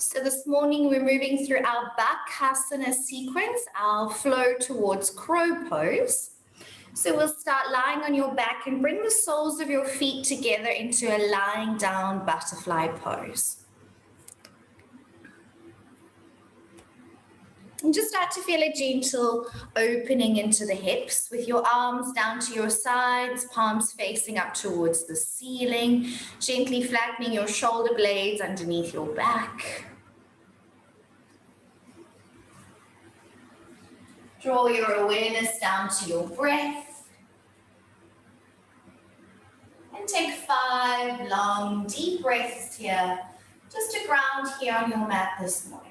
So this morning we're moving through our Bakasana sequence, our flow towards crow pose. So we'll start lying on your back and bring the soles of your feet together into a lying down butterfly pose. And just start to feel a gentle opening into the hips with your arms down to your sides, palms facing up towards the ceiling, gently flattening your shoulder blades underneath your back. Draw your awareness down to your breath. And take 5 long, deep breaths here, just to ground here on your mat this morning.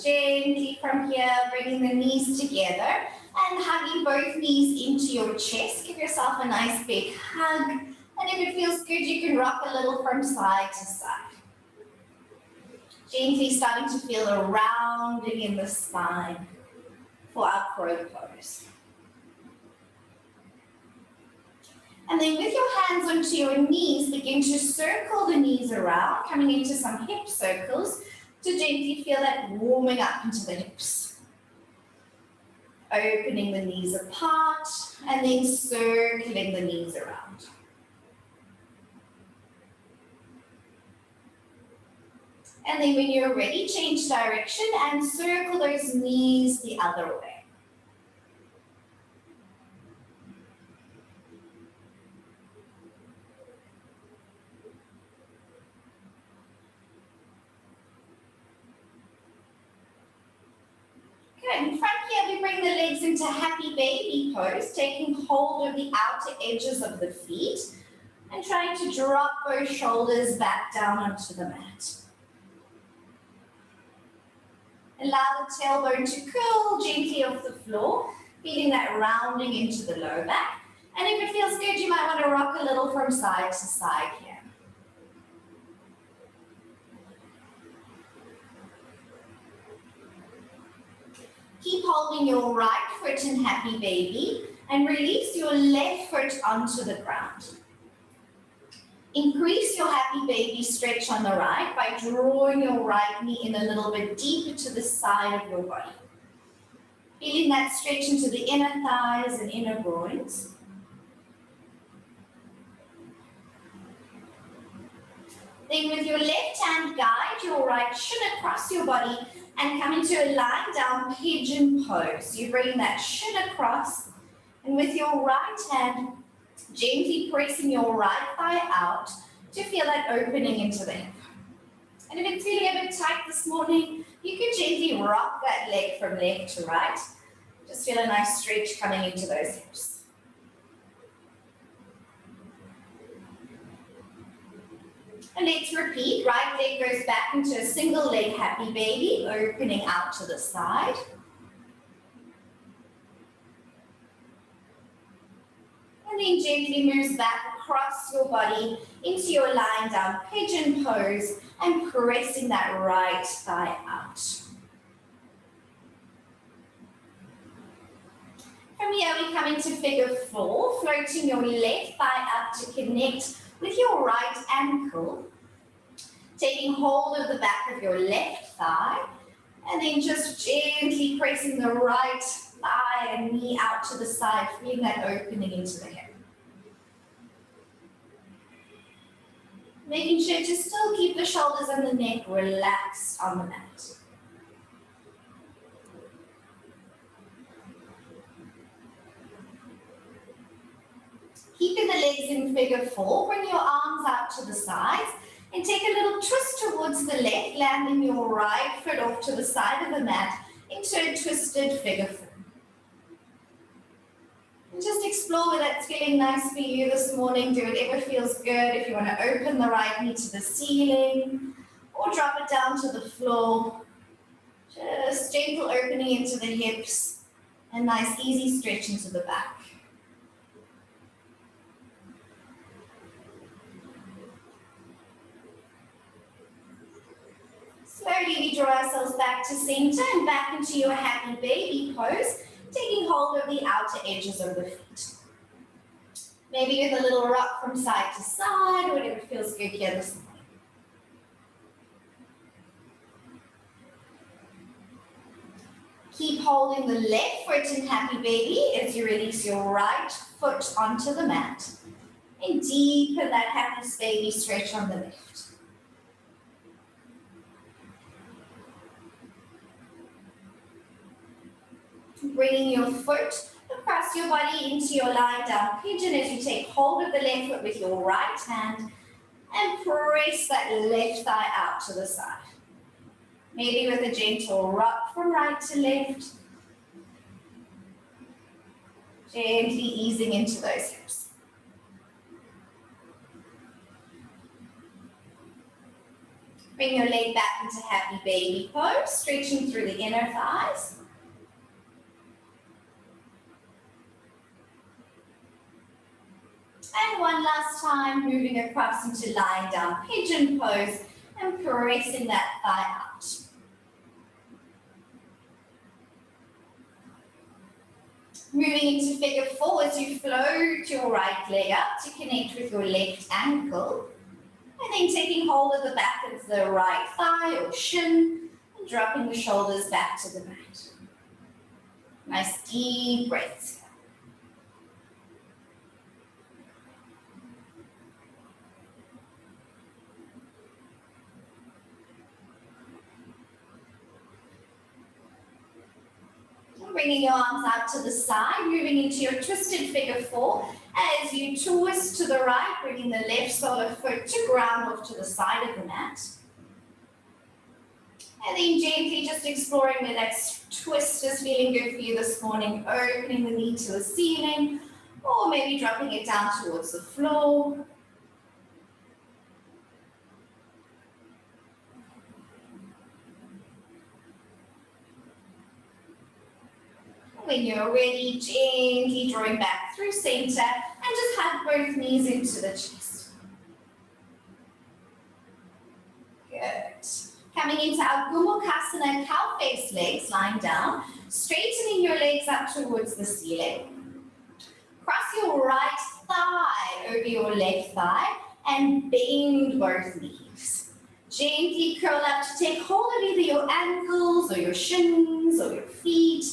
Gently from here, bringing the knees together and hugging both knees into your chest. Give yourself a nice big hug. And if it feels good, you can rock a little from side to side. Gently starting to feel a rounding in the spine for our crow pose. And then with your hands onto your knees, begin to circle the knees around, coming into some hip circles, to gently feel that warming up into the hips. Opening the knees apart and then circling the knees around. And then when you're ready, change direction and circle those knees the other way. And from here, we bring the legs into happy baby pose, taking hold of the outer edges of the feet and trying to drop both shoulders back down onto the mat. Allow the tailbone to curl gently off the floor, feeling that rounding into the lower back. And if it feels good, you might want to rock a little from side to side here. Keep holding your right foot in happy baby and release your left foot onto the ground. Increase your happy baby stretch on the right by drawing your right knee in a little bit deeper to the side of your body. Feeling that stretch into the inner thighs and inner groins. Then with your left hand, guide your right shin across your body and come into a lying down pigeon pose. You bring that shin across, and with your right hand, gently pressing your right thigh out to feel that opening into the hip. And if it's feeling a bit tight this morning, you can gently rock that leg from left to right. Just feel a nice stretch coming into those hips. And let's repeat. Right leg goes back into a single leg happy baby, opening out to the side. And then gently moves back across your body into your lying down pigeon pose and pressing that right thigh out. From here we come into figure 4, floating your left thigh up to connect with your right ankle, taking hold of the back of your left thigh, and then just gently pressing the right thigh and knee out to the side, feeling that opening into the hip. Making sure to still keep the shoulders and the neck relaxed on the mat. Keeping the legs in figure 4, bring your arms out to the sides and take a little twist towards the left, landing your right foot off to the side of the mat into a twisted figure 4. And just explore whether that's feeling nice for you this morning. Do whatever feels good. If you want to open the right knee to the ceiling or drop it down to the floor. Just gentle opening into the hips and nice easy stretch into the back. Slowly we draw ourselves back to center and back into your happy baby pose, taking hold of the outer edges of the feet. Maybe with a little rock from side to side, whatever feels good here this morning. Keep holding the left foot in happy baby as you release your right foot onto the mat. And deepen that happy baby stretch on the left. Bringing your foot across your body into your lying down pigeon as you take hold of the left foot with your right hand and press that left thigh out to the side. Maybe with a gentle rock from right to left. Gently easing into those hips. Bring your leg back into happy baby pose, stretching through the inner thighs. And one last time, moving across into lying down pigeon pose and pressing that thigh out. Moving into figure 4 as you float your right leg up to connect with your left ankle. And then taking hold of the back of the right thigh or shin and dropping the shoulders back to the mat. Nice deep breaths. Bringing your arms out to the side, moving into your twisted figure 4 as you twist to the right, bringing the left sole of foot to ground off to the side of the mat. And then gently just exploring where that twist is feeling good for you this morning, opening the knee to the ceiling, or maybe dropping it down towards the floor. When you're ready, gently drawing back through center and just hug both knees into the chest. Good. Coming into our Gomukhasana, cow face legs, lying down, straightening your legs up towards the ceiling. Cross your right thigh over your left thigh and bend both knees. Gently curl up to take hold of either your ankles or your shins or your feet.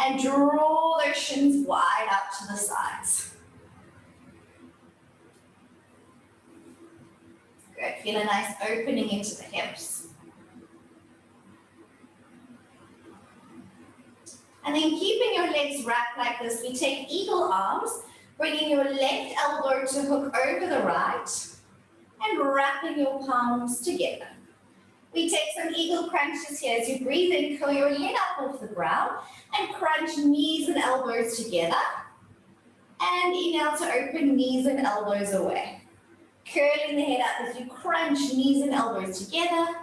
And draw those shins wide out to the sides. Good, feel a nice opening into the hips. And then keeping your legs wrapped like this, we take eagle arms, bringing your left elbow to hook over the right, and wrapping your palms together. We take some eagle crunches here as you breathe in, curl your head up off the ground and crunch knees and elbows together. And inhale to open knees and elbows away. Curling the head up as you crunch knees and elbows together.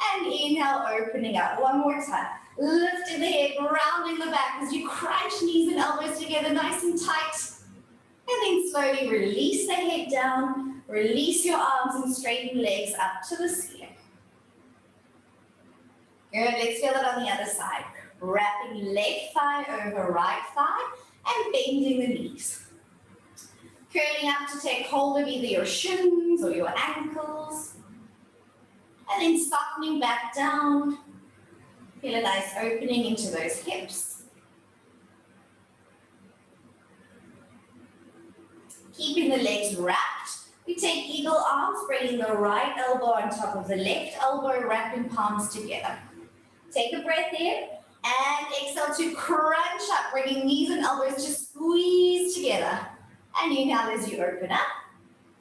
And inhale, opening up. One more time. Lifting the head, rounding the back as you crunch knees and elbows together nice and tight. And then slowly release the head down, release your arms and straighten legs up to the ceiling. Good, let's feel it on the other side. Wrapping left thigh over right thigh and bending the knees. Curling up to take hold of either your shins or your ankles. And then softening back down. Feel a nice opening into those hips. Keeping the legs wrapped, we take eagle arms, bringing the right elbow on top of the left elbow, wrapping palms together. Take a breath in and exhale to crunch up, bringing knees and elbows to squeeze together. And inhale as you open up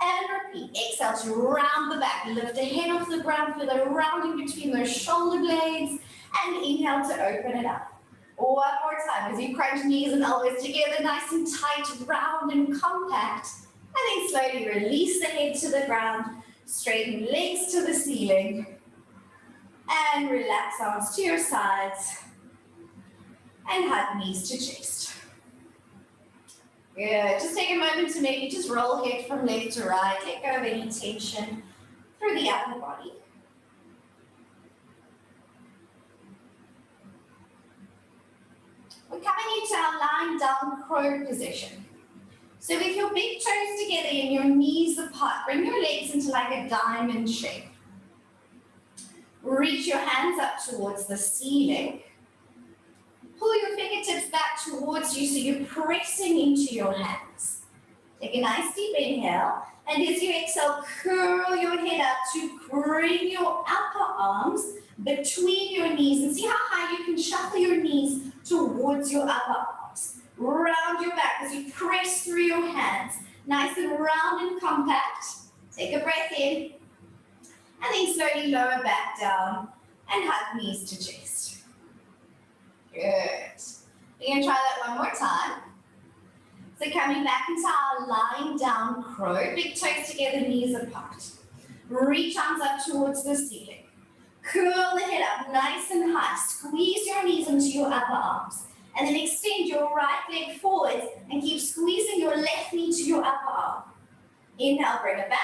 and repeat. Exhale to round the back, lift the head off the ground, feel the rounding between those shoulder blades and inhale to open it up. One more time as you crunch knees and elbows together, nice and tight, round and compact. And then slowly release the head to the ground, straighten legs to the ceiling, and relax arms to your sides, and hug knees to chest. Good. Just take a moment to maybe just roll head from left to right, let go of any tension through the upper body. We're coming into our lying down crow position. So with your big toes together and your knees apart, bring your legs into like a diamond shape. Reach your hands up towards the ceiling. Pull your fingertips back towards you so you're pressing into your hands. Take a nice deep inhale, and as you exhale, curl your head up to bring your upper arms between your knees, and see how high you can shuffle your knees towards your upper arms. Round your back as you press through your hands, nice and round and compact. Take a breath in, and then slowly lower back down and hug knees to chest. Good. We're going to try that one more time. So coming back into our lying down crow, big toes together, knees apart. Reach arms up towards the ceiling. Curl the head up nice and high. Squeeze your knees into your upper arms. And then extend your right leg forward and keep squeezing your left knee to your upper arm. Inhale, bring it back.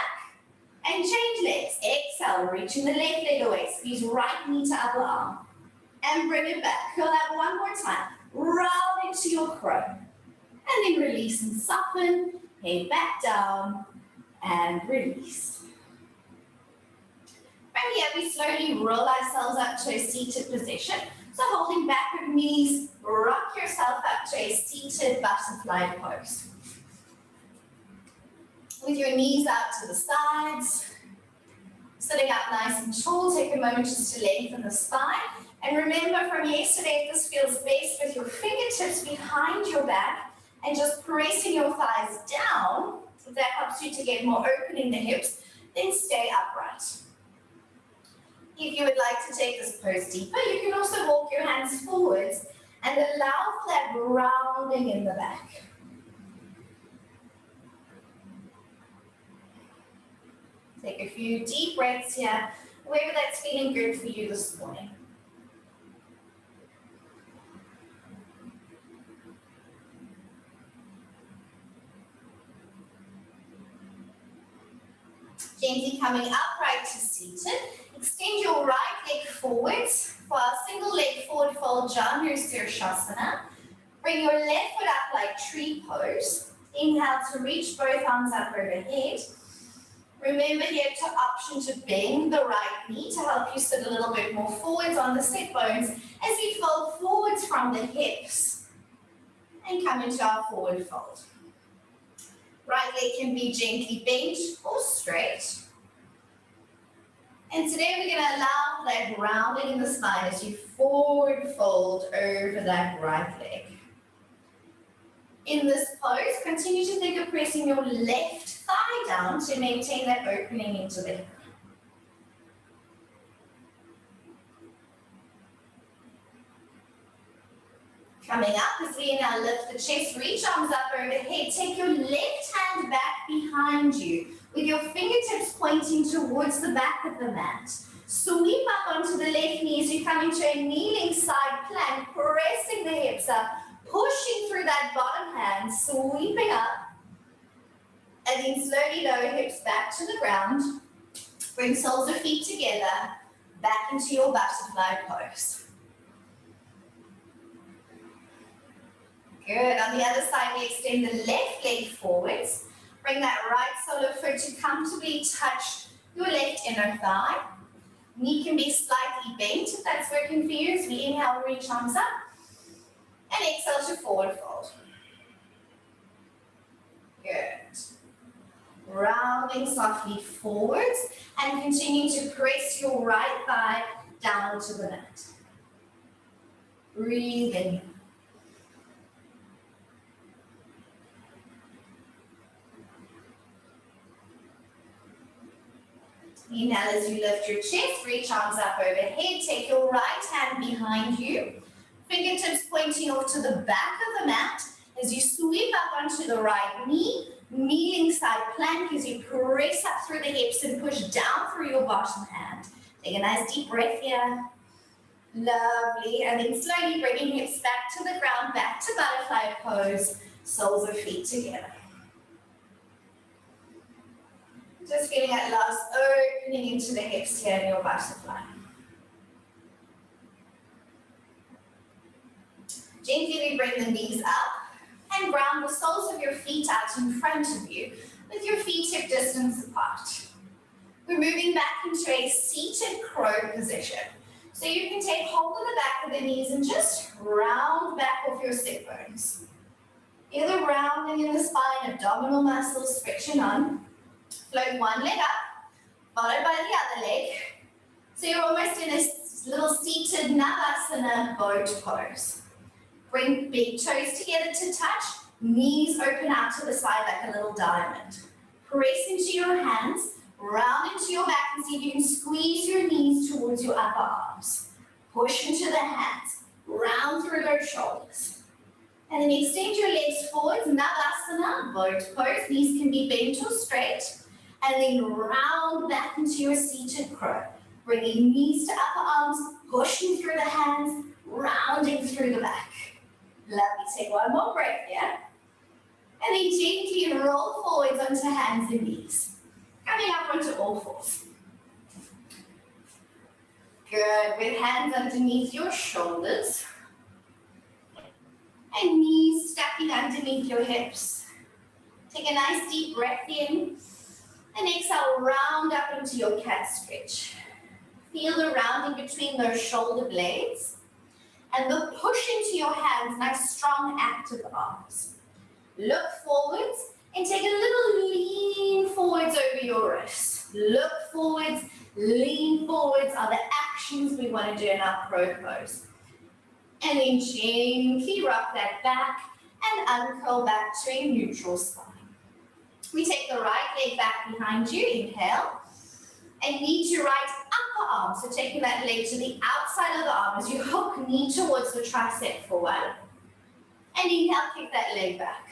And change legs. Exhale, reaching the left leg away. Squeeze right knee to upper arm. And bring it back. Curl that one more time. Round into your crow. And then release and soften. Head back down and release. From here, we slowly roll ourselves up to a seated position. So holding backward knees, rock yourself up to a seated butterfly pose. With your knees out to the sides, sitting up nice and tall, take a moment just to lengthen the spine. And remember from yesterday, this feels best with your fingertips behind your back and just pressing your thighs down. If that helps you to get more open in the hips, then stay upright. If you would like to take this pose deeper, you can also walk your hands forwards and allow for that rounding in the back. Take a few deep breaths here, wherever that's feeling good for you this morning. Gently coming upright to seated. Extend your right leg forwards for our single leg forward fold, Janu Sirsasana. Bring your left foot up like tree pose. Inhale to reach both arms up overhead. Remember here to option to bend the right knee to help you sit a little bit more forwards on the sit bones as we fold forwards from the hips and come into our forward fold. Right leg can be gently bent or straight. And today we're going to allow that rounding in the spine as you forward fold over that right leg. In this pose, continue to think of pressing your left thigh down to maintain that opening into the hip. Coming up as we now lift the chest, reach arms up overhead. Take your left hand back behind you with your fingertips pointing towards the back of the mat. Sweep up onto the left knee as you come into a kneeling side plank, pressing the hips up, pushing through that bottom hand, sweeping up, and then slowly lower hips back to the ground. Bring soles of feet together, back into your butterfly pose. Good. On the other side, we extend the left leg forwards. Bring that right sole of foot to comfortably touch your left inner thigh. Knee can be slightly bent if that's working for you. As we inhale, reach arms up. And exhale to forward fold. Good. Rounding softly forwards and continue to press your right thigh down to the mat. Breathe in. Inhale as you lift your chest, reach arms up overhead. Take your right hand behind you. Fingertips pointing off to the back of the mat as you sweep up onto the right knee, kneeling side plank as you press up through the hips and push down through your bottom hand. Take a nice deep breath here. Lovely. And then slowly bringing hips back to the ground, back to butterfly pose, soles of feet together. Just feeling at last opening into the hips here in your butterfly. Gently bring the knees up and ground the soles of your feet out in front of you with your feet hip distance apart. We're moving back into a seated crow position. So you can take hold of the back of the knees and just round back off your sit bones. Either rounding in the spine, abdominal muscles, friction on. Float one leg up, followed by the other leg. So you're almost in a little seated Navasana boat pose. Bring big toes together to touch, knees open out to the side like a little diamond. Press into your hands, round into your back and see if you can squeeze your knees towards your upper arms. Push into the hands, round through those shoulders. And then extend your legs forwards, Navasana, boat pose. Knees can be bent or straight. And then round back into your seated crow. Bringing knees to upper arms, pushing through the hands, rounding through the back. Lovely. Take one more breath here. And then gently roll forwards onto hands and knees. Coming up onto all fours. Good. With hands underneath your shoulders. And knees stacking underneath your hips. Take a nice deep breath in. And exhale, round up into your cat stretch. Feel the rounding between those shoulder blades. And the push into your hands, nice strong active arms. Look forwards and take a little lean forwards over your wrists. Look forwards, lean forwards are the actions we want to do in our crow pose. And then gently rock that back and uncurl back to a neutral spine. We take the right leg back behind you, inhale. And knee to right upper arm, so taking that leg to the outside of the arm as you hook knee towards the tricep for one. And inhale, kick that leg back.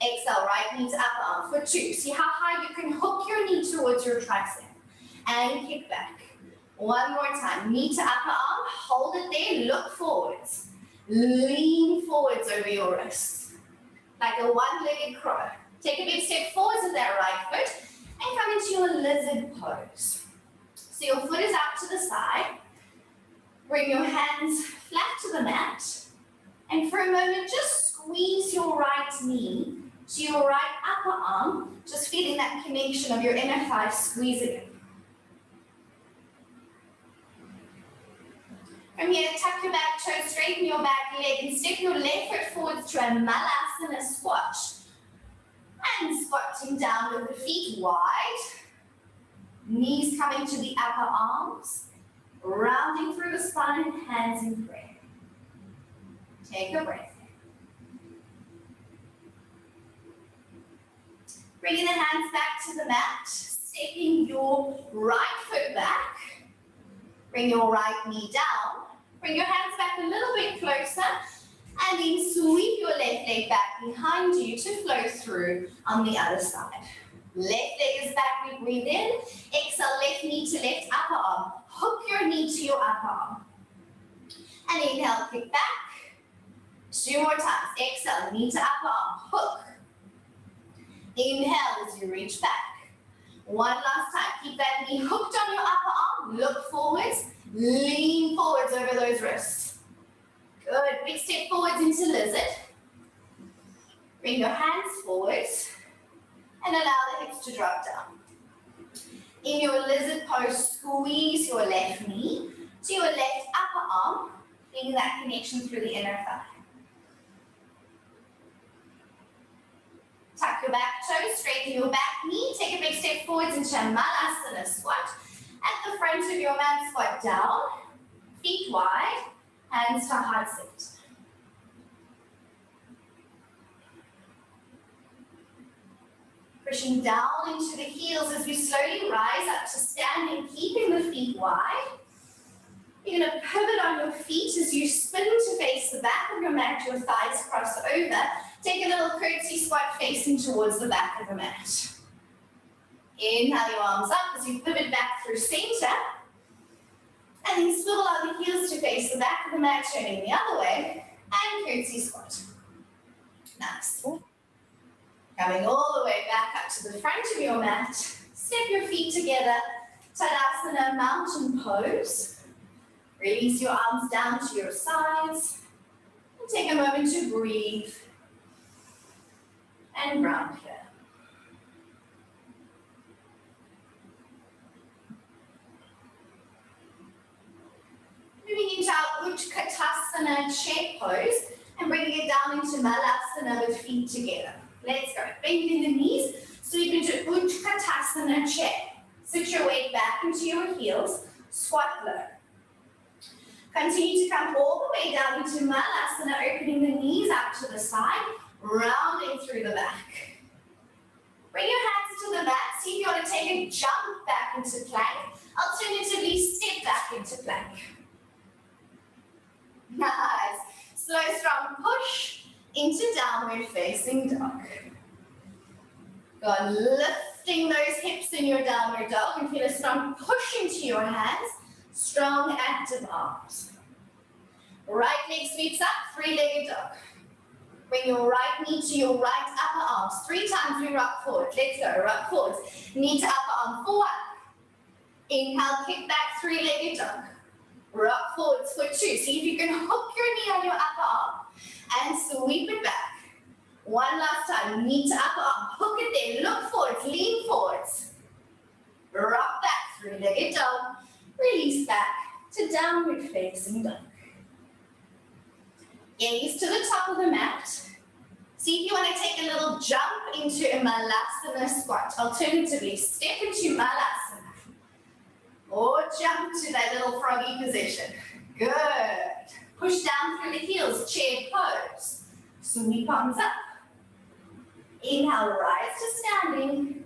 Exhale, right knee to upper arm for two. See how high you can hook your knee towards your tricep. And kick back. One more time, knee to upper arm, hold it there, look forwards. Lean forwards over your wrists. Like a one-legged crow. Take a big step forwards with that right foot. And come into your lizard pose. So your foot is out to the side. Bring your hands flat to the mat. And for a moment, just squeeze your right knee to your right upper arm, just feeling that connection of your inner thigh squeezing it. From here, tuck your back toe, straighten your back leg, and step your left foot forwards to a Malasana squat. And squatting down with the feet wide. Knees coming to the upper arms. Rounding through the spine, hands in prayer. Take a breath. Bringing the hands back to the mat. Stepping your right foot back. Bring your right knee down. Bring your hands back a little bit closer. And then sweep your left leg back behind you to flow through on the other side. Left leg is back, we breathe in. Exhale, left knee to left upper arm. Hook your knee to your upper arm. And inhale, kick back. Two more times. Exhale, knee to upper arm, hook. Inhale as you reach back. One last time, keep that knee hooked on your upper arm. Look forwards, lean forwards over those wrists. Good. Big step forwards into lizard. Bring your hands forwards and allow the hips to drop down. In your lizard pose, squeeze your left knee to your left upper arm, feeling that connection through the inner thigh. Tuck your back toes, straighten your back knee, take a big step forwards into a Malasana squat. At the front of your mat, squat down, feet wide. Hands to heart center. Pushing down into the heels as we slowly rise up to standing, keeping the feet wide. You're going to pivot on your feet as you spin to face the back of your mat, your thighs cross over. Take a little curtsy squat facing towards the back of the mat. Inhale your arms up as you pivot back through center. And then swivel out the heels to face the back of the mat, turning the other way. And curtsy squat. Nice. Coming all the way back up to the front of your mat. Step your feet together. Tadasana, mountain pose. Release your arms down to your sides. And take a moment to breathe. And ground here. Moving into our Utkatasana chair pose and bringing it down into Malasana with feet together. Let's go. Bending the knees, sweep into Utkatasana chair. Sit your weight back into your heels, squat low. Continue to come all the way down into Malasana, opening the knees out to the side, rounding through the back. Bring your hands to the back. See if you want to take a jump back into plank. Alternatively, step back into plank. Nice. Slow, strong push into downward facing dog. Go on, lifting those hips in your downward dog and feel a strong push into your hands. Strong, active arms. Right leg sweeps up, three-legged dog. Bring your right knee to your right upper arms. 3 times we rock forward. Let's go, rock forwards. Knee to upper arm for 1. Inhale, kick back, three-legged dog. Rock forwards for 2. See if you can hook your knee on your upper arm and sweep it back. One last time, knee to upper arm. Hook it there, look forwards, lean forwards. Rock back, three-legged dog. Release back to downward facing dog. Gaze to the top of the mat. See if you want to take a little jump into a Malasana squat. Alternatively, step into Malasana. Or jump to that little froggy position. Good. Push down through the heels, chair pose. Sweep arms up. Inhale, rise to standing.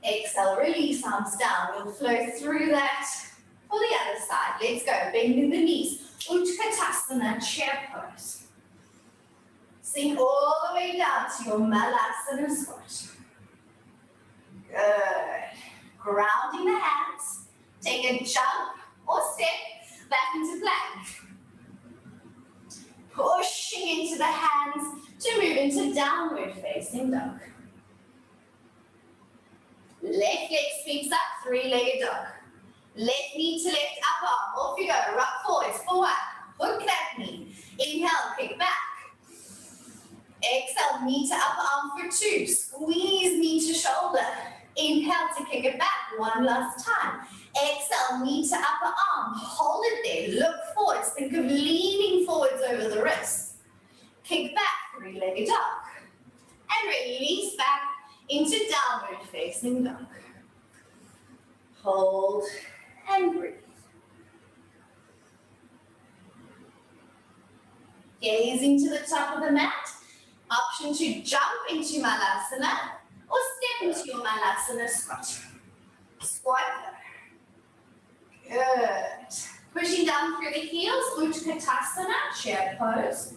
Exhale, release arms down. We'll flow through that for the other side. Let's go. Bending the knees. Utkatasana, chair pose. Sink all the way down to your Malasana squat. Good. Grounding the hands. Take a jump or step back into plank. Pushing into the hands to move into downward facing dog. Left leg sweeps up, three-legged dog. Left knee to left upper arm. Off you go. Rock forwards for 1. Hook that knee. Inhale, kick back. Exhale, knee to upper arm for 2. Squeeze knee to shoulder. Inhale to kick it back. 1 last time. Exhale, knee to upper arm. Hold it there. Look forwards. Think of leaning forwards over the wrists. Kick back, three-legged dog. And release back into downward facing dog. Hold and breathe. Gazing to the top of the mat. Option to jump into Malasana or step into your Malasana squat. Squat low. Good. Pushing down through the heels, Utkatasana, chair pose.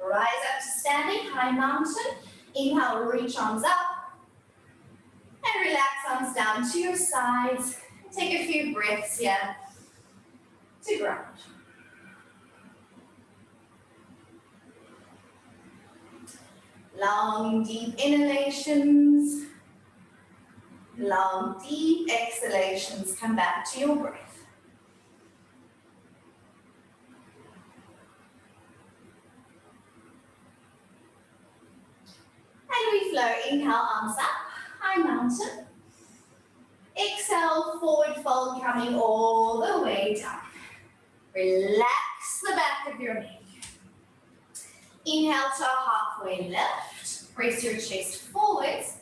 Rise up to standing, high mountain. Inhale, reach arms up. And relax arms down to your sides. Take a few breaths here to ground. Long, deep inhalations. Long, deep exhalations. Come back to your breath. And we flow. Inhale, arms up, high mountain. Exhale, forward fold coming all the way down. Relax the back of your neck. Inhale to a halfway lift. Press your chest forwards.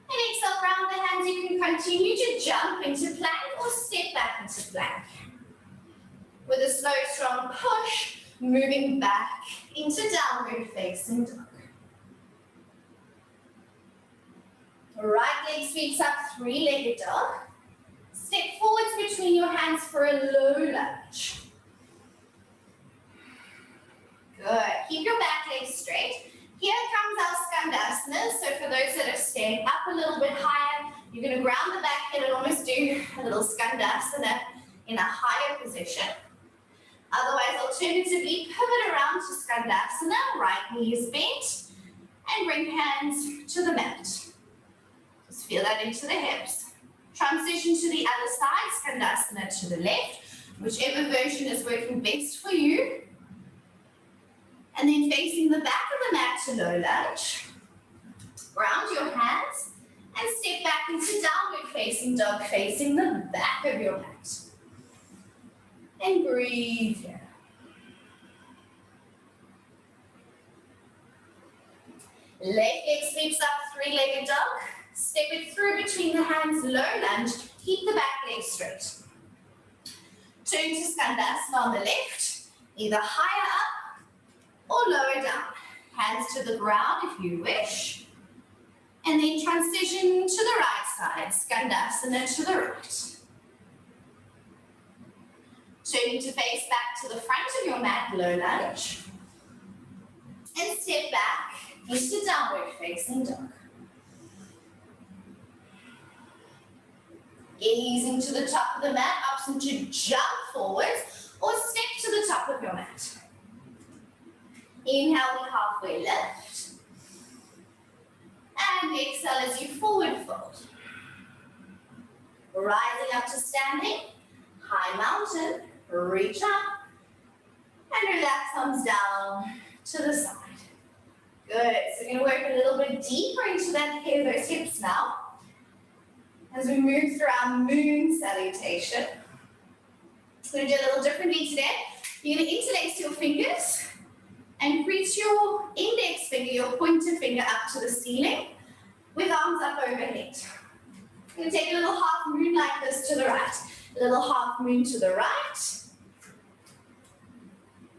And exhale, round the hands. You can continue to jump into plank or step back into plank. With a slow, strong push, moving back into downward facing dog. Right leg sweeps up, three-legged dog. Step forwards between your hands for a low lunge. Good. Keep your back legs straight. Here comes our Skandasana. So for those that are staying up a little bit higher, you're going to ground the back head and almost do a little Skandasana in a higher position. Otherwise, alternatively, pivot around to Skandasana, right knee is bent, and bring hands to the mat. Just feel that into the hips. Transition to the other side, Skandasana to the left, whichever version is working best for you. And then facing the back of the mat to low lunge. Ground your hands and step back into downward facing dog, facing the back of your mat. And breathe here. Left leg sweeps up, three-legged dog. Step it through between the hands, low lunge. Keep the back leg straight. Turn to Skandasana on the left, either higher up or lower down. Hands to the ground if you wish. And then transition to the right side, Skandasana to the right. Turning to face back to the front of your mat, low lunge. And step back into downward facing dog. Gazing to the top of the mat, option to jump forwards or step to the top of your mat. Inhale, we halfway lift. And exhale as you forward fold. Rising up to standing, high mountain, reach up, and relax arms down to the side. Good, so we're going to work a little bit deeper into those hips now. As we move through our moon salutation. We're going to do a little differently today. You're going to interlace your fingers and reach your index finger, your pointer finger up to the ceiling with arms up overhead. We're going to take a little half moon like this to the right, a little half moon to the right.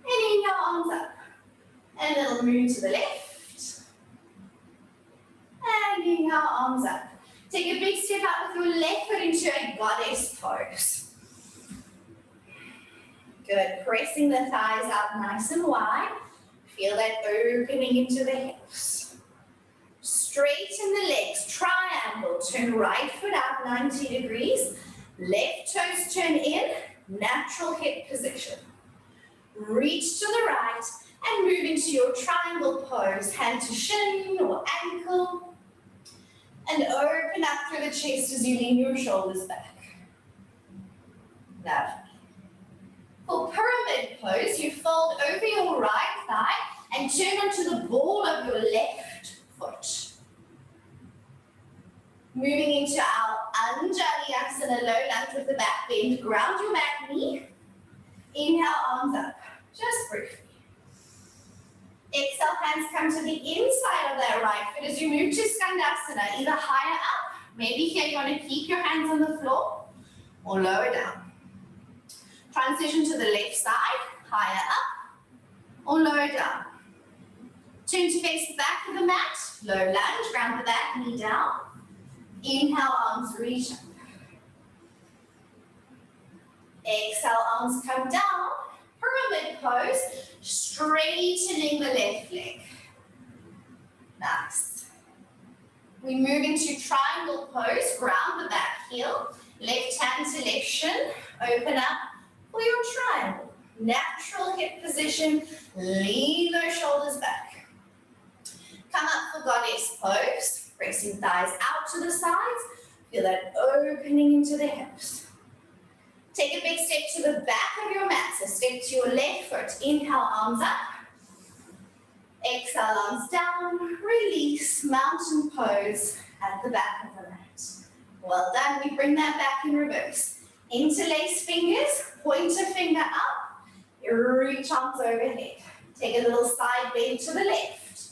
And inhale, arms up. And a little moon to the left. And inhale, arms up. Take a big step out with your left foot into a goddess pose. Good. Pressing the thighs out nice and wide. Feel that opening into the hips. Straighten the legs. Triangle. Turn right foot out 90 degrees. Left toes turn in. Natural hip position. Reach to the right and move into your triangle pose. Hand to shin or ankle. And open up through the chest as you lean your shoulders back. Lovely. For pyramid pose, you fold over your right thigh and turn onto the ball of your left foot. Moving into our Anjali Asana, low lunge with the back bend. Ground your back knee. Inhale, arms up. Just briefly. Exhale, hands come to the inside of that right foot as you move to Skandasana, either higher up, maybe here you want to keep your hands on the floor, or lower down. Transition to the left side, higher up, or lower down. Turn to face the back of the mat, low lunge, ground the back knee down. Inhale, arms reach up. Exhale, arms come down. Pyramid pose, straightening the left leg. Nice. We move into triangle pose, ground the back heel, left hand to left shin, open up for your triangle. Natural hip position, lean those shoulders back. Come up for goddess pose, pressing thighs out to the sides, feel that opening into the hips. Take a big step to the back of your mat, so step to your left foot. Inhale, arms up. Exhale, arms down. Release, mountain pose at the back of the mat. Well done. We bring that back in reverse. Interlace fingers, pointer finger up. Reach arms overhead. Take a little side bend to the left.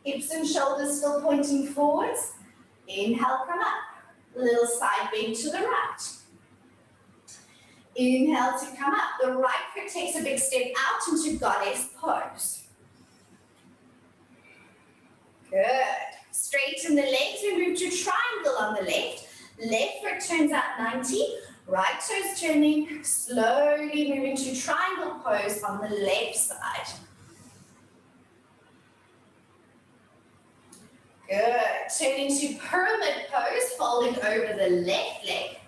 Hips and shoulders still pointing forwards. Inhale, come up. Little side bend to the right. Inhale to come up. The right foot takes a big step out into goddess pose. Good. Straighten the legs. We move to triangle on the left. Left foot turns out 90. Right toes turning, slowly moving to triangle pose on the left side. Good. Turning to pyramid pose, folding over the left leg.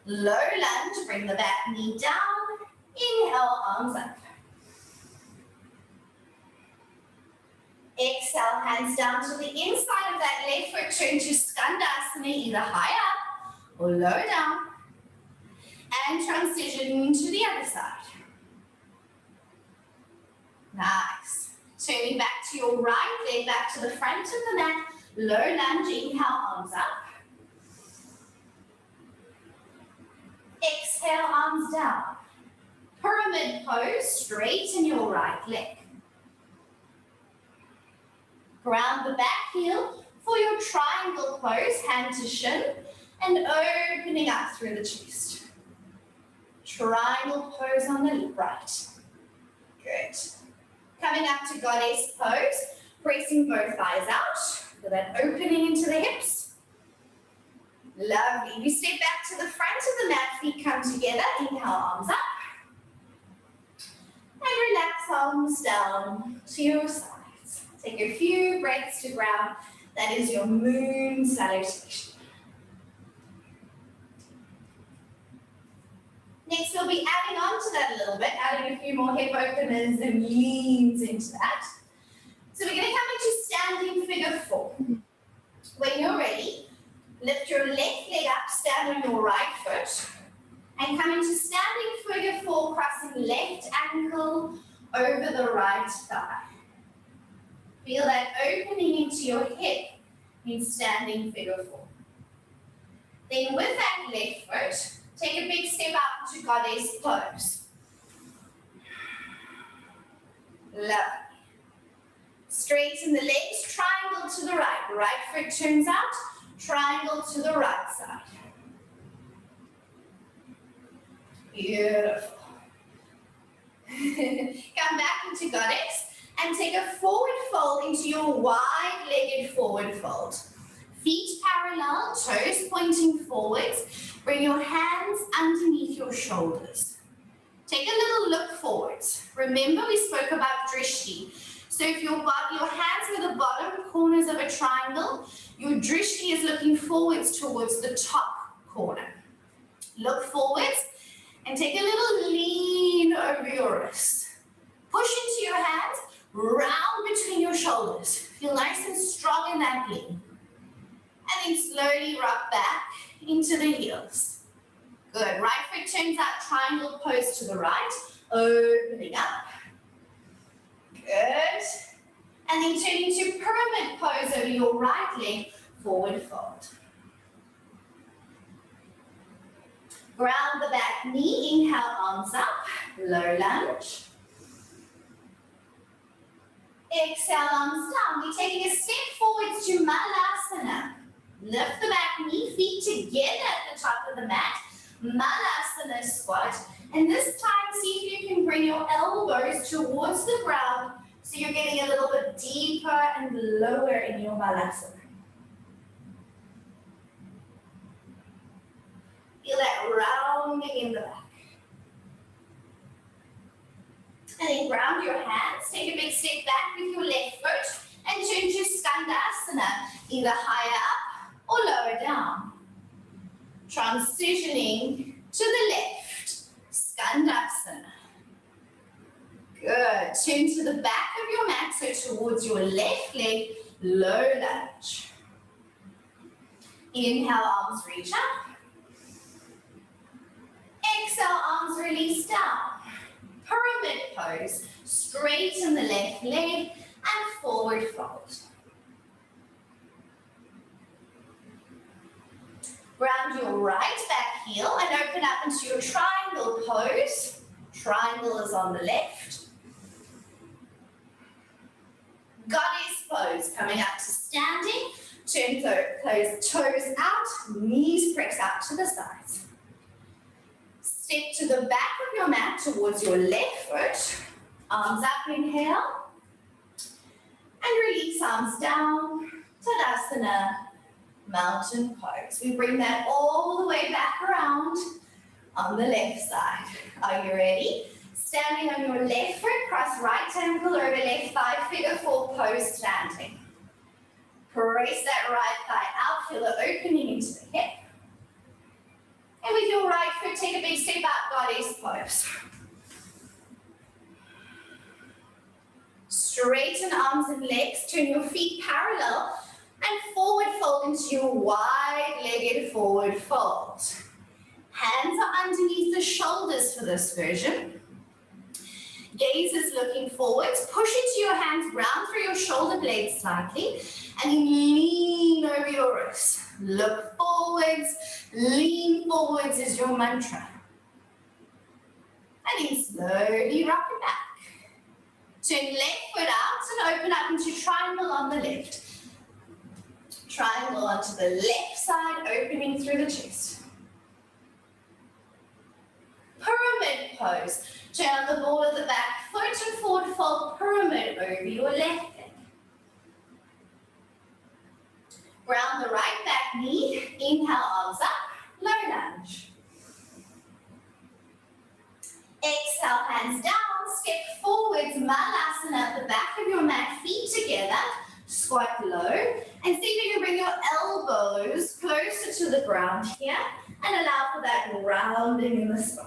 Low lunge, bring the back knee down. Inhale, arms up. Exhale, hands down to the inside of that left foot. Turn to Skandasana, either high up or low down. And transition to the other side. Nice. Turning back to your right leg, back to the front of the mat. Low lunge, inhale, arms up. Exhale, arms down. Pyramid pose, straighten your right leg. Ground the back heel for your triangle pose, hand to shin, and opening up through the chest. Triangle pose on the right. Good. Coming up to goddess pose, pressing both thighs out, with that opening into the hips. Lovely. You step back to the front of the mat, feet come together, inhale, arms up. And relax, arms down to your sides. Take a few breaths to ground. That is your moon salutation. Next, we'll be adding on to that a little bit, adding a few more hip openers and leans into that. So we're going to come into standing figure 4. When you're ready, lift your left leg up, stand on your right foot, and come into standing figure 4, crossing left ankle over the right thigh. Feel that opening into your hip in standing figure 4. Then with that left foot, take a big step up to goddess pose. Lovely. Straighten the legs, triangle to the right. Right foot turns out, triangle to the right side. Beautiful. Come back into goddess and take a forward fold into your wide-legged forward fold. Feet parallel, toes pointing forwards. Bring your hands underneath your shoulders. Take a little look forwards. Remember we spoke about drishti. So if your hands are the bottom corners of a triangle, your drishti is looking forwards towards the top corner. Look forwards and take a little lean over your wrists. Push into your hands, round between your shoulders. Feel nice and strong in that lean. And then slowly rock back into the heels. Good. Right foot turns out, triangle pose to the right, opening up. Good. And then turning to pyramid pose over your right leg, forward fold. Ground the back knee, inhale, arms up, low lunge. Exhale, arms down. We're taking a step forwards to Malasana. Lift the back knee, feet together at the top of the mat. Malasana squat. And this time, see if you can bring your elbows towards the ground so you're getting a little bit deeper and lower in your Malasana. Feel that rounding in the back. And then ground your hands. Take a big step back with your left foot and turn to Skandasana, either higher up or lower down. Transitioning to the left, Skandasana. Good. Turn to the back of your mat, so towards your left leg, low lunge. Inhale, arms reach up. Exhale, arms release down. Pyramid pose. Straighten the left leg and forward fold. Ground your right back heel and open up into your triangle pose. Triangle is on the left. Goddess pose, coming up to standing. Turn those toes out, knees press out to the sides. Step to the back of your mat towards your left foot. Arms up, inhale. And release arms down. Tadasana. mountain pose. We bring that all the way back around on the left side. Are you ready? Standing on your left foot, cross right ankle over left thigh, figure four pose standing. Press that right thigh out, feel the opening into the hip. And with your right foot, take a big step out, goddess pose. Straighten arms and legs, turn your feet parallel, and forward fold into your wide-legged forward fold. Hands are underneath the shoulders for this version. Gaze is looking forwards. Push into your hands, round through your shoulder blades slightly, and then lean over your wrists. Look forwards, lean forwards is your mantra. And then slowly rock it back. Turn left foot out and open up into triangle on the left. Triangle onto the left side, opening through the chest. Pyramid pose. Turn on the ball of the back foot and forward fold pyramid over your left leg. Ground the right back knee. Inhale, arms up, low lunge. Exhale, hands down. Step forwards, Malasana at the back of your mat, feet together. Squat low, and see if you can bring your elbows closer to the ground here and allow for that rounding in the spine.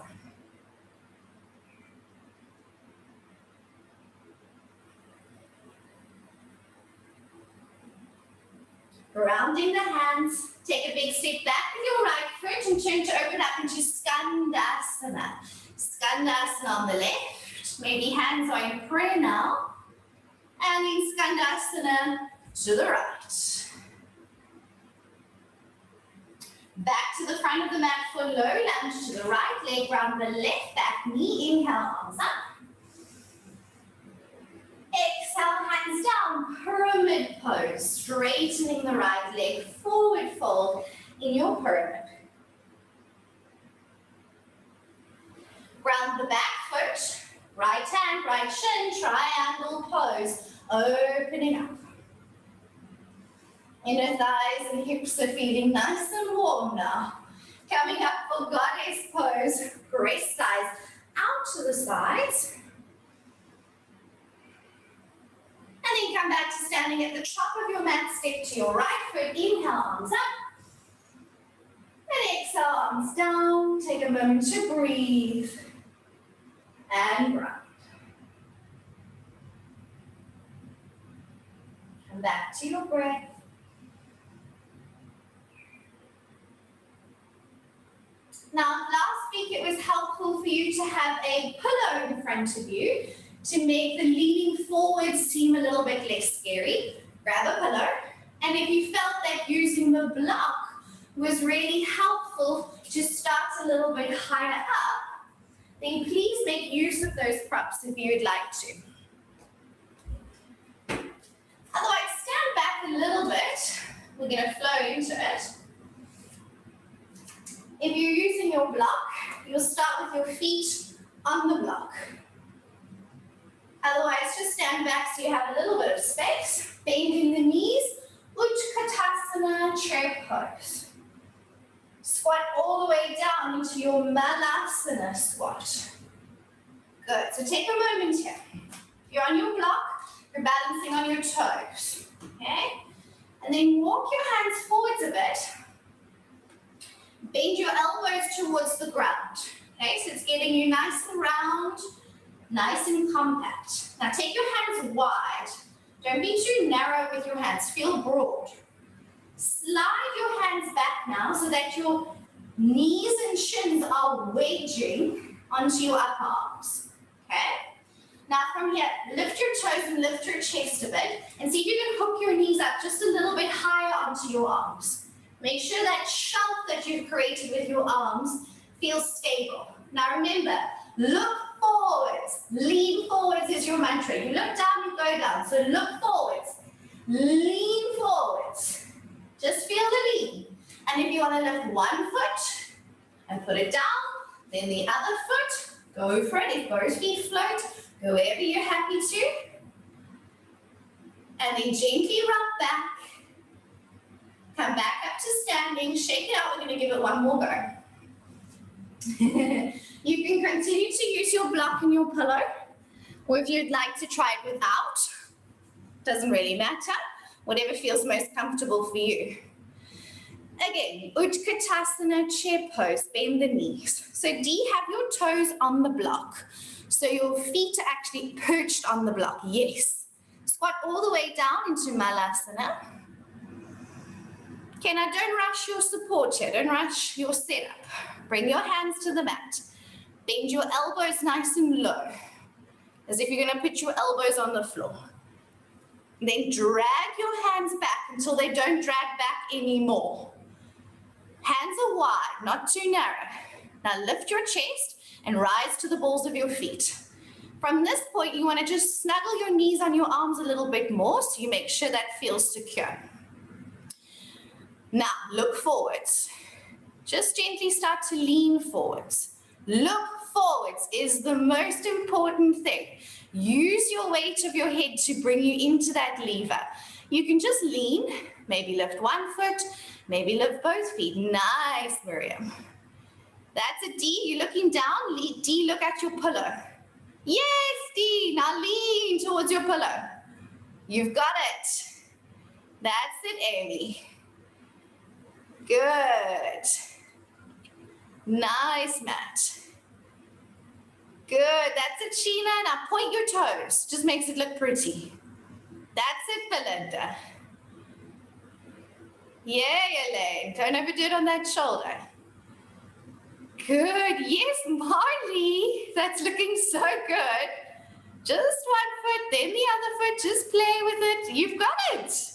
Rounding the hands, take a big step back with your right foot and turn to open up into Skandasana. Skandasana on the left, maybe hands are in prayer now. And in Skandasana to the right. Back to the front of the mat for low lunge to the right leg, round the left back knee, inhale, arms up. Exhale, hands down, pyramid pose, straightening the right leg, forward fold in your pyramid. Round the back foot, right hand, right shin, triangle pose. Opening up. Inner thighs and hips are feeling nice and warm now. Coming up for goddess pose. Press thighs out to the sides. And then come back to standing at the top of your mat. Step to your right foot. Inhale, arms up. And exhale, arms down. Take a moment to breathe. And ground. Come back to your breath. Now, last week it was helpful for you to have a pillow in front of you to make the leaning forward seem a little bit less scary. Grab a pillow, and if you felt that using the block was really helpful to start a little bit higher up, then please make use of those props if you would like to. Otherwise, stand back a little bit. We're going to flow into it. If you're using your block, you'll start with your feet on the block. Otherwise, just stand back so you have a little bit of space. Bending the knees, Utkatasana chair pose. Squat all the way down into your Malasana squat. Good, so take a moment here. If you're on your block, you're balancing on your toes, okay? And then walk your hands forwards a bit. Bend your elbows towards the ground, okay? So it's getting you nice and round, nice and compact. Now take your hands wide. Don't be too narrow with your hands, feel broad. Slide your hands back now so that your knees and shins are wedging onto your upper arms, okay? Now from here, lift your toes and lift your chest a bit and see if you can hook your knees up just a little bit higher onto your arms. Make sure that shelf that you've created with your arms feels stable. Now remember, look forwards. Lean forwards is your mantra. You look down, you go down. So look forwards. Lean forwards. Just feel the lean. And if you want to lift one foot and put it down, then the other foot, go for it. If both feet float, go wherever you're happy to. And then gently rock back. Come back up to standing, shake it out. We're going to give it one more go. You can continue to use your block and your pillow, or if you'd like to try it without, doesn't really matter, whatever feels most comfortable for you. Again, Utkatasana, chair pose, bend the knees. So D, have your toes on the block. So your feet are actually perched on the block, yes. Squat all the way down into Malasana. Okay, now don't rush your support here, don't rush your setup. Bring your hands to the mat. Bend your elbows nice and low, as if you're gonna put your elbows on the floor. Then drag your hands back until they don't drag back anymore. Hands are wide, not too narrow. Now lift your chest and rise to the balls of your feet. From this point, you want to just snuggle your knees on your arms a little bit more so you make sure that feels secure. Now, look forwards. Just gently start to lean forwards. Look forwards is the most important thing. Use your weight of your head to bring you into that lever. You can just lean, maybe lift one foot, maybe lift both feet. Nice, Miriam. That's a D. You're looking down. D, look at your pillow. Yes, D. Now lean towards your pillow. You've got it. That's it, Amy. Good. Nice, Matt. Good. That's it, Sheena. Now point your toes. Just makes it look pretty. That's it, Belinda. Yeah, Elaine. Don't overdo it on that shoulder. Good. Yes, Marley. That's looking so good. Just one foot, then the other foot. Just play with it. You've got it.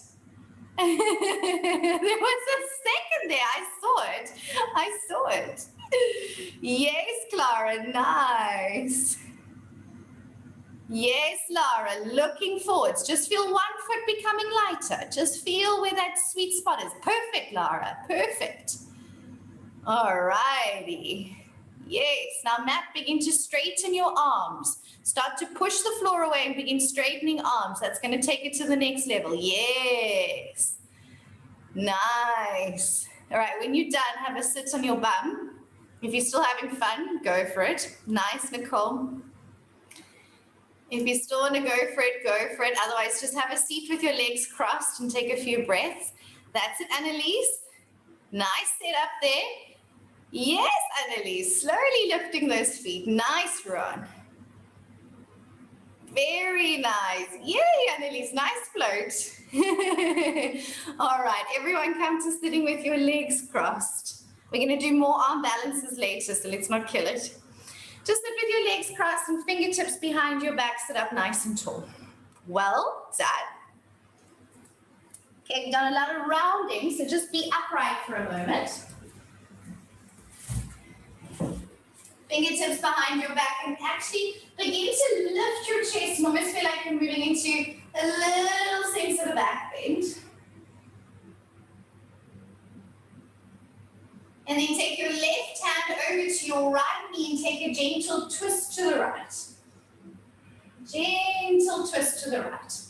There was a second there. I saw it. Yes, Clara. Nice. Yes, Lara. Looking forwards. Just feel one foot becoming lighter. Just feel where that sweet spot is. Perfect, Lara. Perfect. All righty. Yes. Now, Matt, begin to straighten your arms. Start to push the floor away and begin straightening arms. That's going to take it to the next level. Yes. Nice. All right. When you're done, have a sit on your bum. If you're still having fun, go for it. Nice, Nicole. If you still want to go for it, go for it. Otherwise, just have a seat with your legs crossed and take a few breaths. That's it, Annalise. Nice set up there. Yes, Annalise. Slowly lifting those feet. Nice, Ron. Very nice. Yay, Annalise. Nice float. All right, everyone come to sitting with your legs crossed. We're going to do more arm balances later, so let's not kill it. Just sit with your legs crossed and fingertips behind your back, sit up nice and tall. Well done. Okay, we've done a lot of rounding, so just be upright for a moment. Fingertips behind your back and actually begin to lift your chest and almost feel like you're moving into a little sense of a back bend. And then take your left hand over to your right knee and take a gentle twist to the right. Gentle twist to the right.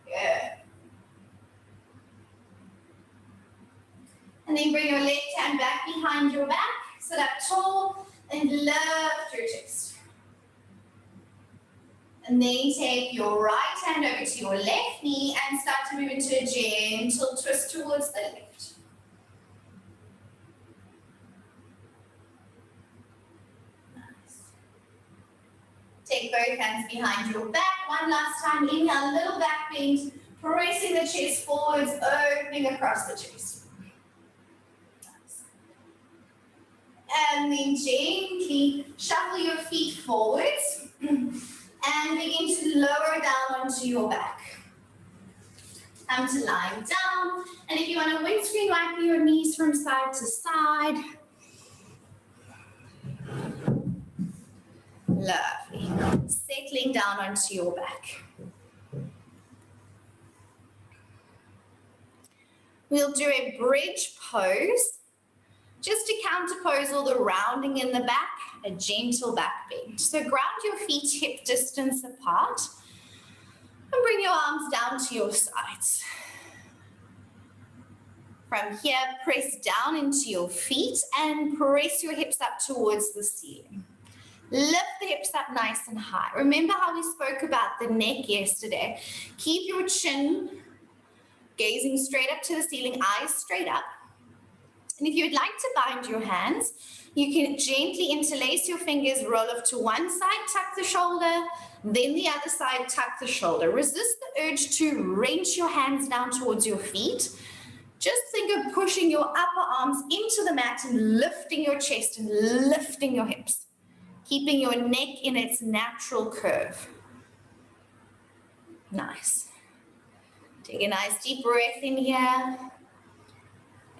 Good. And then bring your left hand back behind your back, sit up tall, and lift your chest. And then take your right hand over to your left knee and start to move into a gentle twist towards the left. Take both hands behind your back. One last time. Inhale, a little back bend, pressing the chest forwards, opening across the chest. Nice. And then gently shuffle your feet forwards and begin to lower down onto your back. Come to lying down. And if you want to windscreen wipe your knees from side to side. Lovely. Settling down onto your back. We'll do a bridge pose. Just to counterpose all the rounding in the back, a gentle back bend. So ground your feet hip distance apart and bring your arms down to your sides. From here, press down into your feet and press your hips up towards the ceiling. Lift the hips up nice and high. Remember how we spoke about the neck yesterday? Keep your chin gazing straight up to the ceiling, eyes straight up. And if you'd like to bind your hands, you can gently interlace your fingers, roll off to one side, tuck the shoulder, then the other side, tuck the shoulder. Resist the urge to wrench your hands down towards your feet. Just think of pushing your upper arms into the mat and lifting your chest and lifting your hips, keeping your neck in its natural curve. Nice. Take a nice deep breath in here.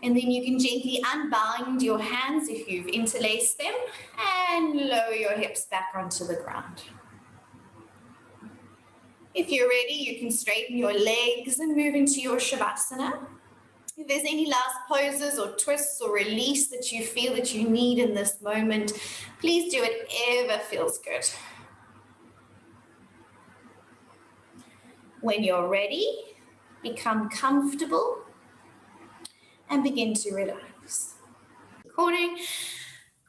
And then you can gently unbind your hands if you've interlaced them and lower your hips back onto the ground. If you're ready, you can straighten your legs and move into your Shavasana. If there's any last poses or twists or release that you feel that you need in this moment, please do whatever feels good. When you're ready, become comfortable and begin to relax. Recording,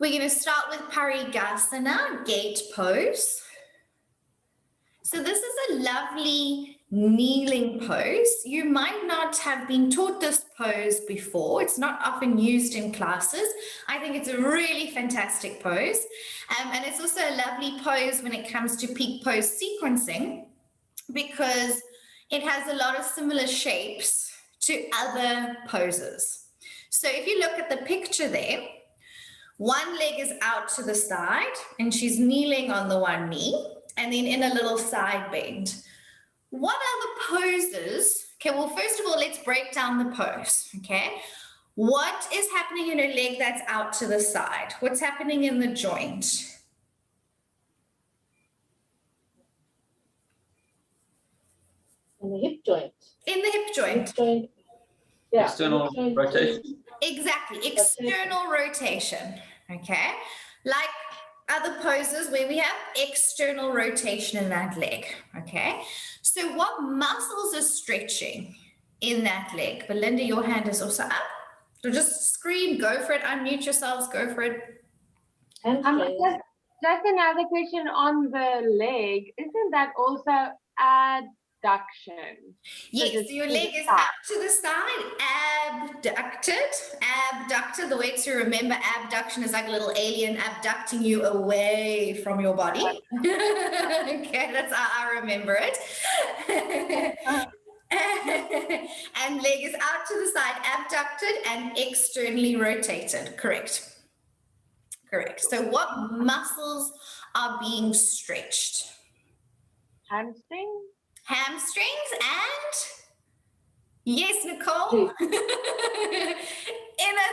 we're going to start with Parigasana, gate pose. So this is a lovely kneeling pose. You might not have been taught this pose before. It's not often used in classes. I think it's a really fantastic pose. And it's also a lovely pose when it comes to peak pose sequencing, because it has a lot of similar shapes to other poses. So if you look at the picture there, one leg is out to the side and she's kneeling on the one knee and then in a little side bend. What are the poses? Okay, well, first of all, let's break down the pose, okay? What is happening in her leg that's out to the side? What's happening in the joint? In the hip joint. In the hip joint. Hip joint. Yeah. External rotation. Exactly, external rotation, okay? Like other poses where we have external rotation in that leg, okay? So what muscles are stretching in that leg? Belinda, your hand is also up. So just scream, go for it, unmute yourselves, go for it. Just another question on the leg. Isn't that also adduction? Yes, so your leg is up to the side, abducted. Abducted, the way to remember abduction is like a little alien abducting you away from your body. Okay, that's how I remember it. And leg is out to the side, abducted and externally rotated. Correct. Correct. So what muscles are being stretched? Hamstring? Hamstrings and, yes, Nicole, inner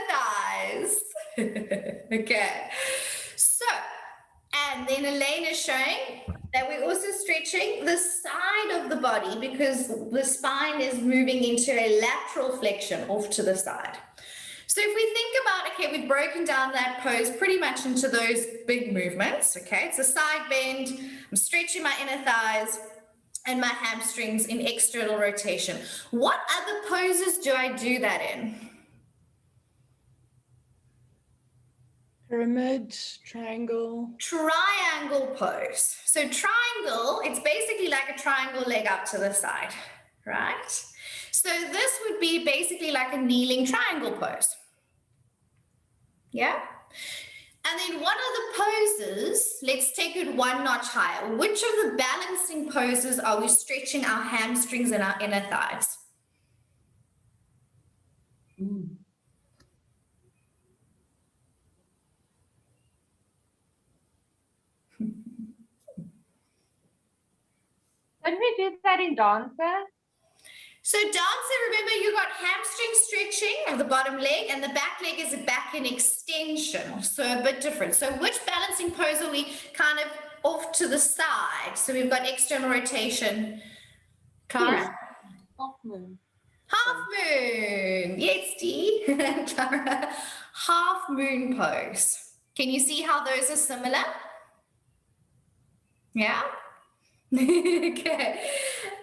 thighs. Okay. So, and then Elaine is showing that we're also stretching the side of the body because the spine is moving into a lateral flexion off to the side. So if we think about, okay, we've broken down that pose pretty much into those big movements, okay? It's a side bend, I'm stretching my inner thighs and my hamstrings in external rotation. What other poses do I do that in? Pyramid, triangle. Triangle pose. So triangle, it's basically like a triangle leg up to the side, right? So this would be basically like a kneeling triangle pose. Yeah? And then what are the poses? Let's take it one notch higher. Which of the balancing poses are we stretching our hamstrings and our inner thighs? Don't we do that in dancer? So dancer, remember you got hamstring stretching of the bottom leg and the back leg is a back in extension. So a bit different. So which balancing pose are we kind of off to the side? So we've got external rotation. Clara? Half moon. Half moon. Yes, Dee. Clara. Half moon pose. Can you see how those are similar? Yeah? Okay.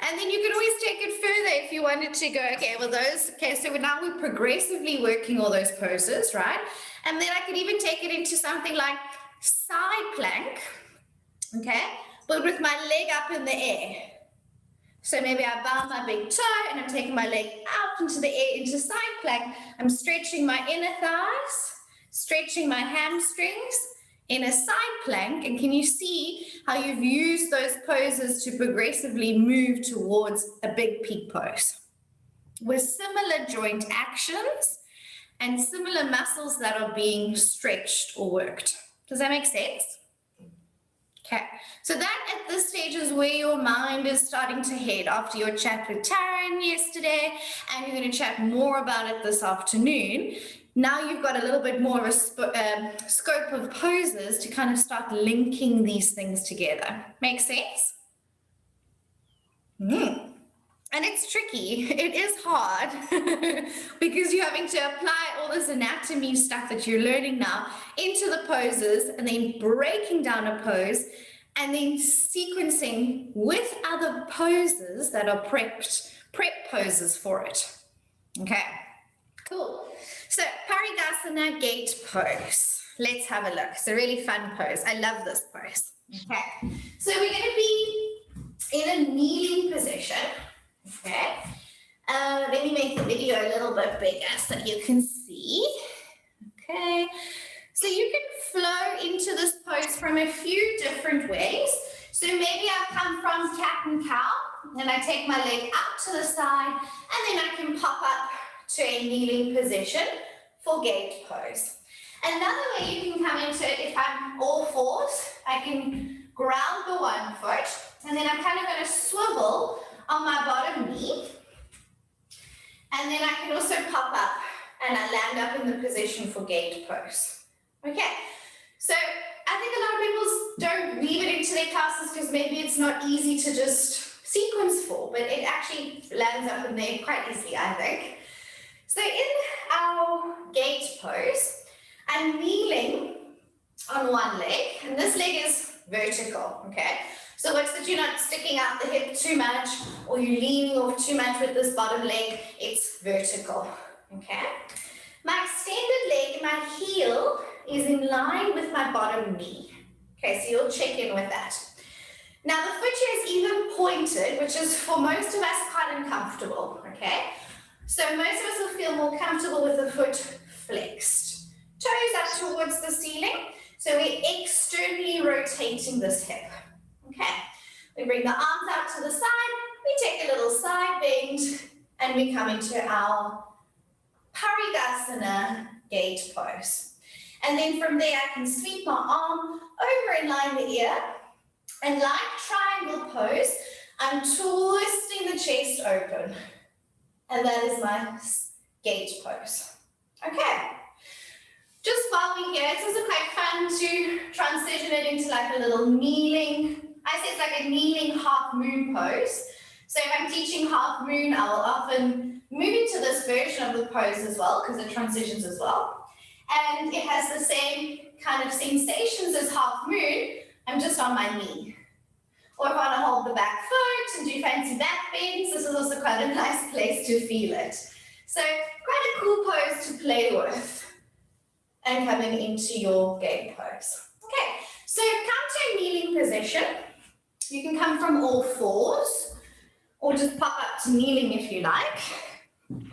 And then you can always take it further if you wanted to go, okay, well so now we're progressively working all those poses, right? And then I could even take it into something like side plank, okay? But with my leg up in the air. So maybe I bow my big toe and I'm taking my leg out into the air, into side plank. I'm stretching my inner thighs, stretching my hamstrings in a side plank. And can you see how you've used those poses to progressively move towards a big peak pose with similar joint actions and similar muscles that are being stretched or worked? Does that make sense? Okay, so that at this stage is where your mind is starting to head after your chat with Taryn yesterday, and you're going to chat more about it this afternoon. Now you've got a little bit more of a scope of poses to kind of start linking these things together. Make sense? And it's tricky. It is hard because you're having to apply all this anatomy stuff that you're learning now into the poses and then breaking down a pose and then sequencing with other poses that are prep poses for it. Okay, cool. So Parigasana gate pose. Let's have a look. It's a really fun pose. I love this pose. Okay, so we're going to be in a kneeling position. Okay, let me make the video a little bit bigger so you can see. Okay, so you can flow into this pose from a few different ways. So maybe I come from cat and cow, and I take my leg out to the side, and then I can pop up to a kneeling position for gate pose. Another way you can come into it, if I'm all fours, I can ground the one foot, and then I'm kind of going to swivel on my bottom knee, and then I can also pop up and I land up in the position for gate pose. Okay, so I think a lot of people don't weave it into their classes because maybe it's not easy to just sequence for, but it actually lands up in there quite easily, I think. So in our gate pose, I'm kneeling on one leg, and this leg is vertical, okay? So it's that you're not sticking out the hip too much or you're leaning off too much with this bottom leg. It's vertical, okay? My extended leg, my heel is in line with my bottom knee. Okay, so you'll check in with that. Now the foot here is even pointed, which is for most of us quite uncomfortable, okay? So most of us will feel more comfortable with the foot flexed. Toes up towards the ceiling. So we're externally rotating this hip. Okay, we bring the arms out to the side, we take a little side bend, and we come into our Parigasana gate pose. And then from there, I can sweep my arm over and line the ear, and like triangle pose, I'm twisting the chest open. And that is my gate pose. Okay. Just while we're here, it's also quite fun to transition it into like a little kneeling. I say it's like a kneeling half moon pose. So if I'm teaching half moon, I will often move into this version of the pose as well because it transitions as well. And it has the same kind of sensations as half moon. I'm just on my knee. Or if I want to hold the back foot and do fancy back bends, this is also quite a nice place to feel it. So quite a cool pose to play with and coming into your gate pose. Okay, so come to a kneeling position. You can come from all fours or just pop up to kneeling if you like. And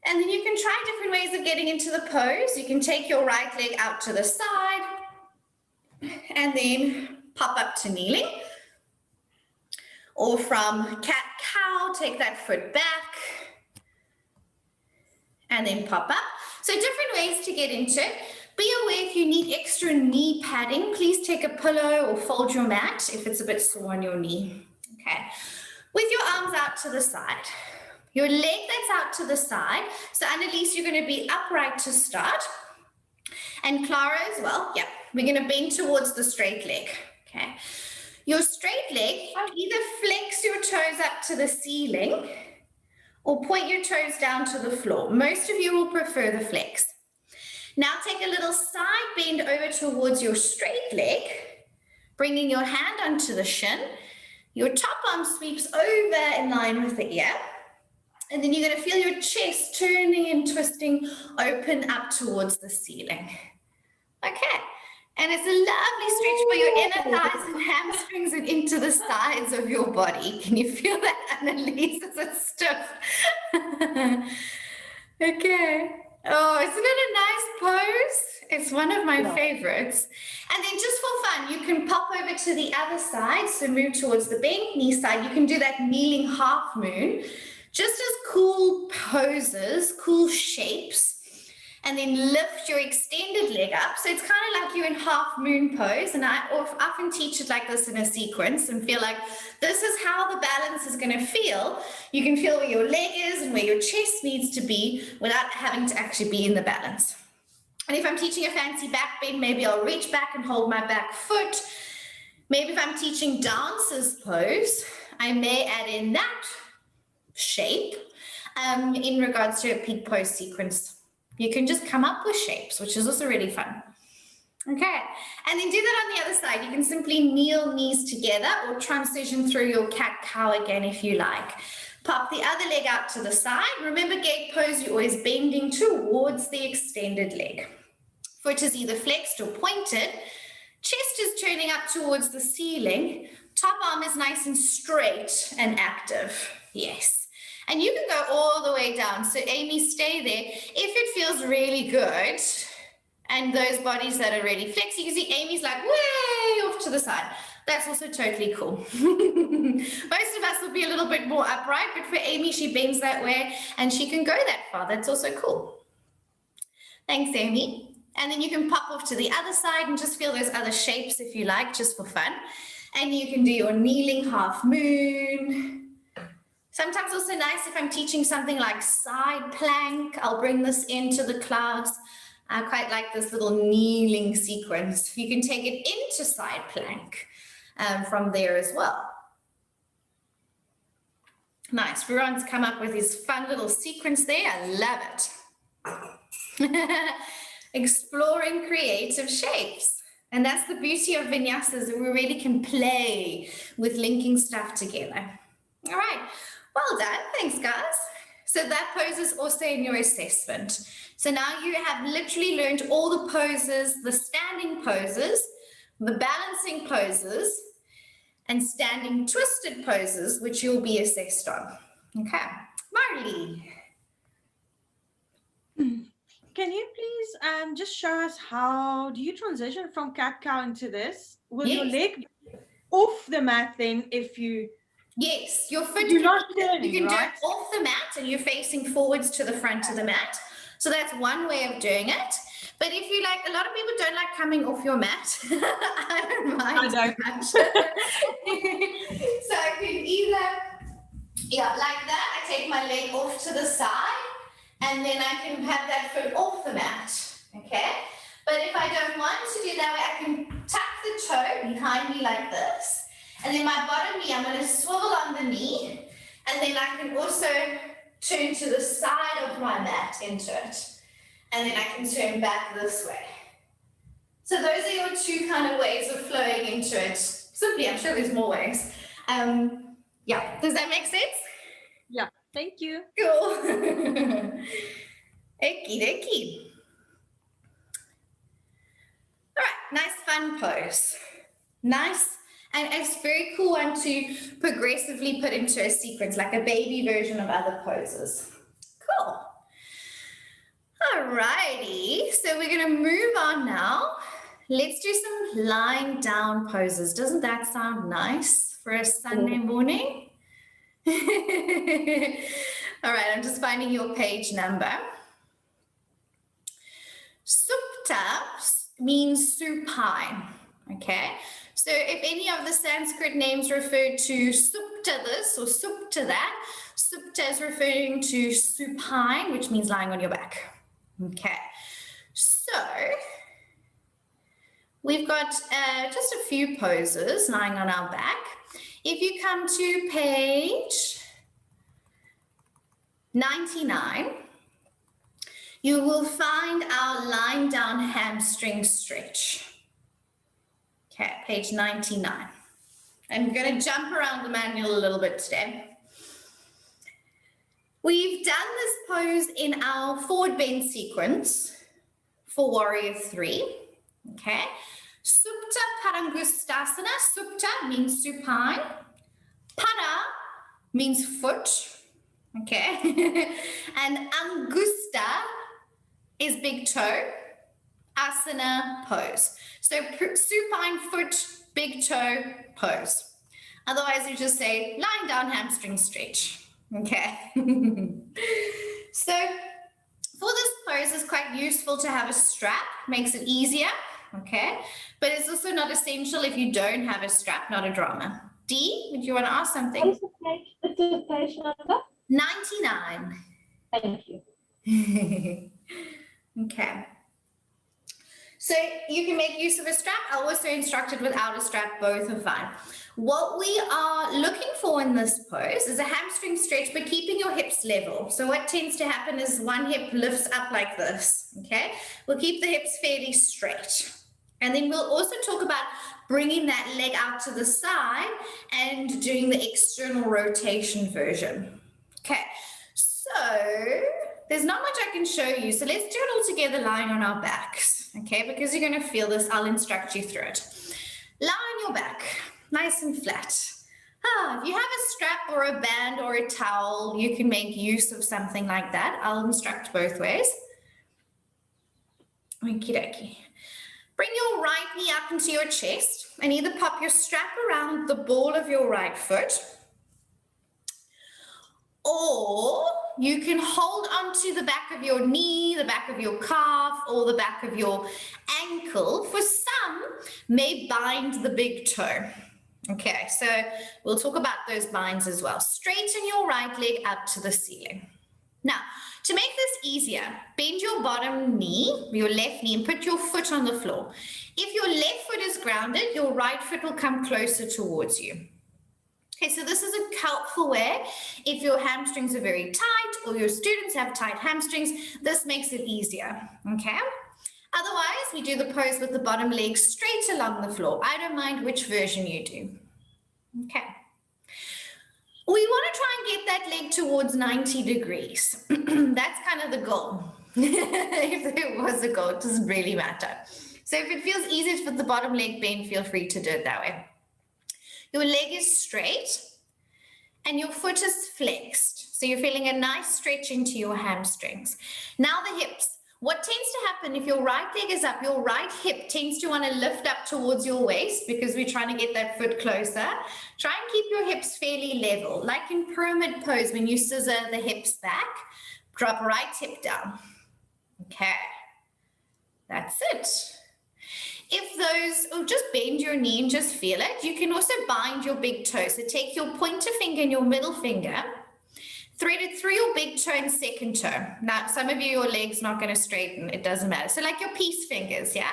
then you can try different ways of getting into the pose. You can take your right leg out to the side and then pop up to kneeling. Or from cat-cow, take that foot back and then pop up. So different ways to get into it. Be aware if you need extra knee padding, please take a pillow or fold your mat if it's a bit sore on your knee. Okay, with your arms out to the side. Your leg that's out to the side. So Annalise, you're going to be upright to start. And Clara as well. Yeah, we're going to bend towards the straight leg. Okay, your straight leg, either flex your toes up to the ceiling or point your toes down to the floor. Most of you will prefer the flex. Now take a little side bend over towards your straight leg, bringing your hand onto the shin, Your top arm sweeps over in line with the ear. And then you're going to feel your chest turning and twisting open up towards the ceiling. Okay. And it's a lovely stretch for your inner thighs and hamstrings and into the sides of your body. Can you feel that, Annalise? It's stiff. Okay. Oh, isn't it a nice pose? It's one of my favorites. And then just for fun, you can pop over to the other side. So move towards the bent knee side. You can do that kneeling half moon. Just as cool poses, cool shapes. And then lift your extended leg up. So it's kind of like you're in half moon pose. And I often teach it like this in a sequence and feel like this is how the balance is going to feel. You can feel where your leg is and where your chest needs to be without having to actually be in the balance. And if I'm teaching a fancy back bend, maybe I'll reach back and hold my back foot. Maybe if I'm teaching dancer's pose, I may add in that shape in regards to a peak pose sequence. You can just come up with shapes, which is also really fun. Okay, and then do that on the other side. You can simply kneel knees together or transition through your cat-cow again if you like. Pop the other leg out to the side. Remember gate pose, you're always bending towards the extended leg. Foot is either flexed or pointed. Chest is turning up towards the ceiling. Top arm is nice and straight and active. Yes. And you can go all the way down. So Amy, stay there. If it feels really good, and those bodies that are really flexed, you can see Amy's like way off to the side. That's also totally cool. Most of us will be a little bit more upright, but for Amy, she bends that way and she can go that far. That's also cool. Thanks, Amy. And then you can pop off to the other side and just feel those other shapes if you like, just for fun. And you can do your kneeling half moon. Sometimes also nice if I'm teaching something like side plank, I'll bring this into the class. I quite like this little kneeling sequence. You can take it into side plank from there as well. Nice, Ruran's come up with his fun little sequence there. I love it. Exploring creative shapes. And that's the beauty of vinyasas, that we really can play with linking stuff together. All right. Well done. Thanks, guys. So that pose is also in your assessment. So now you have literally learned all the poses, the standing poses, the balancing poses, and standing twisted poses, which you'll be assessed on. Okay. Marley. Can you please just show us how do you transition from cat-cow into this? Will your leg off the mat then if you... Yes, your foot, you're not turning, you can right? do it off the mat and you're facing forwards to the front of the mat. So that's one way of doing it. But if you like, a lot of people don't like coming off your mat. I don't mind. I don't. Much. So I can either, like that. I take my leg off to the side and then I can have that foot off the mat. Okay. But if I don't want to do that way, I can tuck the toe behind me like this. And then my bottom knee, I'm going to swivel on the knee. And then I can also turn to the side of my mat into it. And then I can turn back this way. So those are your two kind of ways of flowing into it. Simply, I'm sure there's more ways. Yeah, does that make sense? Yeah, thank you. Cool. Okie dokie. All right, nice fun pose. Nice. And it's a very cool one to progressively put into a sequence, like a baby version of other poses. Cool. All righty, so we're going to move on now. Let's do some lying down poses. Doesn't that sound nice for a Sunday morning? All right, I'm just finding your page number. Supta means supine, okay? So if any of the Sanskrit names refer to supta this or supta that, supta is referring to supine, which means lying on your back. Okay, so we've got just a few poses lying on our back. If you come to page 99, you will find our lying down hamstring stretch. Okay, page 99. I'm going to jump around the manual a little bit today. We've done this pose in our forward bend sequence for Warrior 3. Okay. Supta Padangustasana. Supta means supine. Pada means foot. Okay. And Angusta is big toe. Asana pose. So supine foot, big toe pose. Otherwise, you just say lying down hamstring stretch. Okay. So for this pose, it's quite useful to have a strap. Makes it easier. Okay. But it's also not essential if you don't have a strap, not a drama. Dee, would you want to ask something? What is the page number? 99. Thank you. Okay. So you can make use of a strap. I also instructed without a strap, both are fine. What we are looking for in this pose is a hamstring stretch, but keeping your hips level. So what tends to happen is one hip lifts up like this, okay? We'll keep the hips fairly straight. And then we'll also talk about bringing that leg out to the side and doing the external rotation version. Okay, so there's not much I can show you. So let's do it all together lying on our backs, okay? Because you're going to feel this, I'll instruct you through it. Lie on your back, nice and flat. If you have a strap or a band or a towel, you can make use of something like that. I'll instruct both ways. Okie dokie. Bring your right knee up into your chest and either pop your strap around the ball of your right foot, or you can hold onto the back of your knee, the back of your calf, or the back of your ankle. For some, may bind the big toe. Okay, so we'll talk about those binds as well. Straighten your right leg up to the ceiling. Now, to make this easier, bend your bottom knee, your left knee, and put your foot on the floor. If your left foot is grounded, your right foot will come closer towards you. Okay, so this is a helpful way. If your hamstrings are very tight or your students have tight hamstrings, this makes it easier, okay? Otherwise, we do the pose with the bottom leg straight along the floor. I don't mind which version you do, okay? We want to try and get that leg towards 90 degrees. That's kind of the goal. If there was a goal, it doesn't really matter. So if it feels easier for the bottom leg bend, feel free to do it that way. Your leg is straight and your foot is flexed. So you're feeling a nice stretch into your hamstrings. Now the hips. What tends to happen if your right leg is up, your right hip tends to want to lift up towards your waist because we're trying to get that foot closer. Try and keep your hips fairly level. Like in pyramid pose, when you scissor the hips back, drop right hip down. Okay, that's it. If those, or just bend your knee and just feel it. You can also bind your big toe. So take your pointer finger and your middle finger, thread it through your big toe and second toe. Now, some of you, your leg's not going to straighten. It doesn't matter. So like your peace fingers, yeah?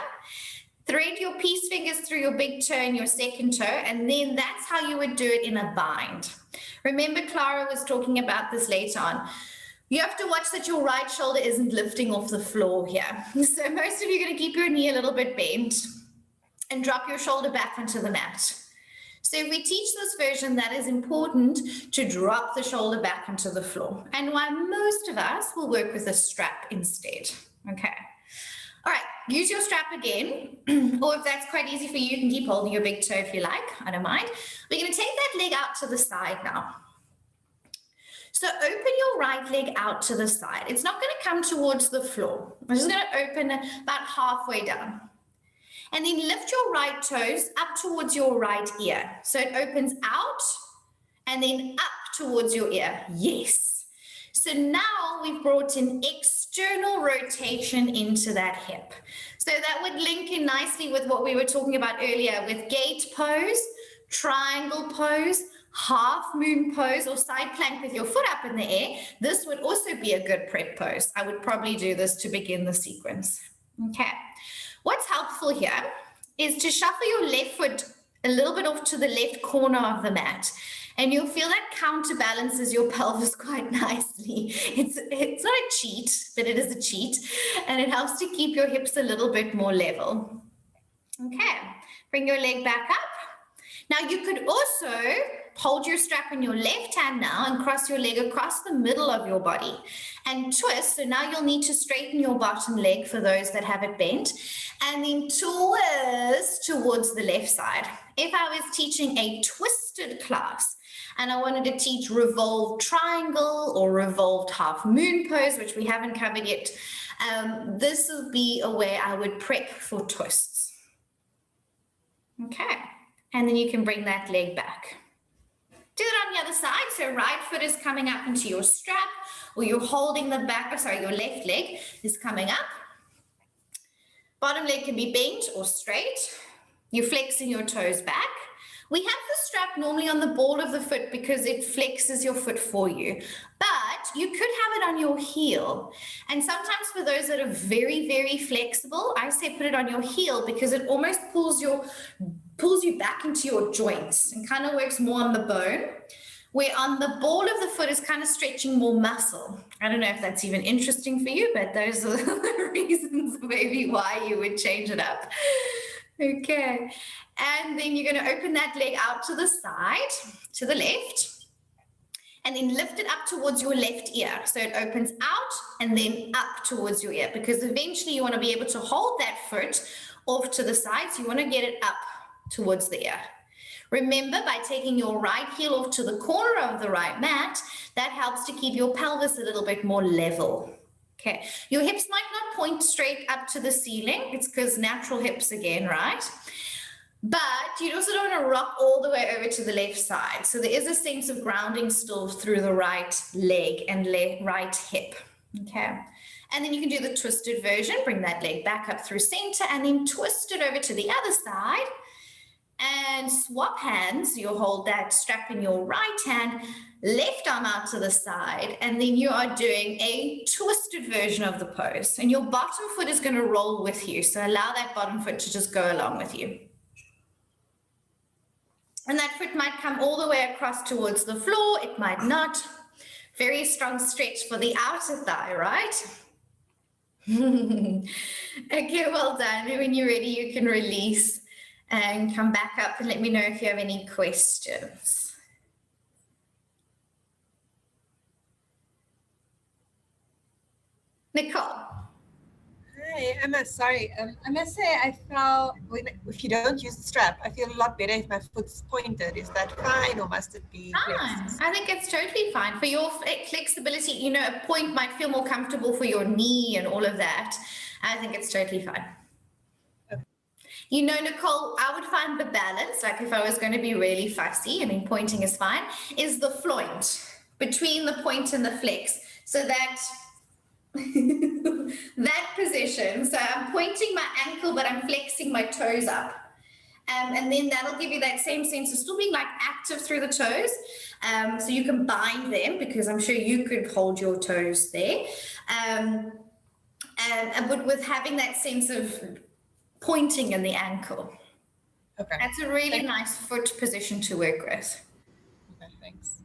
Thread your peace fingers through your big toe and your second toe, and then that's how you would do it in a bind. Remember, Clara was talking about this later on. You have to watch that your right shoulder isn't lifting off the floor here. So most of you are going to keep your knee a little bit bent and drop your shoulder back onto the mat. So if we teach this version, that is important to drop the shoulder back onto the floor. And why most of us will work with a strap instead. Okay. All right, use your strap again. Or if that's quite easy for you, you can keep holding your big toe if you like. I don't mind. We're going to take that leg out to the side now. So open your right leg out to the side. It's not going to come towards the floor. I'm just going to open about halfway down. And then lift your right toes up towards your right ear. So it opens out and then up towards your ear. Yes. So now we've brought an external rotation into that hip. So that would link in nicely with what we were talking about earlier with gate pose, triangle pose, half moon pose, or side plank with your foot up in the air. This would also be a good prep pose. I would probably do this to begin the sequence. Okay. What's helpful here is to shuffle your left foot a little bit off to the left corner of the mat. And you'll feel that counterbalances your pelvis quite nicely. It's not a cheat, but it is a cheat. And it helps to keep your hips a little bit more level. Okay, bring your leg back up. Now you could also hold your strap in your left hand now and cross your leg across the middle of your body and twist. So now you'll need to straighten your bottom leg for those that have it bent, and then twist towards the left side. If I was teaching a twisted class and I wanted to teach revolved triangle or revolved half moon pose, which we haven't covered yet, this would be a way I would prep for twists. Okay, and then you can bring that leg back. Do it on the other side. So right foot is coming up into your strap, or you're holding the back, your left leg is coming up. Bottom leg can be bent or straight. You're flexing your toes back. We have the strap normally on the ball of the foot because it flexes your foot for you, but you could have it on your heel. And sometimes for those that are very, very flexible, I say put it on your heel because it almost pulls you back into your joints and kind of works more on the bone, where on the ball of the foot is kind of stretching more muscle. I don't know if that's even interesting for you, but those are the reasons maybe why you would change it up. Okay, and then you're going to open that leg out to the side, to the left, and then lift it up towards your left ear. So it opens out and then up towards your ear, because eventually you want to be able to hold that foot off to the side. So you want to get it up towards the ear. Remember, by taking your right heel off to the corner of the right mat, that helps to keep your pelvis a little bit more level. Okay, your hips might not point straight up to the ceiling. It's because natural hips again, right? But you also don't want to rock all the way over to the left side. So there is a sense of grounding still through the right leg and right hip. Okay, and then you can do the twisted version. Bring that leg back up through center and then twist it over to the other side. And swap hands. You'll hold that strap in your right hand, left arm out to the side, and then you are doing a twisted version of the pose. And your bottom foot is going to roll with you. So allow that bottom foot to just go along with you. And that foot might come all the way across towards the floor. It might not. Very strong stretch for the outer thigh, right? Okay, well done. When you're ready, you can release and come back up and let me know if you have any questions. Nicole. Hi, Emma. Sorry. I must say I felt if you don't use the strap, I feel a lot better if my foot's pointed. Is that fine, or must it be flexed? I think it's totally fine. For your flexibility, you know, a point might feel more comfortable for your knee and all of that. I think it's totally fine. You know, Nicole, I would find the balance, like if I was going to be really fussy, I mean, pointing is fine, is the floint between the point and the flex. So that, that position. So I'm pointing my ankle, but I'm flexing my toes up. And then that'll give you that same sense of still being like active through the toes. So you can bind them, because I'm sure you could hold your toes there. But with having that sense of pointing in the ankle. Okay. That's a really nice foot position to work with. Okay, thanks.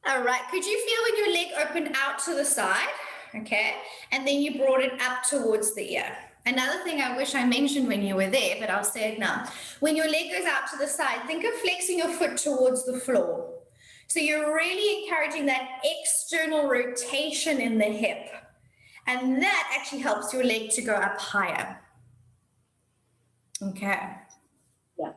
All right. Could you feel when your leg opened out to the side? Okay. And then you brought it up towards the ear. Another thing I wish I mentioned when you were there, but I'll say it now. When your leg goes out to the side, think of flexing your foot towards the floor. So you're really encouraging that external rotation in the hip. And that actually helps your leg to go up higher. Okay. Yeah.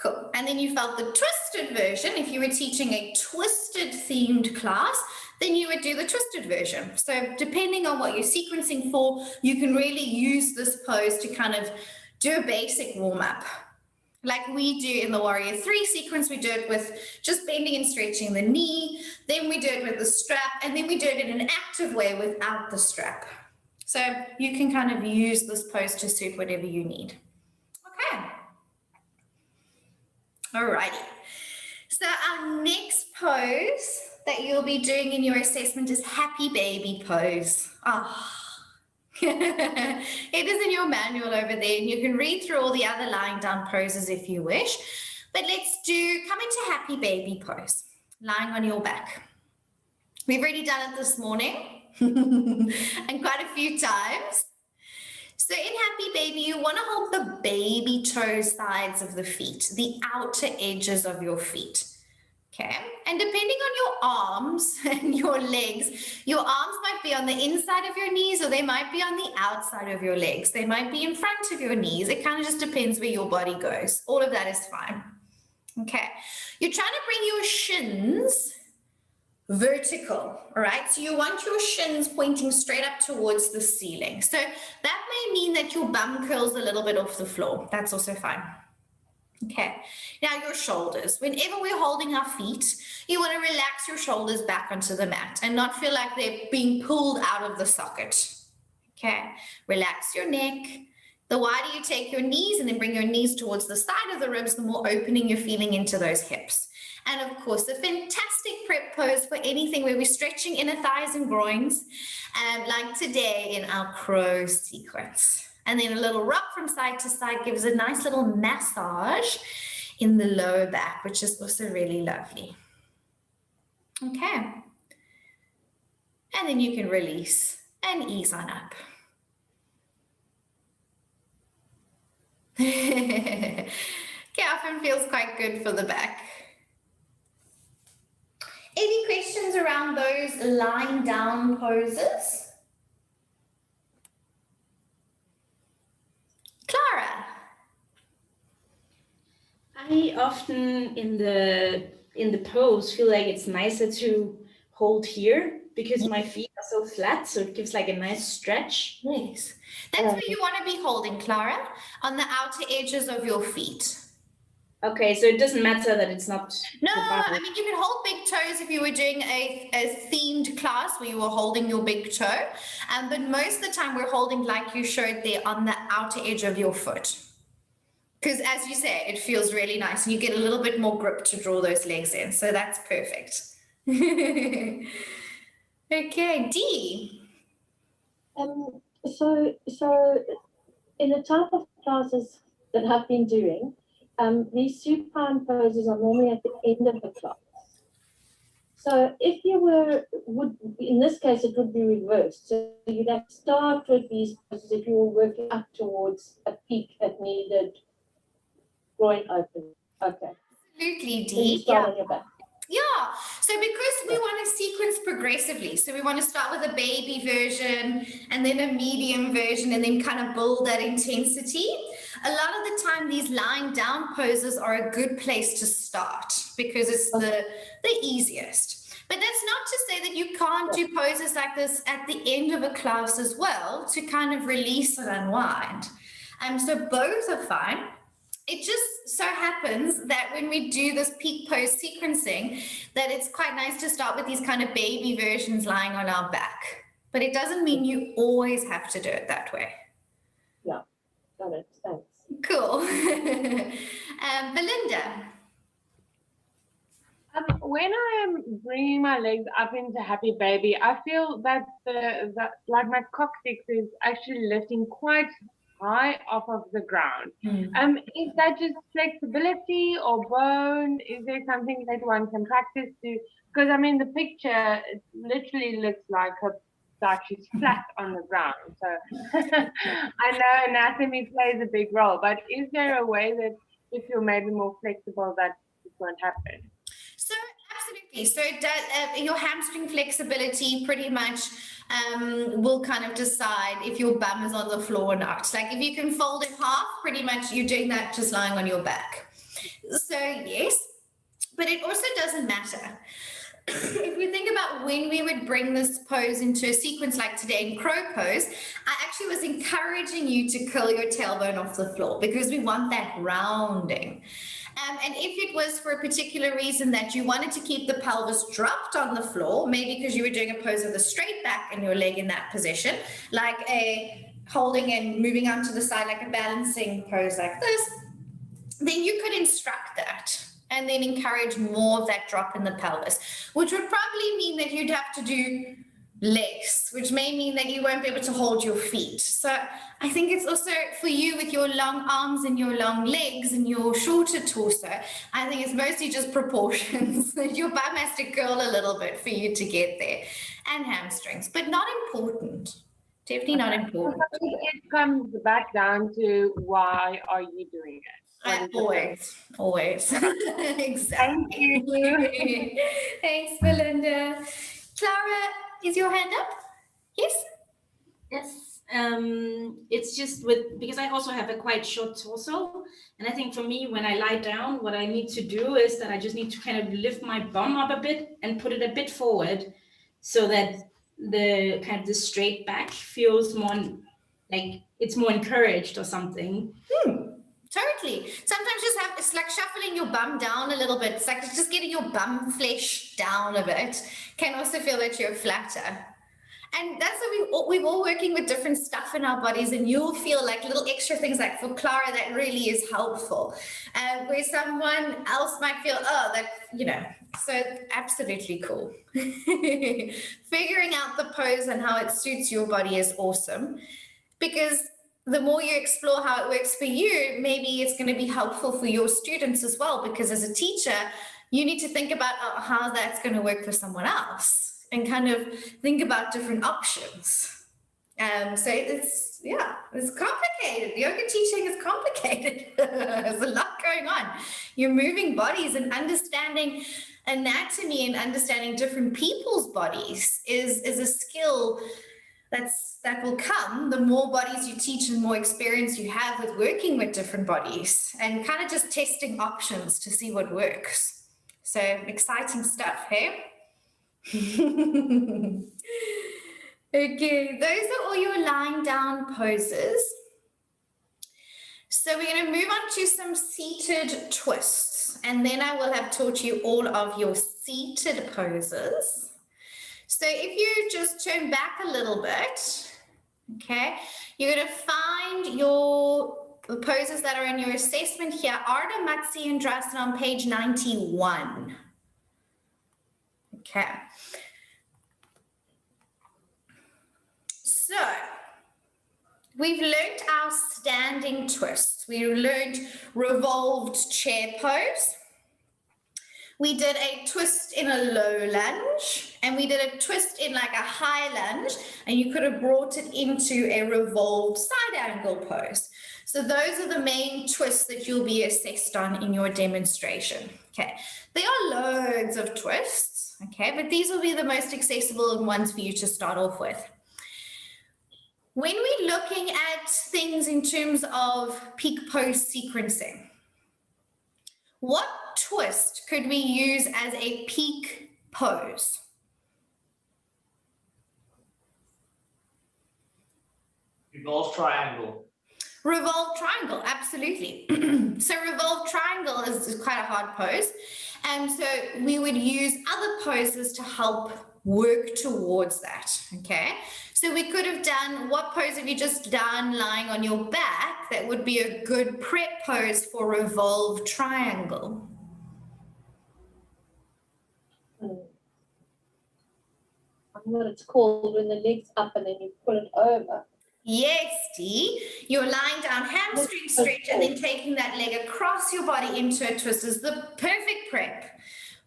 Cool. And then you felt the twisted version. If you were teaching a twisted themed class, then you would do the twisted version. So depending on what you're sequencing for, you can really use this pose to kind of do a basic warm-up. Like we do in the Warrior 3 sequence, we do it with just bending and stretching the knee, then we do it with the strap, and then we do it in an active way without the strap. So you can kind of use this pose to suit whatever you need. Okay. Alrighty. So our next pose that you'll be doing in your assessment is happy baby pose. Oh. It is in your manual over there, and you can read through all the other lying down poses if you wish. But let's come into happy baby pose, lying on your back. We've already done it this morning and quite a few times. So in Happy Baby, you want to hold the baby toe sides of the feet, the outer edges of your feet. Okay, and depending on your arms and your legs, your arms might be on the inside of your knees or they might be on the outside of your legs. They might be in front of your knees. It kind of just depends where your body goes. All of that is fine. Okay, you're trying to bring your shins vertical, all right? So you want your shins pointing straight up towards the ceiling. So that may mean that your bum curls a little bit off the floor. That's also fine. Okay, now your shoulders. Whenever we're holding our feet, you want to relax your shoulders back onto the mat and not feel like they're being pulled out of the socket. Okay, relax your neck. The wider you take your knees and then bring your knees towards the side of the ribs, the more opening you're feeling into those hips. And of course, a fantastic prep pose for anything where we're stretching inner thighs and groins, like today in our crow sequence. And then a little rock from side to side gives a nice little massage in the lower back, which is also really lovely. Okay. And then you can release and ease on up. Okay, often feels quite good for the back. Any questions around those lying down poses? Clara. I often in the pose feel like it's nicer to hold here because my feet are so flat, so it gives like a nice stretch. Yes. That's where you want to be holding, Clara, on the outer edges of your feet. Okay, so it doesn't matter that it's not. No, I mean, you can hold big toes if you were doing a themed class where you were holding your big toe. But most of the time we're holding, like you showed there, on the outer edge of your foot. Because as you say, it feels really nice and you get a little bit more grip to draw those legs in. So that's perfect. Okay, Dee. So in the type of classes that I've been doing, these supine poses are normally at the end of the class. So if you in this case, it would be reversed. So you'd have to start with these poses if you were working up towards a peak that needed groin open. Okay. Absolutely, So you Dee. start on your back. Yeah, so because we want to sequence progressively, so we want to start with a baby version and then a medium version and then kind of build that intensity. A lot of the time, these lying down poses are a good place to start because it's the easiest. But that's not to say that you can't do poses like this at the end of a class as well to kind of release and unwind. So both are fine. It just so happens that when we do this peak pose sequencing, that it's quite nice to start with these kind of baby versions lying on our back. But it doesn't mean you always have to do it that way. Yeah, got it. Thanks. Cool. Belinda. When I am bringing my legs up into Happy Baby, I feel that like my coccyx is actually lifting quite high off of the ground. Is that just flexibility or bone? Is there something that one can practice to? Because I mean, the picture it literally looks like she's flat on the ground. So I know anatomy plays a big role, but is there a way that if you're maybe more flexible that it won't happen? So absolutely. So it does, your hamstring flexibility pretty much will kind of decide if your bum is on the floor or not. Like if you can fold in half, pretty much you're doing that just lying on your back. So yes, but it also doesn't matter. If we think about when we would bring this pose into a sequence like today in crow pose, I actually was encouraging you to curl your tailbone off the floor because we want that rounding. And if it was for a particular reason that you wanted to keep the pelvis dropped on the floor, maybe because you were doing a pose with a straight back and your leg in that position, like a holding and moving onto the side like a balancing pose like this, then you could instruct that and then encourage more of that drop in the pelvis, which would probably mean that you'd have to do less, which may mean that you won't be able to hold your feet. So I think it's also for you with your long arms and your long legs and your shorter torso, I think it's mostly just proportions. Your bum has to curl a little bit for you to get there, and hamstrings, but not important. Definitely not important. It comes back down to why are you doing it? What is the purpose? Always. Exactly. Thank you. Thanks, Belinda. Clara, is your hand up? Yes? Yes, it's just because I also have a quite short torso, and I think for me, when I lie down, what I need to do is that I just need to kind of lift my bum up a bit and put it a bit forward, so that the straight back feels more like it's more encouraged or something. Totally. Sometimes it's like shuffling your bum down a little bit. It's like just getting your bum flesh down a bit can also feel that you're flatter. And that's what we're all working with different stuff in our bodies, and you'll feel like little extra things. Like for Clara, that really is helpful. Where someone else might feel, oh, that, you know, so absolutely cool. Figuring out the pose and how it suits your body is awesome, because the more you explore how it works for you, maybe it's going to be helpful for your students as well, because as a teacher, you need to think about how that's going to work for someone else and kind of think about different options. So it's complicated. Yoga teaching is complicated. There's a lot going on. You're moving bodies, and understanding anatomy and understanding different people's bodies is a skill that will come the more bodies you teach and more experience you have with working with different bodies and kind of just testing options to see what works. So exciting stuff, hey? Okay, those are all your lying down poses. So we're going to move on to some seated twists, and then I will have taught you all of your seated poses. So if you just turn back a little bit, okay, you're going to find the poses that are in your assessment here, Ardha Matsyendrasana on page 91. Okay. So we've learned our standing twists. We learned revolved chair pose. We did a twist in a low lunge, and we did a twist in like a high lunge, and you could have brought it into a revolved side angle pose. So those are the main twists that you'll be assessed on in your demonstration. Okay, there are loads of twists, okay, but these will be the most accessible ones for you to start off with. When we're looking at things in terms of peak pose sequencing, what twist could we use as a peak pose? Revolve triangle. Revolve triangle, absolutely. So revolve triangle is quite a hard pose. And so we would use other poses to help work towards that, okay? So we could have done, what pose have you just done lying on your back that would be a good prep pose for revolve triangle? What it's called when the leg's up and then you pull it over. Yes, Dee. You're lying down, hamstring stretch, and then taking that leg across your body into a twist is the perfect prep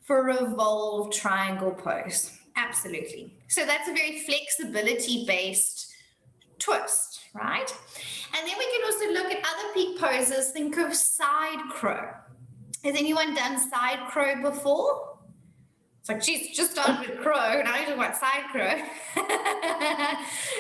for revolve triangle pose. Absolutely. So that's a very flexibility-based twist, right? And then we can also look at other peak poses. Think of side crow. Has anyone done side crow before? It's like, geez, just started with crow, now you're talking about side crow.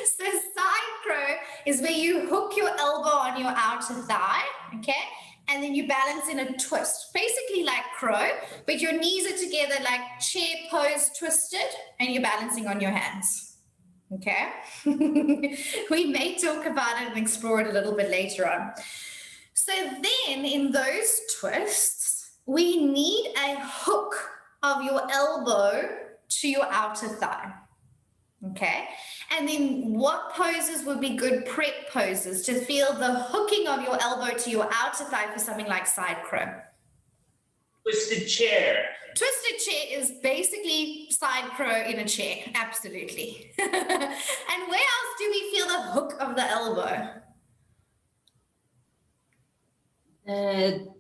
So side crow is where you hook your elbow on your outer thigh, okay? And then you balance in a twist, basically like crow, but your knees are together like chair pose twisted, and you're balancing on your hands, okay? We may talk about it and explore it a little bit later on. So then in those twists, we need a hook of your elbow to your outer thigh, okay? And then what poses would be good prep poses to feel the hooking of your elbow to your outer thigh for something like side crow? Twisted chair. Twisted chair is basically side crow in a chair, absolutely. And where else do we feel the hook of the elbow?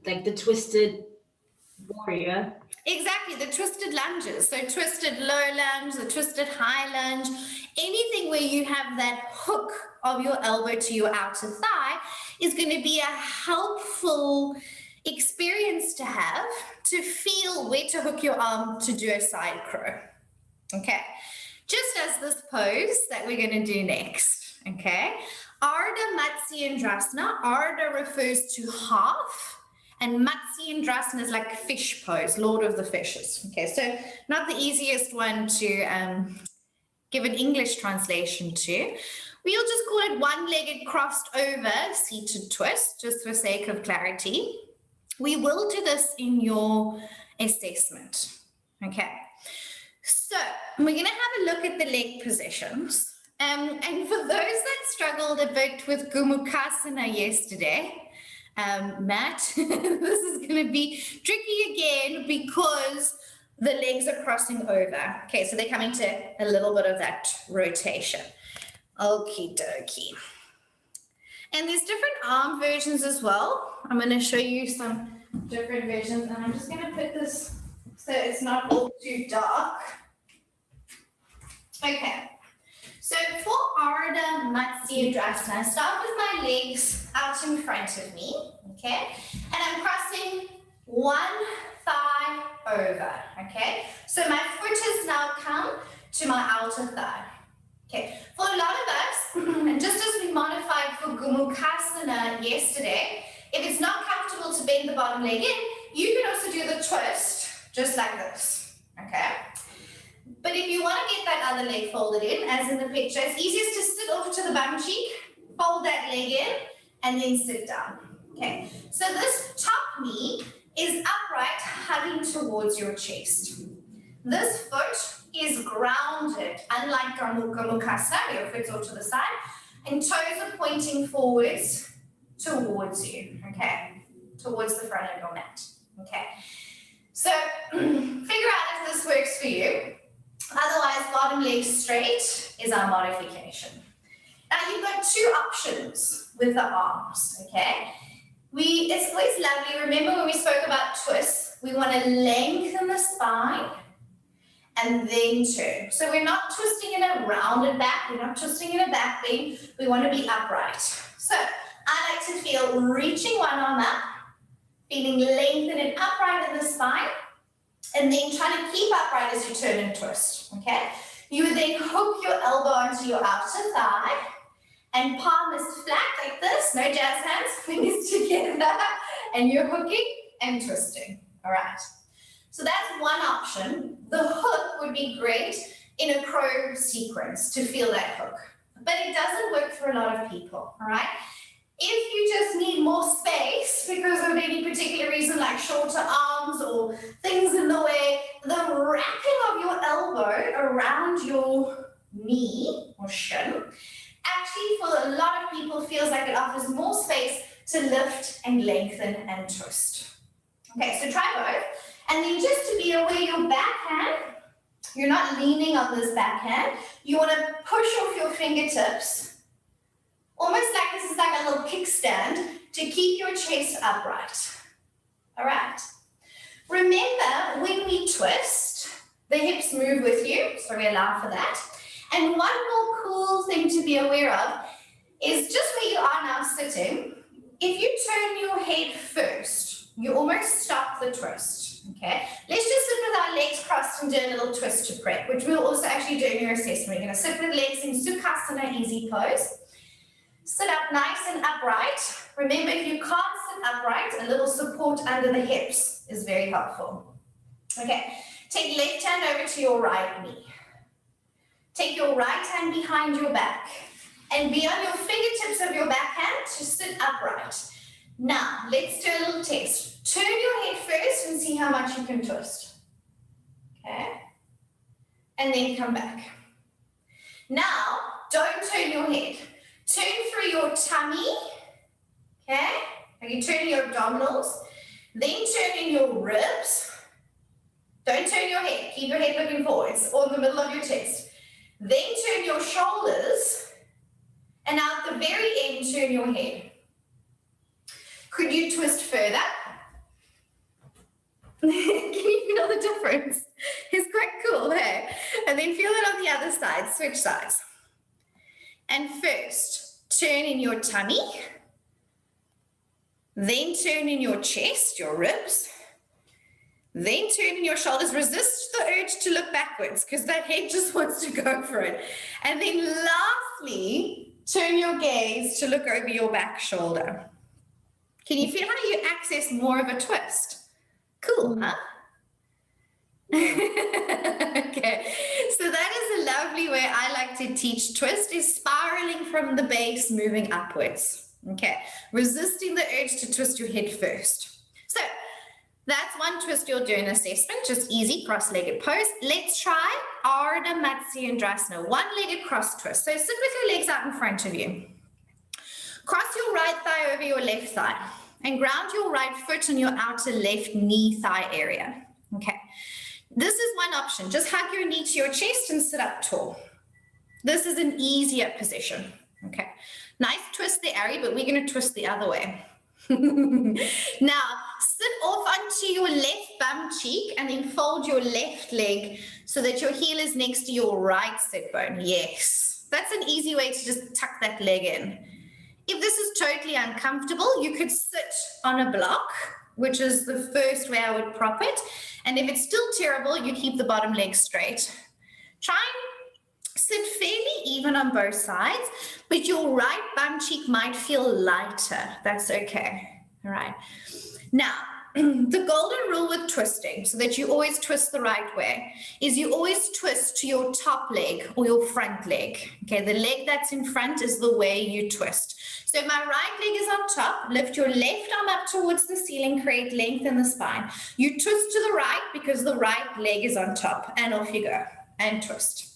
Like the twisted warrior. Exactly, the twisted lunges. So twisted low lunge, the twisted high lunge, Anything where you have that hook of your elbow to your outer thigh is going to be a helpful experience to have to feel where to hook your arm to do a side crow. Okay, just as this pose that we're going to do next. Okay, Ardha Matsyendrasana. Ardha refers to half, and Matsyendrasana is like fish pose, Lord of the Fishes. Okay, so not the easiest one to give an English translation to. We'll just call it one-legged crossed over seated twist, just for sake of clarity. We will do this in your assessment. Okay, so we're going to have a look at the leg positions. And for those that struggled a bit with Gomukhasana yesterday, Matt, this is going to be tricky again because the legs are crossing over. Okay, so they're coming to a little bit of that rotation. Okie dokie. And there's different arm versions as well. I'm going to show you some different versions, and I'm just going to put this so it's not all too dark. Okay. So for Ardha Matsyendrasana, start with my legs out in front of me, okay? And I'm crossing one thigh over, okay? So my foot has now come to my outer thigh. Okay, for a lot of us, and just as we modified for Gomukhasana yesterday, if it's not comfortable to bend the bottom leg in, you can also do the twist just like this, okay? But if you want to get that other leg folded in, as in the picture, it's easiest to sit over to the bum cheek, fold that leg in, and then sit down. Okay, so this top knee is upright, hugging towards your chest. This foot is grounded, unlike Gomukhasana, your foot's off to the side, and toes are pointing forwards towards you, okay, towards the front of your mat, okay. So figure out if this works for you. Otherwise, bottom leg straight is our modification. Now you've got two options with the arms, okay? It's always lovely. Remember when we spoke about twists, we want to lengthen the spine and then turn. So we're not twisting in a rounded back, we're not twisting in a back bend, we want to be upright. So I like to feel reaching one arm up, feeling lengthened and upright in the spine, and then trying to keep upright as you turn and twist, okay? You would then hook your elbow onto your outer thigh, and palm is flat like this, no jazz hands, fingers together, and you're hooking and twisting, all right? So that's one option. The hook would be great in a crow sequence to feel that hook, but it doesn't work for a lot of people, all right? If you just need more space because of any particular reason like shorter arms or things in the way, the wrapping of your elbow around your knee or shin actually for a lot of people feels like it offers more space to lift and lengthen and twist. Okay, so try both. And then just to be aware your backhand, you're not leaning on this backhand. You want to push off your fingertips, almost like this is like a little kickstand to keep your chest upright. All right. Remember, when we twist, the hips move with you, so we allow for that. And one more cool thing to be aware of is just where you are now sitting, if you turn your head first, you almost stop the twist, okay? Let's just sit with our legs crossed and do a little twist to prep, which we'll also actually do in your assessment. We're going to sit with legs in Sukhasana, easy pose. Sit up nice and upright. Remember, if you can't sit upright, a little support under the hips is very helpful. Okay, take left hand over to your right knee. Take your right hand behind your back and be on your fingertips of your backhand to sit upright. Now, let's do a little test. Turn your head first and see how much you can twist. Okay, and then come back. Now, don't turn your head. Turn through your tummy, okay? Like you turn your abdominals, then turn in your ribs. Don't turn your head, keep your head looking forwards or in the middle of your chest. Then turn your shoulders, and out the very end, turn your head. Could you twist further? Can you feel the difference? It's quite cool, hey? And then feel it on the other side, switch sides. And first, turn in your tummy, then turn in your chest, your ribs, then turn in your shoulders. Resist the urge to look backwards because that head just wants to go for it. And then lastly, turn your gaze to look over your back shoulder. Can you feel how you access more of a twist? Cool, huh? Okay, so that is a lovely way I like to teach twist, is spiraling from the base, moving upwards. Okay, resisting the urge to twist your head first. So that's one twist you'll do in assessment, just easy cross-legged pose. Let's try Ardha Matsyendrasana, one-legged cross twist. So sit with your legs out in front of you. Cross your right thigh over your left thigh and ground your right foot on your outer left knee thigh area. Okay, this is one option. Just hug your knee to your chest and sit up tall. This is an easier position. Okay, nice twist there, Ari, but we're going to twist the other way. Now, sit off onto your left bum cheek and then fold your left leg so that your heel is next to your right sit bone. Yes, that's an easy way to just tuck that leg in. If this is totally uncomfortable, you could sit on a block, which is the first way I would prop it. And if it's still terrible, you keep the bottom leg straight. Try and sit fairly even on both sides, but your right bum cheek might feel lighter. That's okay. All right. Now, the golden rule with twisting, so that you always twist the right way, is you always twist to your top leg or your front leg. Okay, the leg that's in front is the way you twist. So if my right leg is on top, lift your left arm up towards the ceiling, create length in the spine. You twist to the right because the right leg is on top, and off you go, and twist.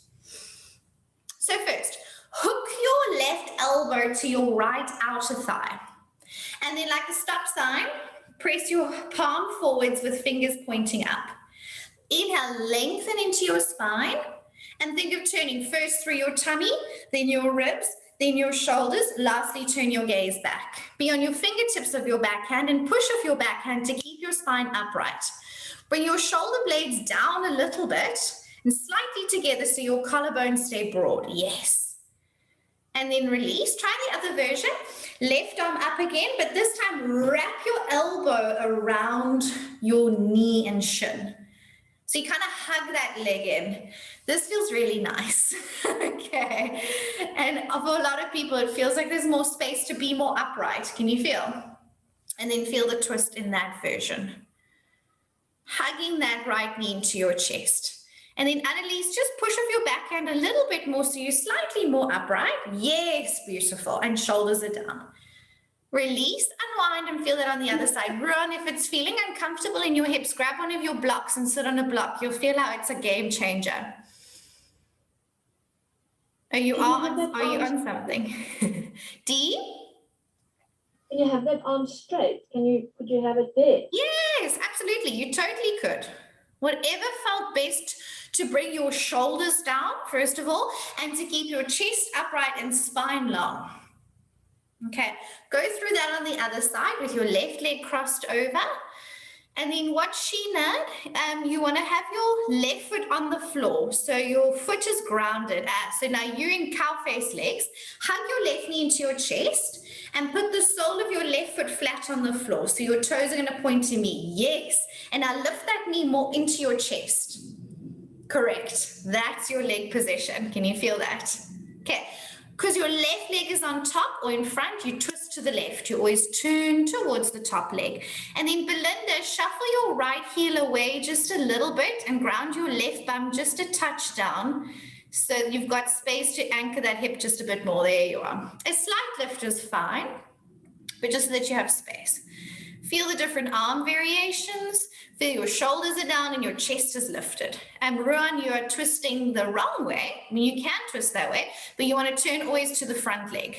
So first, hook your left elbow to your right outer thigh. And then like a stop sign, press your palm forwards with fingers pointing up. Inhale, lengthen into your spine, and think of turning first through your tummy, then your ribs, then your shoulders. Lastly, turn your gaze back. Be on your fingertips of your backhand and push off your backhand to keep your spine upright. Bring your shoulder blades down a little bit and slightly together so your collarbones stay broad. Yes. And then release. Try the other version. Left arm up again, but this time wrap your elbow around your knee and shin. So you kind of hug that leg in. This feels really nice. Okay. And for a lot of people, it feels like there's more space to be more upright. Can you feel? And then feel the twist in that version. Hugging that right knee into your chest. And then Annalise, just push off your backhand a little bit more so you're slightly more upright. Yes, beautiful. And shoulders are down. Release, unwind, and feel that on the other side. Ruan, if it's feeling uncomfortable in your hips, grab one of your blocks and sit on a block. You'll feel how it's a game changer. Are you on something? Dee? Can you have that arm straight? Could you have it there? Yes, absolutely. You totally could. Whatever felt best to bring your shoulders down, first of all, and to keep your chest upright and spine long. Okay, go through that on the other side with your left leg crossed over. And then watch Sheena, you want to have your left foot on the floor. So your foot is grounded. So now you're in cow face legs. Hug your left knee into your chest and put the sole of your left foot flat on the floor. So your toes are going to point to me. Yes. And now lift that knee more into your chest. Correct. That's your leg position. Can you feel that? Okay. Because your left leg is on top or in front, you twist to the left. You always turn towards the top leg. And then Belinda, shuffle your right heel away just a little bit and ground your left bum just a touch down. So you've got space to anchor that hip just a bit more. There you are. A slight lift is fine, but just so that you have space. Feel the different arm variations. Feel your shoulders are down and your chest is lifted. And Ruan, you are twisting the wrong way. I mean, you can twist that way, but you want to turn always to the front leg.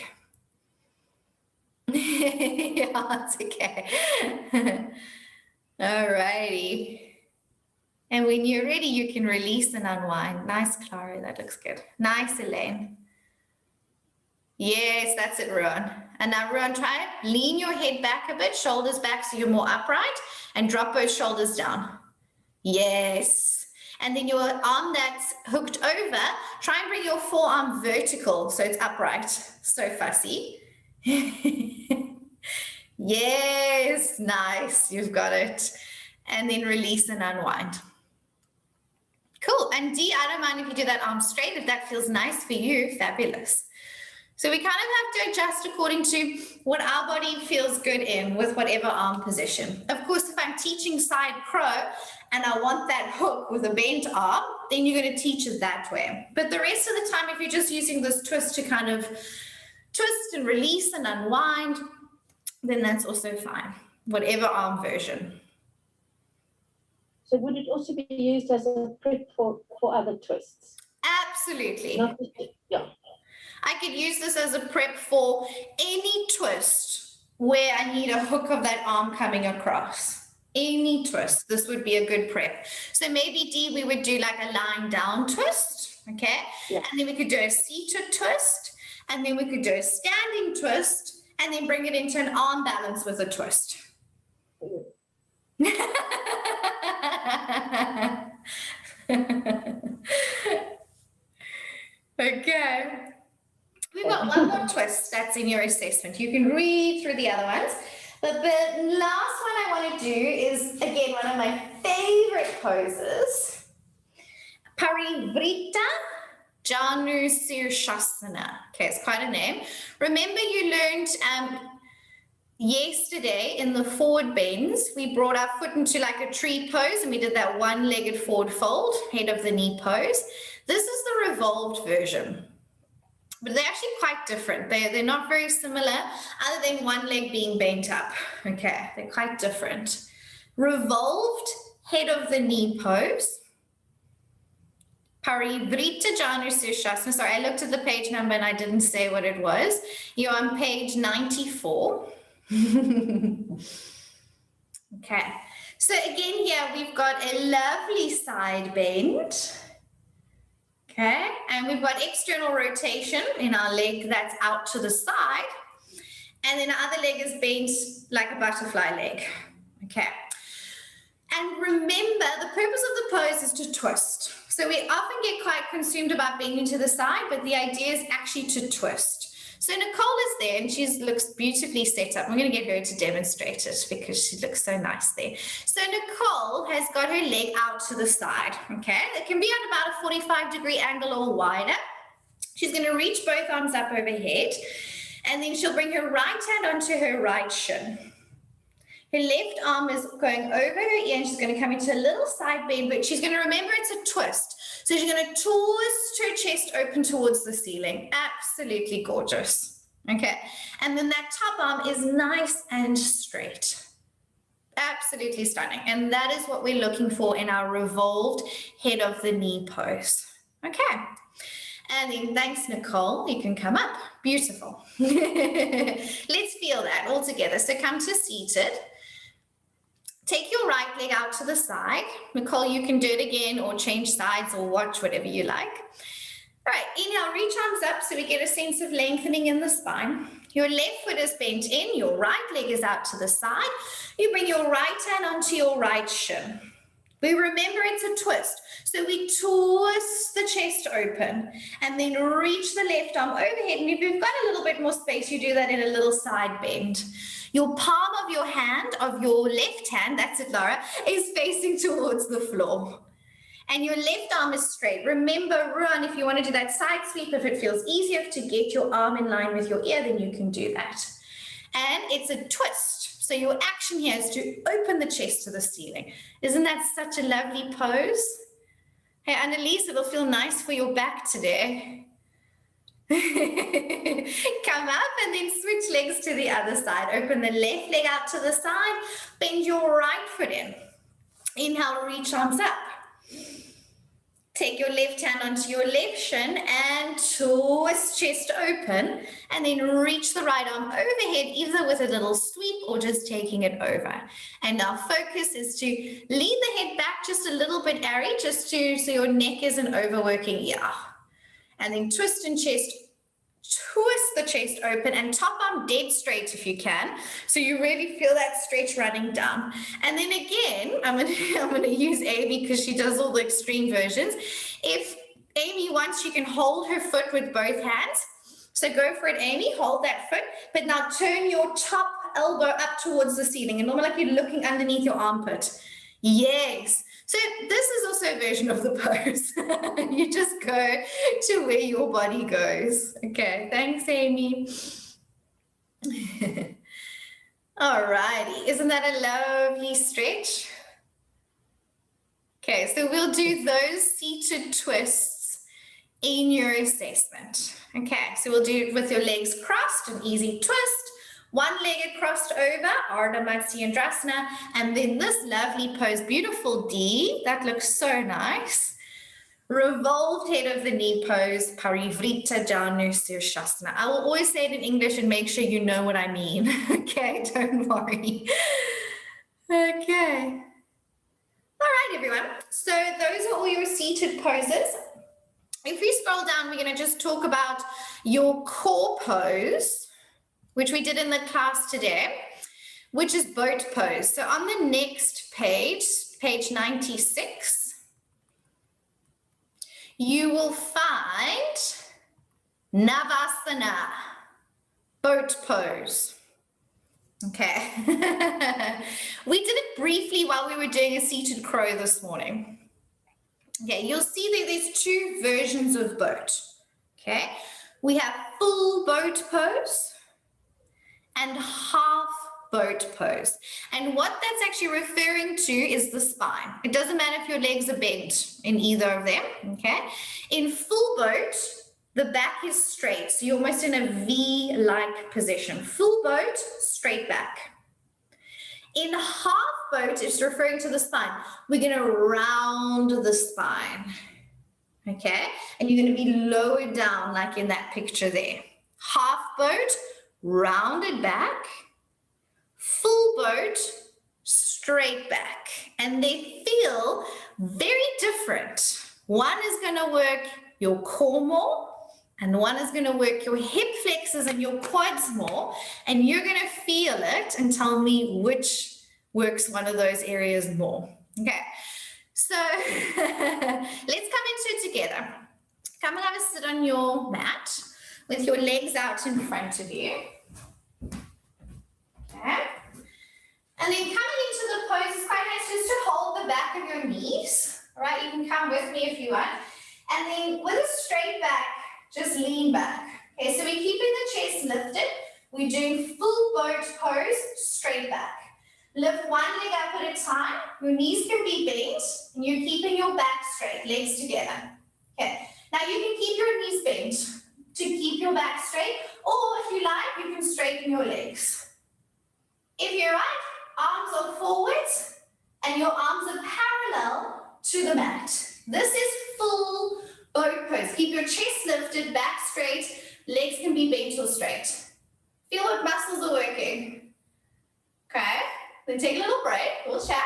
Yeah, it's okay. All righty. And when you're ready, you can release and unwind. Nice, Clara. That looks good. Nice, Elaine. Yes, that's it, Ruan. And now, Ruan, try it. Lean your head back a bit, shoulders back so you're more upright. And drop both shoulders down. Yes. And then your arm that's hooked over, try and bring your forearm vertical so it's upright. So fussy. Yes, nice. You've got it. And then release and unwind. Cool. And Dee, I don't mind if you do that arm straight. If that feels nice for you, fabulous. So we kind of have to adjust according to what our body feels good in with whatever arm position. Of course, if I'm teaching side pro and I want that hook with a bent arm, then you're going to teach it that way. But the rest of the time, if you're just using this twist to kind of twist and release and unwind, then that's also fine, whatever arm version. So would it also be used as a prep for other twists? Absolutely. Yeah. I could use this as a prep for any twist where I need a hook of that arm coming across. Any twist, this would be a good prep. So maybe Dee, we would do like a lying down twist, okay? Yeah. And then we could do a seated twist, and then we could do a standing twist, and then bring it into an arm balance with a twist. Okay. We've got one more twist that's in your assessment. You can read through the other ones. But the last one I want to do is, again, one of my favorite poses. Parivrita Janu Sirsasana. Okay, it's quite a name. Remember you learned yesterday in the forward bends, we brought our foot into like a tree pose and we did that one-legged forward fold, head of the knee pose. This is the revolved version. But they're actually quite different. They're not very similar, other than one leg being bent up. Okay, they're quite different. Revolved head of the knee pose. Parivrita Janu Sirsasana. Sorry, I looked at the page number and I didn't say what it was. You're on page 94. Okay, so again here we've got a lovely side bend. Okay, and we've got external rotation in our leg that's out to the side. And then the other leg is bent like a butterfly leg. Okay. And remember, the purpose of the pose is to twist. So we often get quite consumed about bending to the side, but the idea is actually to twist. So Nicole is there and she looks beautifully set up. I'm going to get her to demonstrate it because she looks so nice there. So Nicole has got her leg out to the side, okay? It can be at about a 45-degree angle or wider. She's going to reach both arms up overhead, and then she'll bring her right hand onto her right shin. Her left arm is going over her ear and she's going to come into a little side bend, but she's going to remember it's a twist. So she's going to twist her chest open towards the ceiling. Absolutely gorgeous. Okay. And then that top arm is nice and straight. Absolutely stunning. And that is what we're looking for in our revolved head of the knee pose. Okay. And then thanks, Nicole. You can come up. Beautiful. Let's feel that all together. So come to seated. Take your right leg out to the side. Nicole, you can do it again or change sides or watch, whatever you like. All right, inhale, reach arms up so we get a sense of lengthening in the spine. Your left foot is bent in, your right leg is out to the side. You bring your right hand onto your right shin. We remember it's a twist. So we twist the chest open and then reach the left arm overhead. And if you've got a little bit more space, you do that in a little side bend. Your palm of your hand, of your left hand, that's it, Laura, is facing towards the floor. And your left arm is straight. Remember, Ruan, if you want to do that side sweep, if it feels easier to get your arm in line with your ear, then you can do that. And it's a twist. So your action here is to open the chest to the ceiling. Isn't that such a lovely pose? Hey, Annalise, it'll feel nice for your back today. Come up and then switch legs to the other side. Open the left leg out to the side. Bend your right foot in. Inhale, reach arms up. Take your left hand onto your left shin and twist chest open, and then reach the right arm overhead, either with a little sweep or just taking it over. And our focus is to lean the head back just a little bit, Ari, just so your neck isn't overworking. Yeah. And then twist and chest, twist the chest open and top arm dead straight if you can. So you really feel that stretch running down. And then again, I'm gonna use Amy because she does all the extreme versions. If Amy wants, she can hold her foot with both hands. So go for it, Amy. Hold that foot, but now turn your top elbow up towards the ceiling, and almost like you're looking underneath your armpit. Yes. So this is also a version of the pose. You just go to where your body goes. Okay. Thanks, Amy. All righty. Isn't that a lovely stretch? Okay, so we'll do those seated twists in your assessment. Okay, so we'll do it with your legs crossed, an easy twist, one leg crossed over, Ardha Matsyendrasana, and then this lovely pose, beautiful D, that looks so nice. Revolved head of the knee pose, Parivrtta Janu Sirsasana. I will always say it in English and make sure you know what I mean. Okay, don't worry. Okay. All right, everyone. So those are all your seated poses. If we scroll down, we're going to just talk about your core pose, which we did in the class today, which is boat pose. So on the next page, page 96, you will find Navasana, boat pose. Okay. We did it briefly while we were doing a seated crow this morning. Okay, you'll see that there's two versions of boat. Okay, we have full boat pose and half boat pose. And what that's actually referring to is the spine. It doesn't matter if your legs are bent in either of them. Okay, in full boat, the back is straight, so you're almost in a V-like position. Full boat, straight back. In half boat, it's referring to the spine. We're going to round the spine, okay? And you're going to be lowered down like in that picture there. Half boat, rounded back. Full boat, straight back. And they feel very different. One is going to work your core more, and one is going to work your hip flexors and your quads more, and you're going to feel it and tell me which works one of those areas more. Okay, so let's come into it together. Come and have a sit on your mat with your legs out in front of you. Okay, and then coming into the pose, it's quite nice just to hold the back of your knees. All right, you can come with me if you want. And then with a straight back, just lean back. Okay, so we're keeping the chest lifted. We're doing full boat pose, straight back. Lift one leg up at a time. Your knees can be bent, and you're keeping your back straight, legs together. Okay, now you can keep your knees bent to keep your back straight, or if you like, you can straighten your legs. If you're right, arms are forwards, and your arms are parallel to the mat. This is full boat pose. Keep your chest lifted, back straight, legs can be bent or straight. Feel what muscles are working. Okay, then take a little break. We'll chat.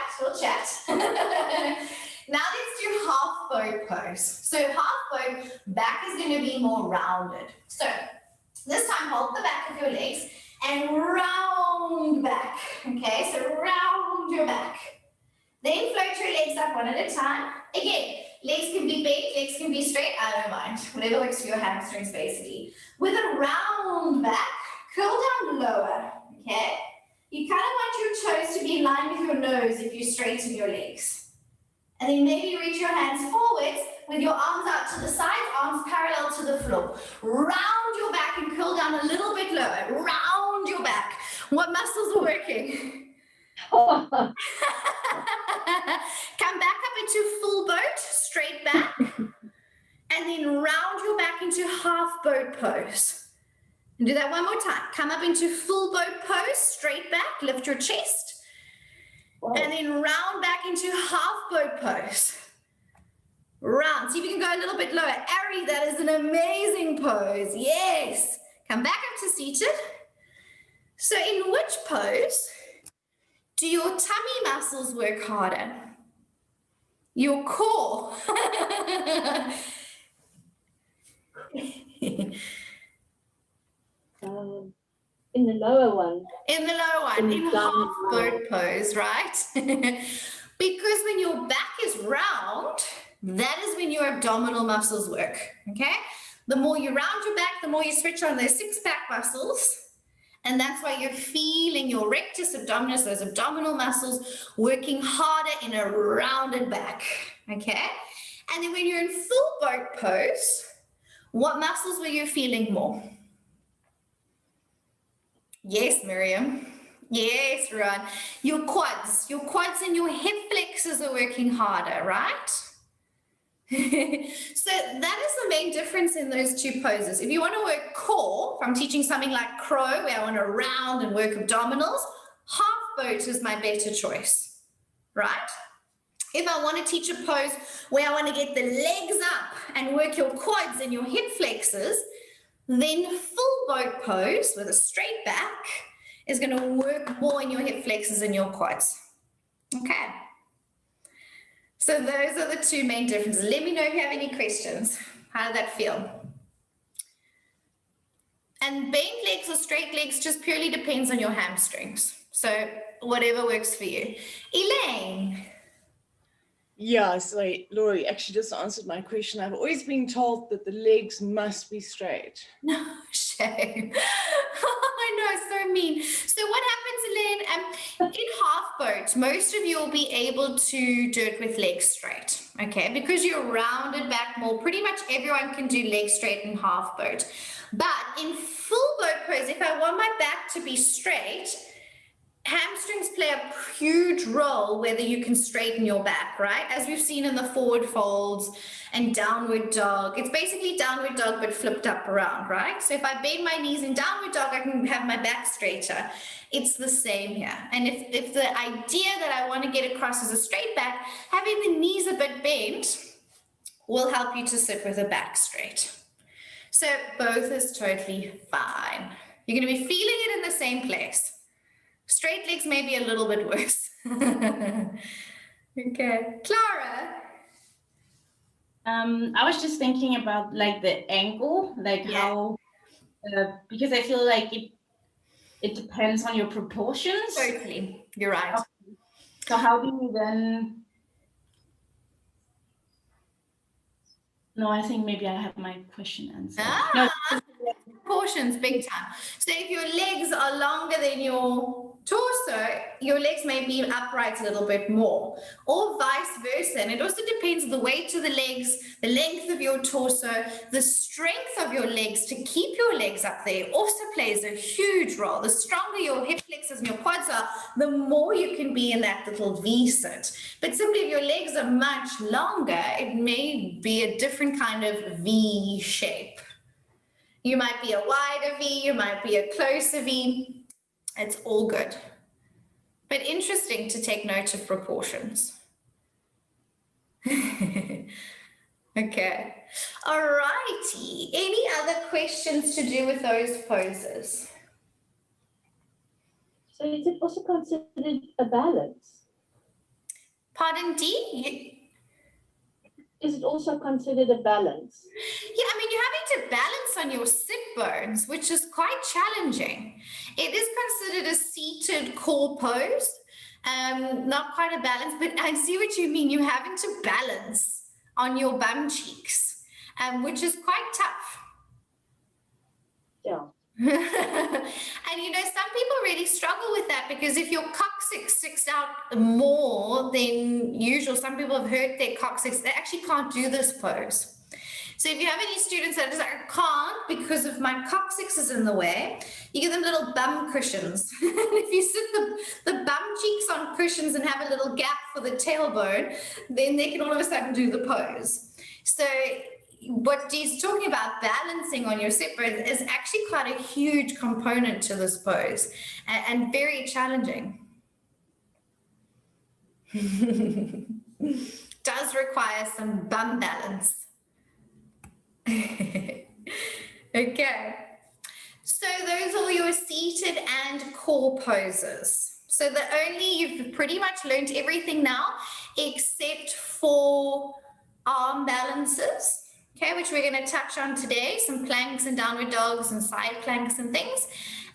Now let's do half boat pose. So half boat, back is going to be more rounded. So this time hold the back of your legs and round back. Okay, so round your back. Then float your legs up one at a time. Again, legs can be bent, legs can be straight, I don't mind. Whatever works for your hamstrings, basically. With a round back, curl down lower, okay? You kind of want your toes to be in line with your nose if you straighten your legs. And then maybe reach your hands forwards with your arms out to the side, arms parallel to the floor. Round your back and curl down a little bit lower. Round your back. What muscles are working? Come back up into full boat, straight back, and then round your back into half boat pose. And do that one more time. Come up into full boat pose, straight back, lift your chest, and then round back into half boat pose. Round. See if you can go a little bit lower. Ari, that is an amazing pose. Yes. Come back up to seated. So in which pose do your tummy muscles work harder? Your core. In the lower one. In the lower one, in half boat pose, right? Because when your back is round, that is when your abdominal muscles work, okay? The more you round your back, the more you switch on those six-pack muscles. And that's why you're feeling your rectus abdominis, those abdominal muscles, working harder in a rounded back, okay? And then when you're in full boat pose, what muscles were you feeling more? Yes, Miriam. Yes, Ron. Your quads and your hip flexors are working harder, right? So that is the main difference in those two poses. If you want to work core, if I'm teaching something like crow, where I want to round and work abdominals, half boat is my better choice, right? If I want to teach a pose where I want to get the legs up and work your quads and your hip flexors, then full boat pose with a straight back is going to work more in your hip flexors and your quads. Okay. So those are the two main differences. Let me know if you have any questions. How did that feel? And bent legs or straight legs just purely depends on your hamstrings. So whatever works for you. Elaine. Yeah, so Laurie actually just answered my question. I've always been told that the legs must be straight. No, shame. I know, so mean. So what happens, Elaine, in half boat, most of you will be able to do it with legs straight, okay? Because you're rounded back more, pretty much everyone can do legs straight in half boat. But in full boat pose, if I want my back to be straight, hamstrings play a huge role whether you can straighten your back, right? As we've seen in the forward folds and downward dog. It's basically downward dog but flipped up around, right? So if I bend my knees in downward dog, I can have my back straighter. It's the same here. And if the idea that I want to get across is a straight back, having the knees a bit bent will help you to sit with the back straight. So both is totally fine. You're going to be feeling it in the same place. Straight legs may be a little bit worse. Okay. Clara. I was just thinking about like the angle, like how, because I feel like it depends on your proportions. Totally. You're right. So how do you then? No, I think maybe I have my question answered. No. Proportions, big time. So if your legs are longer than your torso, your legs may be upright a little bit more, or vice versa. And it also depends on the weight of the legs, the length of your torso, the strength of your legs to keep your legs up there also plays a huge role. The stronger your hip flexors and your quads are, the more you can be in that little V sit. But simply if your legs are much longer, it may be a different kind of V shape. You might be a wider V, you might be a closer V. It's all good. But interesting to take note of proportions. Okay. All righty. Any other questions to do with those poses? So is it also considered a balance? Pardon, Dee? Is it also considered a balance? Yeah, I mean, you're having to balance on your sit bones, which is quite challenging. It is considered a seated core pose, not quite a balance, but I see what you mean. You're having to balance on your bum cheeks, which is quite tough. Yeah. And you know, some people really struggle with that because if your coccyx sticks out more than usual, some people have hurt their coccyx, they actually can't do this pose. So if you have any students that are just like, I can't because of my coccyx is in the way, you give them little bum cushions. If you sit the bum cheeks on cushions and have a little gap for the tailbone, then they can all of a sudden do the pose. So what he's talking about, balancing on your sit bones, is actually quite a huge component to this pose and very challenging. Does require some bum balance. Okay, so those are your seated and core poses. So you've pretty much learned everything now except for arm balances. Okay, which we're going to touch on today, some planks and downward dogs and side planks and things,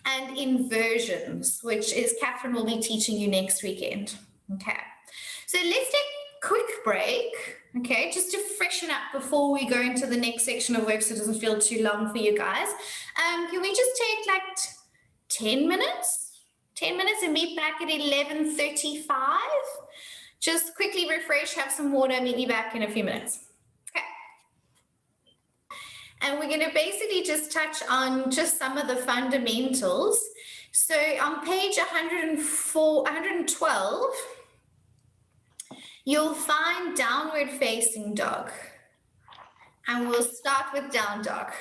and inversions, which is Catherine will be teaching you next weekend. Okay, so So let's take a quick break, okay, just to freshen up before we go into the next section of work so it doesn't feel too long for you guys. Can we just take like 10 minutes? 10 minutes and meet back at 11:35? Just quickly refresh, have some water, meet you back in a few minutes. Okay. And we're going to basically just touch on just some of the fundamentals. So on page 112, you'll find downward facing dog. And we'll start with down dog.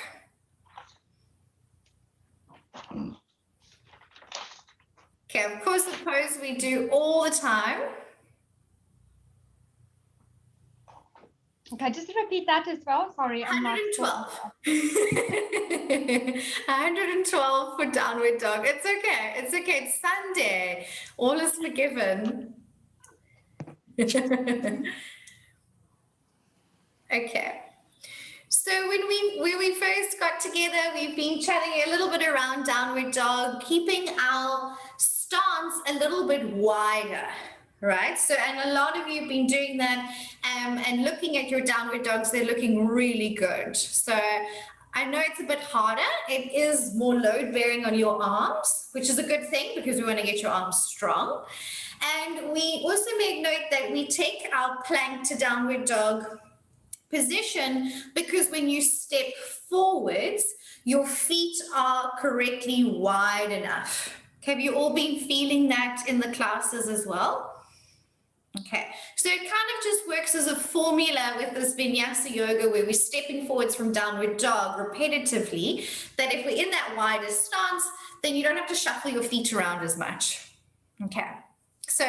Okay, of course, the pose we do all the time. Okay, just repeat that as well. Sorry, I'm not. 112. 112 for downward dog. It's okay. It's okay. It's Sunday. All is forgiven. Okay. So when we first got together, we've been chatting a little bit around downward dog, keeping our stance a little bit wider. Right. So, and a lot of you have been doing that and looking at your downward dogs, they're looking really good. So I know it's a bit harder. It is more load bearing on your arms, which is a good thing because we want to get your arms strong. And we also made note that we take our plank to downward dog position because when you step forwards, your feet are correctly wide enough. Okay, have you all been feeling that in the classes as well? Okay, so it kind of just works as a formula with this vinyasa yoga where we're stepping forwards from downward dog repetitively, that if we're in that wider stance, then you don't have to shuffle your feet around as much. Okay, so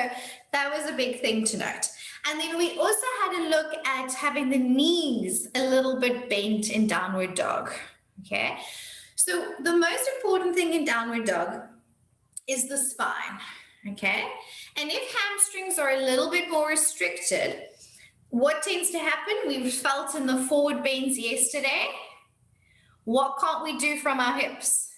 that was a big thing to note. And then we also had a look at having the knees a little bit bent in downward dog. Okay, so the most important thing in downward dog is the spine. Okay, and if hamstrings are a little bit more restricted, what tends to happen? We've felt in the forward bends yesterday. What can't we do from our hips?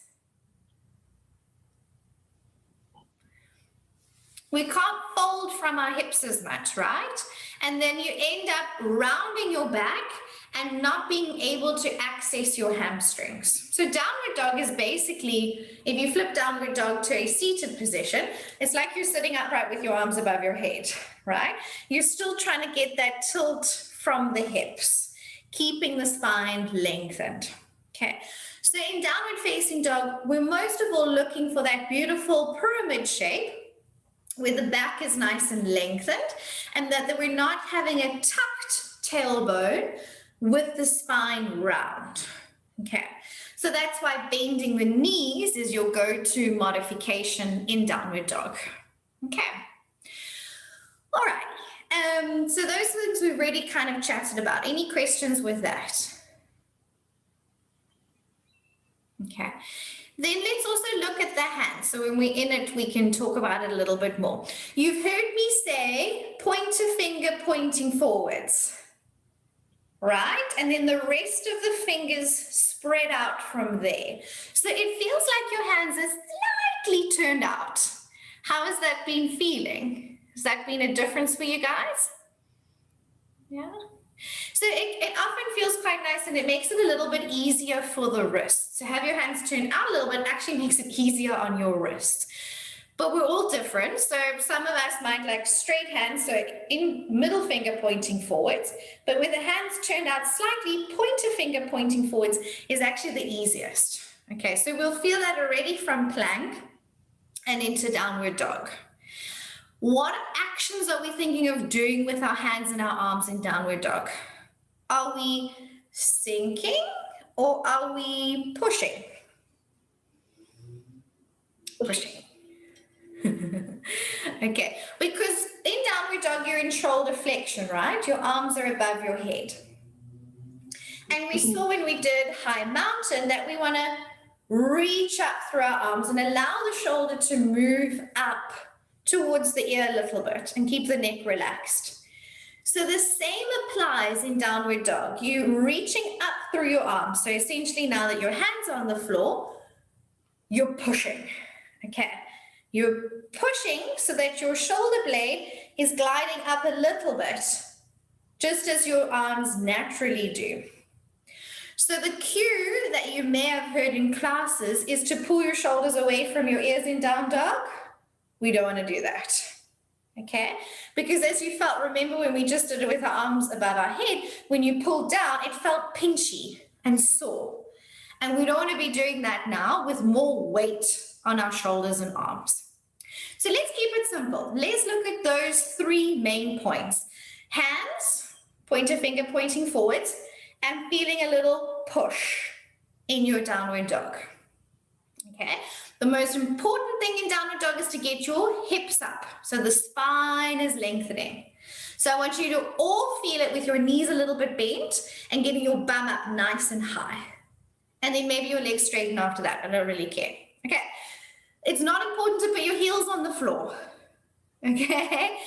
We can't fold from our hips as much, right? And then you end up rounding your back and not being able to access your hamstrings. So downward dog is basically, if you flip downward dog to a seated position, it's like you're sitting upright with your arms above your head, right? You're still trying to get that tilt from the hips, keeping the spine lengthened. Okay, so in downward facing dog, we're most of all looking for that beautiful pyramid shape where the back is nice and lengthened and that we're not having a tucked tailbone with the spine round. Okay, so that's why bending the knees is your go-to modification in downward dog. Okay, all right. So those things we've already kind of chatted about. Any questions with that? Okay. Then let's also look at the hands. So when we're in it, we can talk about it a little bit more. You've heard me say pointer finger pointing forwards, right? And then the rest of the fingers spread out from there. So it feels like your hands are slightly turned out. How has that been feeling? Has that been a difference for you guys? Yeah. So it often feels quite nice and it makes it a little bit easier for the wrists. To have your hands turned out a little bit actually makes it easier on your wrists. But we're all different. So some of us might like straight hands, so in middle finger pointing forwards, but with the hands turned out slightly, pointer finger pointing forwards is actually the easiest. Okay, so we'll feel that already from plank and into downward dog. What actions are we thinking of doing with our hands and our arms in downward dog? Are we sinking or are we pushing? Pushing. Okay, because in downward dog, you're in shoulder flexion, right? Your arms are above your head. And we saw when we did high mountain that we want to reach up through our arms and allow the shoulder to move up towards the ear a little bit and keep the neck relaxed. So the same applies in downward dog. You're reaching up through your arms. So essentially now that your hands are on the floor, you're pushing, okay? You're pushing so that your shoulder blade is gliding up a little bit, just as your arms naturally do. So the cue that you may have heard in classes is to pull your shoulders away from your ears in down dog. We don't want to do that. Okay, because as you felt, remember when we just did it with our arms above our head, when you pulled down, it felt pinchy and sore. And we don't want to be doing that now with more weight on our shoulders and arms. So let's keep it simple. Let's look at those 3 main points. Hands, pointer finger pointing forwards, and feeling a little push in your downward dog. Okay. The most important thing in downward dog is to get your hips up. So the spine is lengthening. So I want you to all feel it with your knees a little bit bent and getting your bum up nice and high. And then maybe your legs straighten after that. I don't really care. Okay. It's not important to put your heels on the floor. Okay.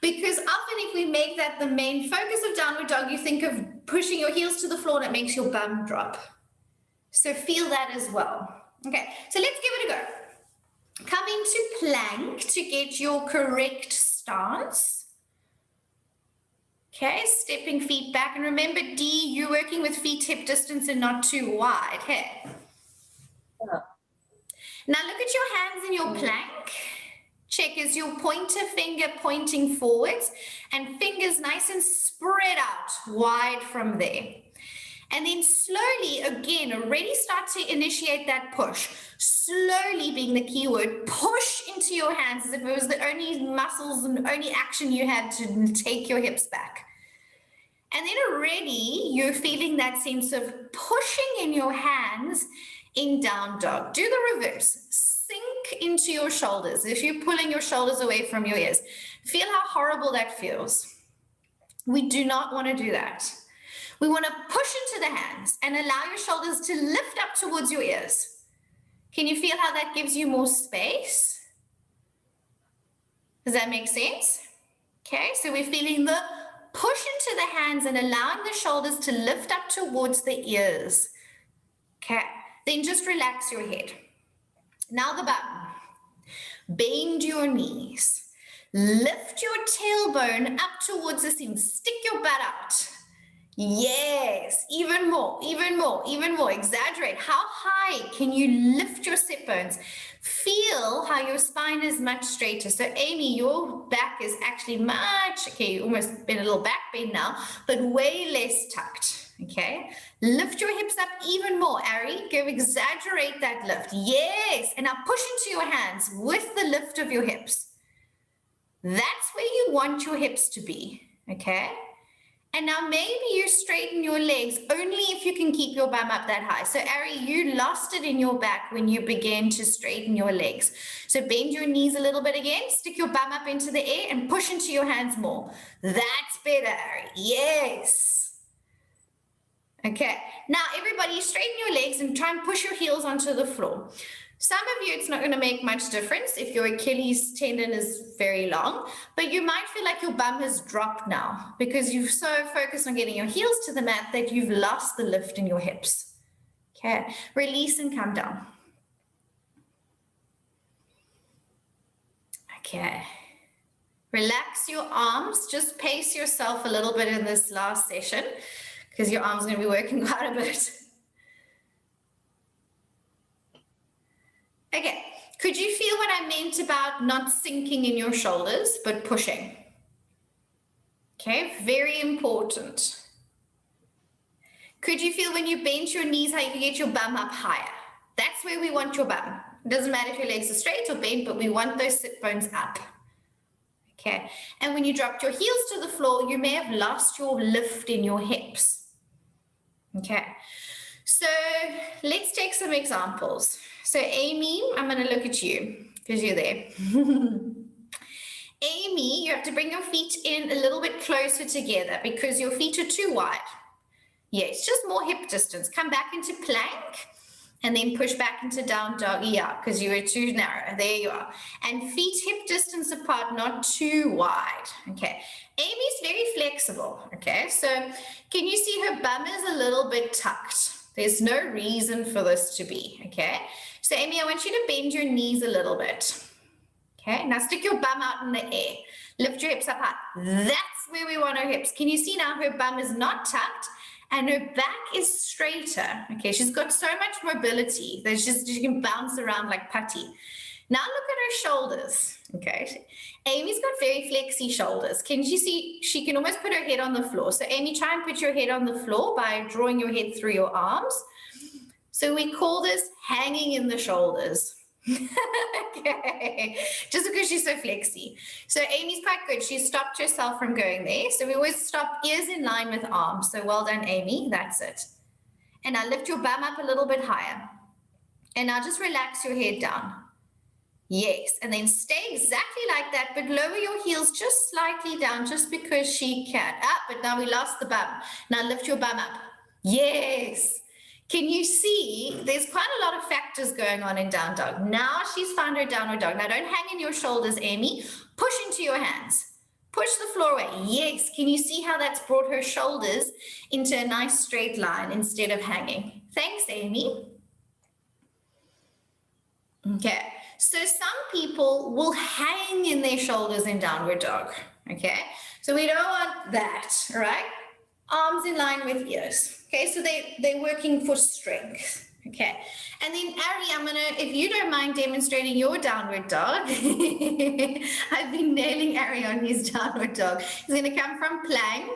Because often if we make that the main focus of downward dog, you think of pushing your heels to the floor and it makes your bum drop. So feel that as well. Okay, so let's give it a go. Come into plank to get your correct stance. Okay, stepping feet back. And remember, D, you're working with feet hip distance and not too wide. Okay. Yeah. Now look at your hands in your plank. Check, is your pointer finger pointing forwards and fingers nice and spread out wide from there. And then slowly, again, already start to initiate that push. Slowly being the key word, push into your hands as if it was the only muscles and only action you had to take your hips back. And then already you're feeling that sense of pushing in your hands in down dog. Do the reverse. Sink into your shoulders. If you're pulling your shoulders away from your ears, feel how horrible that feels. We do not want to do that. We want to push into the hands and allow your shoulders to lift up towards your ears. Can you feel how that gives you more space? Does that make sense? Okay, so we're feeling the push into the hands and allowing the shoulders to lift up towards the ears. Okay, then just relax your head. Now the bum. Bend your knees. Lift your tailbone up towards the ceiling. Stick your butt out. Yes, even more, even more, even more. Exaggerate. How high can you lift your sit bones? Feel how your spine is much straighter. So Amy, your back is actually much, okay, you almost been a little back bend now, but way less tucked, okay? Lift your hips up even more, Ari. Go exaggerate that lift. Yes, and now push into your hands with the lift of your hips. That's where you want your hips to be, okay? And now maybe you straighten your legs only if you can keep your bum up that high. So Ari, you lost it in your back when you began to straighten your legs. So bend your knees a little bit again, stick your bum up into the air and push into your hands more. That's better, Ari. Yes. Okay. Now everybody straighten your legs and try and push your heels onto the floor. Some of you, it's not going to make much difference if your Achilles tendon is very long, but you might feel like your bum has dropped now because you're so focused on getting your heels to the mat that you've lost the lift in your hips. Okay, release and come down. Okay, relax your arms. Just pace yourself a little bit in this last session because your arms are going to be working quite a bit. Okay, could you feel what I meant about not sinking in your shoulders, but pushing? Okay, very important. Could you feel when you bend your knees how you can get your bum up higher? That's where we want your bum. It doesn't matter if your legs are straight or bent, but we want those sit bones up. Okay, and when you dropped your heels to the floor, you may have lost your lift in your hips. Okay, so let's take some examples. So Amy, I'm going to look at you because you're there. Amy, you have to bring your feet in a little bit closer together because your feet are too wide. Yes, just more hip distance. Come back into plank and then push back into down dog. Yeah, because you were too narrow. There you are. And feet hip distance apart, not too wide. Okay. Amy's very flexible. Okay. So can you see her bum is a little bit tucked? There's no reason for this to be. Okay. So Amy, I want you to bend your knees a little bit. Okay. Now stick your bum out in the air. Lift your hips up high. That's where we want her hips. Can you see now her bum is not tucked and her back is straighter? Okay, she's got so much mobility that she can bounce around like putty. Now look at her shoulders. Okay, Amy's got very flexy shoulders. Can you see? She can almost put her head on the floor. So Amy, try and put your head on the floor by drawing your head through your arms. So we call this hanging in the shoulders. Okay, just because she's so flexy. So Amy's quite good. She stopped herself from going there. So we always stop ears in line with arms. So well done, Amy. That's it. And now lift your bum up a little bit higher. And now just relax your head down. Yes, and then stay exactly like that, but lower your heels just slightly down just because she can. But now we lost the bum. Now lift your bum up. Yes. Can you see there's quite a lot of factors going on in down dog? Now she's found her downward dog. Now don't hang in your shoulders, Amy. Push into your hands. Push the floor away. Yes. Can you see how that's brought her shoulders into a nice straight line instead of hanging? Thanks, Amy. Okay. So some people will hang in their shoulders in downward dog. Okay. So we don't want that, right? Arms in line with ears. Okay, so they're working for strength. Okay, and then Ari, I'm gonna, if you don't mind demonstrating your downward dog. I've been nailing Ari on his downward dog. He's gonna come from plank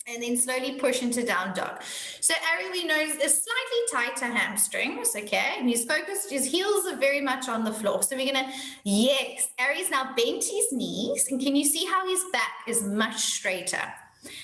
and then slowly push into down dog. So Ari, we know, is slightly tighter hamstrings, okay? And he's focused, his heels are very much on the floor. So we're gonna, yes, Ari's now bent his knees, and can you see how his back is much straighter?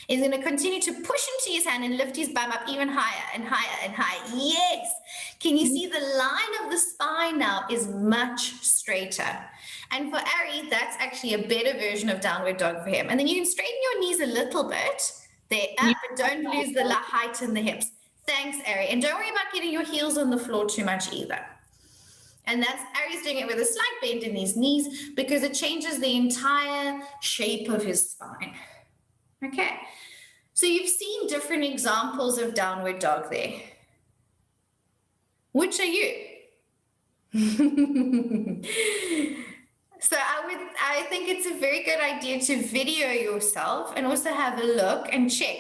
He's going to continue to push into his hand and lift his bum up even higher and higher and higher. Yes. Can you see the line of the spine now is much straighter? And for Ari, that's actually a better version of downward dog for him. And then you can straighten your knees a little bit. There, up, but don't lose the height in the hips. Thanks, Ari. And don't worry about getting your heels on the floor too much either. And that's Ari's doing it with a slight bend in his knees because it changes the entire shape of his spine. Okay, so you've seen different examples of downward dog there. Which are you? So I think it's a very good idea to video yourself and also have a look and check.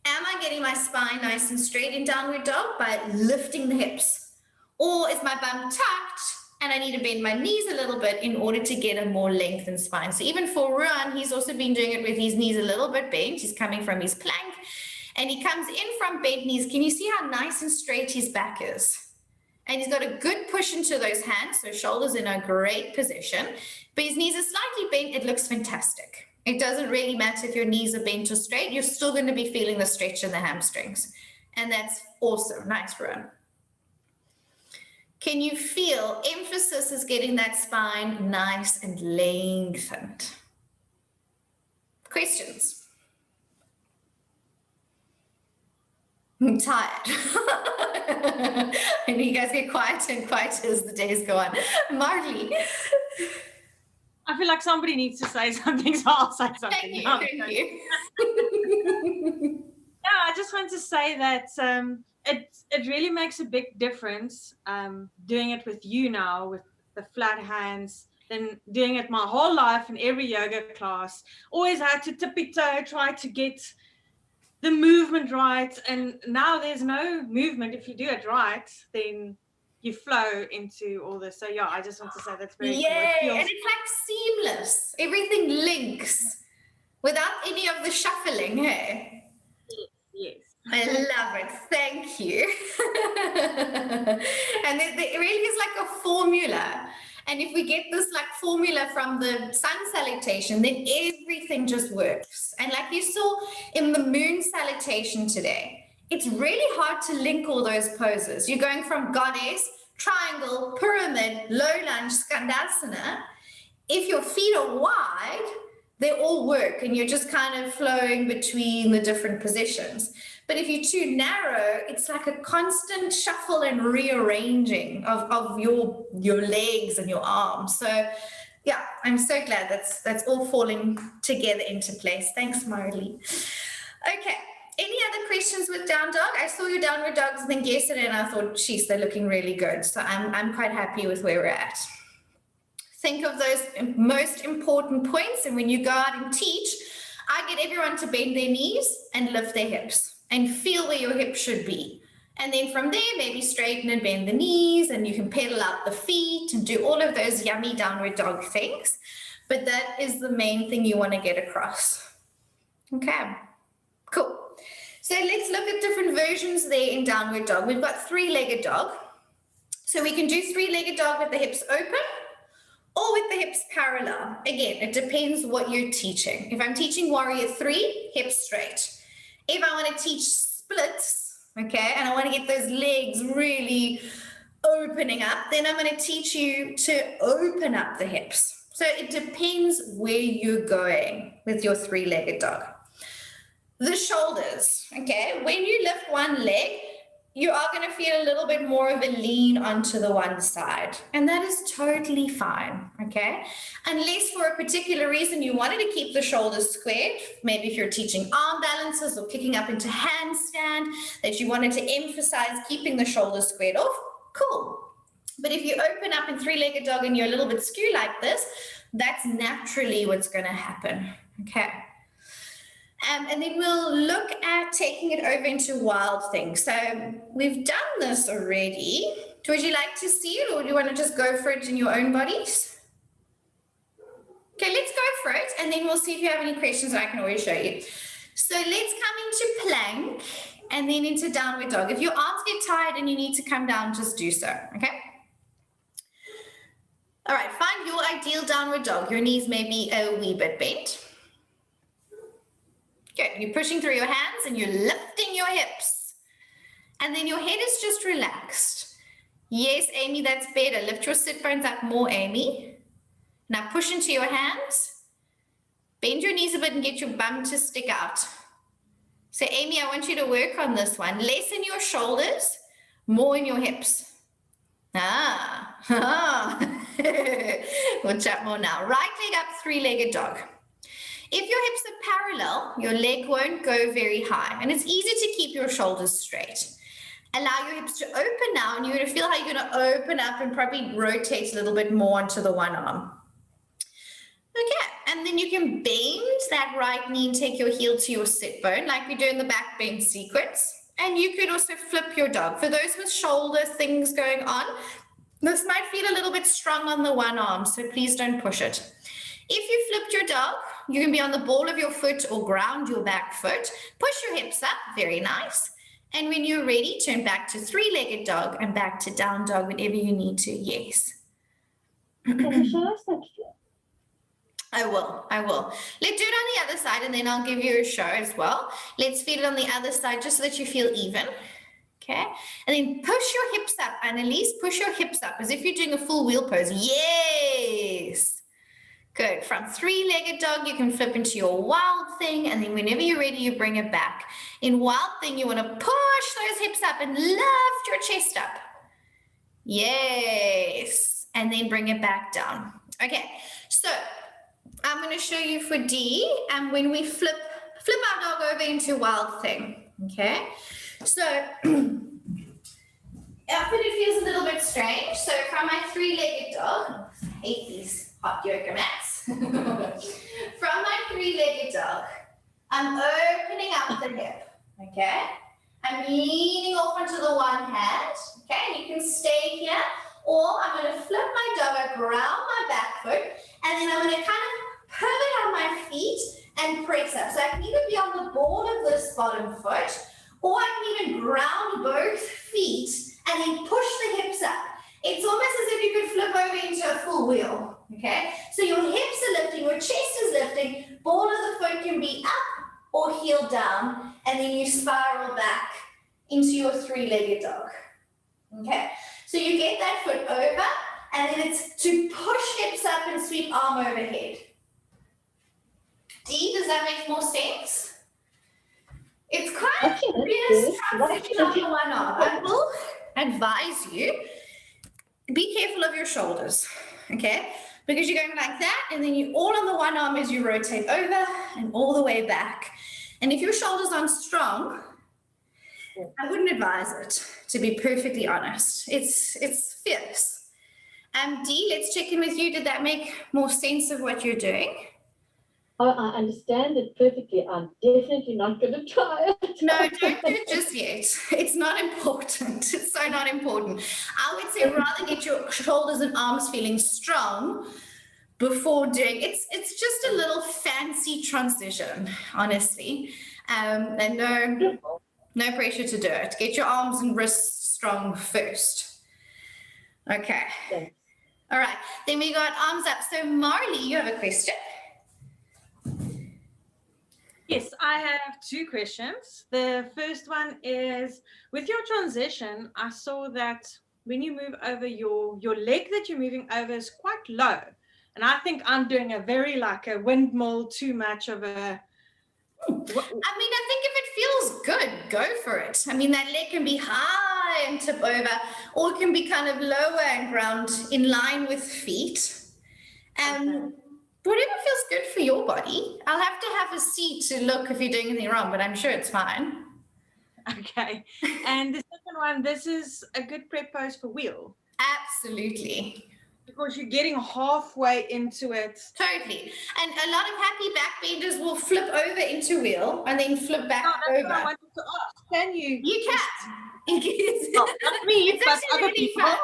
Am I getting my spine nice and straight in downward dog by lifting the hips? Or is my bum tucked and I need to bend my knees a little bit in order to get a more lengthened spine? So even for Ruan, he's also been doing it with his knees a little bit bent. He's coming from his plank and he comes in from bent knees. Can you see how nice and straight his back is? And he's got a good push into those hands. So shoulders in a great position, but his knees are slightly bent. It looks fantastic. It doesn't really matter if your knees are bent or straight. You're still going to be feeling the stretch in the hamstrings. And that's awesome. Nice, Ruan. Can you feel emphasis is getting that spine nice and lengthened? Questions? I'm tired. I know you guys get quieter and quieter as the days go on. Marley. I feel like somebody needs to say something, so I'll say something. Thank you. No, I just want to say that it really makes a big difference doing it with you now with the flat hands than doing it my whole life in every yoga class. Always had to tippy-toe, try to get the movement right, and now there's no movement. If you do it right, then you flow into all this. So yeah, I just want to say that's very cool. And it's like seamless. Everything links without any of the shuffling, hey? Yes. I love it. Thank you. And it really is like a formula. And if we get this like formula from the sun salutation, then everything just works. And like you saw in the moon salutation today, it's really hard to link all those poses. You're going from goddess, triangle, pyramid, low lunge, skandasana. If your feet are wide, they all work and you're just kind of flowing between the different positions. But if you're too narrow, it's like a constant shuffle and rearranging of your legs and your arms. So yeah, I'm so glad that's all falling together into place. Thanks, Marley. Okay, any other questions with down dog? I saw your downward dogs I think yesterday and I thought, geez, they're looking really good. So I'm quite happy with where we're at. Think of those most important points. And when you go out and teach, I get everyone to bend their knees and lift their hips and feel where your hips should be. And then from there, maybe straighten and bend the knees, and you can pedal out the feet and do all of those yummy downward dog things. But that is the main thing you want to get across. Okay, cool. So let's look at different versions there in downward dog. We've got three-legged dog. So we can do three-legged dog with the hips open or with the hips parallel. Again, it depends what you're teaching. If I'm teaching warrior 3, hips straight. If I want to teach splits, okay, and I want to get those legs really opening up, then I'm going to teach you to open up the hips. So it depends where you're going with your three-legged dog. The shoulders, okay, when you lift one leg, you are going to feel a little bit more of a lean onto the one side, and that is totally fine, okay? Unless for a particular reason you wanted to keep the shoulders squared, maybe if you're teaching arm balances or kicking up into handstand, that you wanted to emphasize keeping the shoulders squared off, cool. But if you open up in three-legged dog and you're a little bit skew like this, that's naturally what's going to happen, okay? And then we'll look at taking it over into wild things. So we've done this already. Would you like to see it, or do you want to just go for it in your own bodies? Okay, let's go for it, and then we'll see if you have any questions that I can always show you. So let's come into plank and then into downward dog. If your arms get tired and you need to come down, just do so, okay? All right, find your ideal downward dog. Your knees may be a wee bit bent. Good, you're pushing through your hands and you're lifting your hips. And then your head is just relaxed. Yes, Amy, that's better. Lift your sit bones up more, Amy. Now push into your hands. Bend your knees a bit and get your bum to stick out. So Amy, I want you to work on this one. Less in your shoulders, more in your hips. We'll chat more now. Right leg up, three-legged dog. If your hips are parallel, your leg won't go very high, and it's easy to keep your shoulders straight. Allow your hips to open now, and you're going to feel how you're going to open up and probably rotate a little bit more onto the one arm. Okay, and then you can bend that right knee and take your heel to your sit bone like we do in the back bend sequence. And you could also flip your dog. For those with shoulder things going on, this might feel a little bit strong on the one arm, so please don't push it. If you flipped your dog, you can be on the ball of your foot or ground your back foot. Push your hips up, very nice. And when you're ready, turn back to three-legged dog and back to down dog whenever you need to, yes. Can you show us that? I will. Let's do it on the other side and then I'll give you a show as well. Let's feel it on the other side just so that you feel even. Okay. And then push your hips up, Annalise. Push your hips up as if you're doing a full wheel pose. Yes. Good. From three-legged dog, you can flip into your wild thing. And then whenever you're ready, you bring it back. In wild thing, you want to push those hips up and lift your chest up. Yes. And then bring it back down. Okay. So I'm going to show you for D, and when we flip our dog over into wild thing, okay? So often it feels a little bit strange. So from my three-legged dog, I hate these hot yoga mats. From my three-legged dog, I'm opening up the hip, okay? I'm leaning off onto the one hand, okay? You can stay here, or I'm going to flip my dog around my back foot, and then I'm going to kind of pivot on my feet and press up. So I can either be on the ball of this bottom foot, or I can even ground both feet and then push the hips up. It's almost as if you could flip over into a full wheel, okay? So your hips are lifting, your chest is lifting, ball of the foot can be up or heel down, and then you spiral back into your three-legged dog, okay? So you get that foot over, and then it's to push hips up and sweep arm overhead. D, does that make more sense? It's quite a serious transition on the one arm. I will advise you, be careful of your shoulders, okay? Because you're going like that, and then you all on the one arm as you rotate over and all the way back. And if your shoulders aren't strong, I wouldn't advise it, to be perfectly honest. It's fierce. Dee, let's check in with you. Did that make more sense of what you're doing? Oh, I understand it perfectly. I'm definitely not going to try it. No, don't do it just yet. It's not important. It's so not important. I would say rather get your shoulders and arms feeling strong before doing it's just a little fancy transition, honestly. And no pressure to do it. Get your arms and wrists strong first. Okay. Thanks. All right. Then we got arms up. So Marley, you have a question. Yes, I have two questions. The first one is, with your transition, I saw that when you move over, your leg that you're moving over is quite low. And I think I'm doing a very like a windmill, too much of a... I mean, I think if it feels good, go for it. I mean, that leg can be high and tip over, or it can be kind of lower and ground in line with feet. Whatever feels good for your body. I'll have to have a seat to look if you're doing anything wrong, but I'm sure it's fine. Okay. And the second one, this is a good prep pose for wheel. Absolutely. Because you're getting halfway into it. Totally. And a lot of happy backbenders will flip over into wheel and then flip back That's over. what I wanted to ask. Can you? You can. Not me, It's but actually other really people. fun.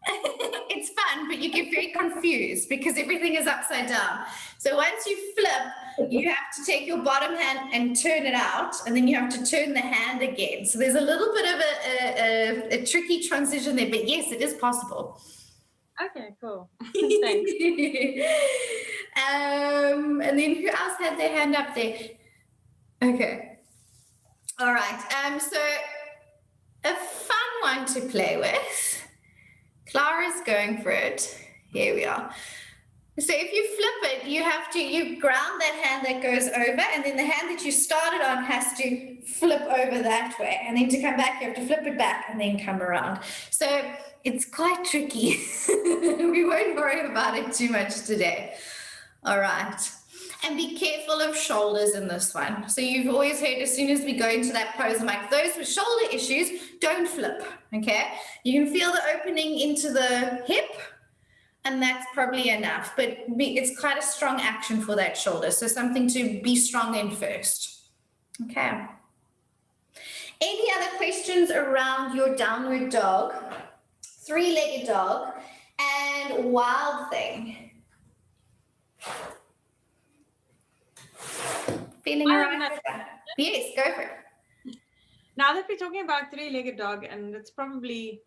It's fun, but you get very confused because everything is upside down. So once you flip, you have to take your bottom hand and turn it out, and then you have to turn the hand again. So there's a little bit of a tricky transition there, but yes, it is possible. Okay, cool. Thanks. And then who else had their hand up there? Okay. All right. So a fun one to play with. Clara's going for it. Here we are. So if you flip it, you ground that hand that goes over, and then the hand that you started on has to flip over that way. And then to come back, you have to flip it back and then come around. So it's quite tricky. We won't worry about it too much today. All right. And be careful of shoulders in this one. So you've always heard as soon as we go into that pose, I'm like, those with shoulder issues, don't flip, okay? You can feel the opening into the hip, and that's probably enough. But it's quite a strong action for that shoulder. So something to be strong in first. Okay. Any other questions around your downward dog, three-legged dog, and wild thing? Feeling all right? Yes, go for it. Now that we're talking about three-legged dog, and it's probably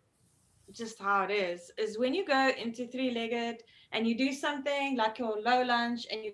just how it is when you go into three-legged and you do something like your low lunge and you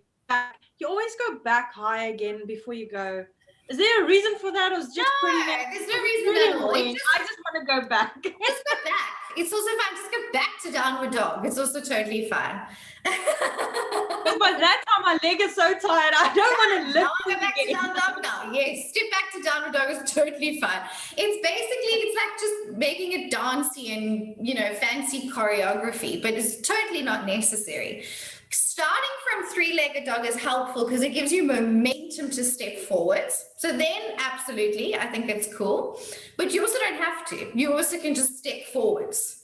always go back high again before you go. Is there a reason for that, or is it just No, pretty? there's no reason at all. I just want to go back. Just go back. It's also fine. Just go back to downward dog. It's also totally fine. Because by that time my leg is so tired, I don't want to lift Go back to downward dog now. Yes, step back to downward dog is totally fine. It's like just making it dancey and fancy choreography, but it's totally not necessary. Starting from three-legged dog is helpful because it gives you momentum to step forwards. So then, absolutely, I think it's cool. But you also don't have to. You also can just step forwards.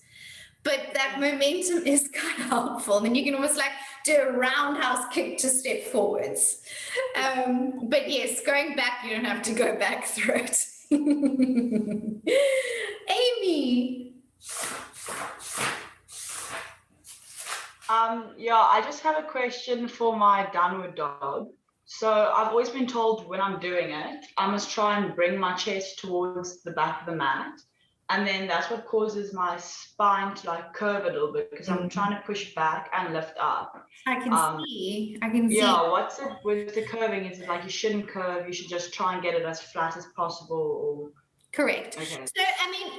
But that momentum is kind of helpful. And then you can almost like do a roundhouse kick to step forwards. But yes, going back, you don't have to go back through it. Amy. I just have a question for my downward dog. So I've always been told when I'm doing it, I must try and bring my chest towards the back of the mat. And then that's what causes my spine to like curve a little bit because I'm trying to push back and lift up. I can see. Yeah, what's it with the curving? Is it like you shouldn't curve, you should just try and get it as flat as possible? Or... Correct. Okay. So, I mean,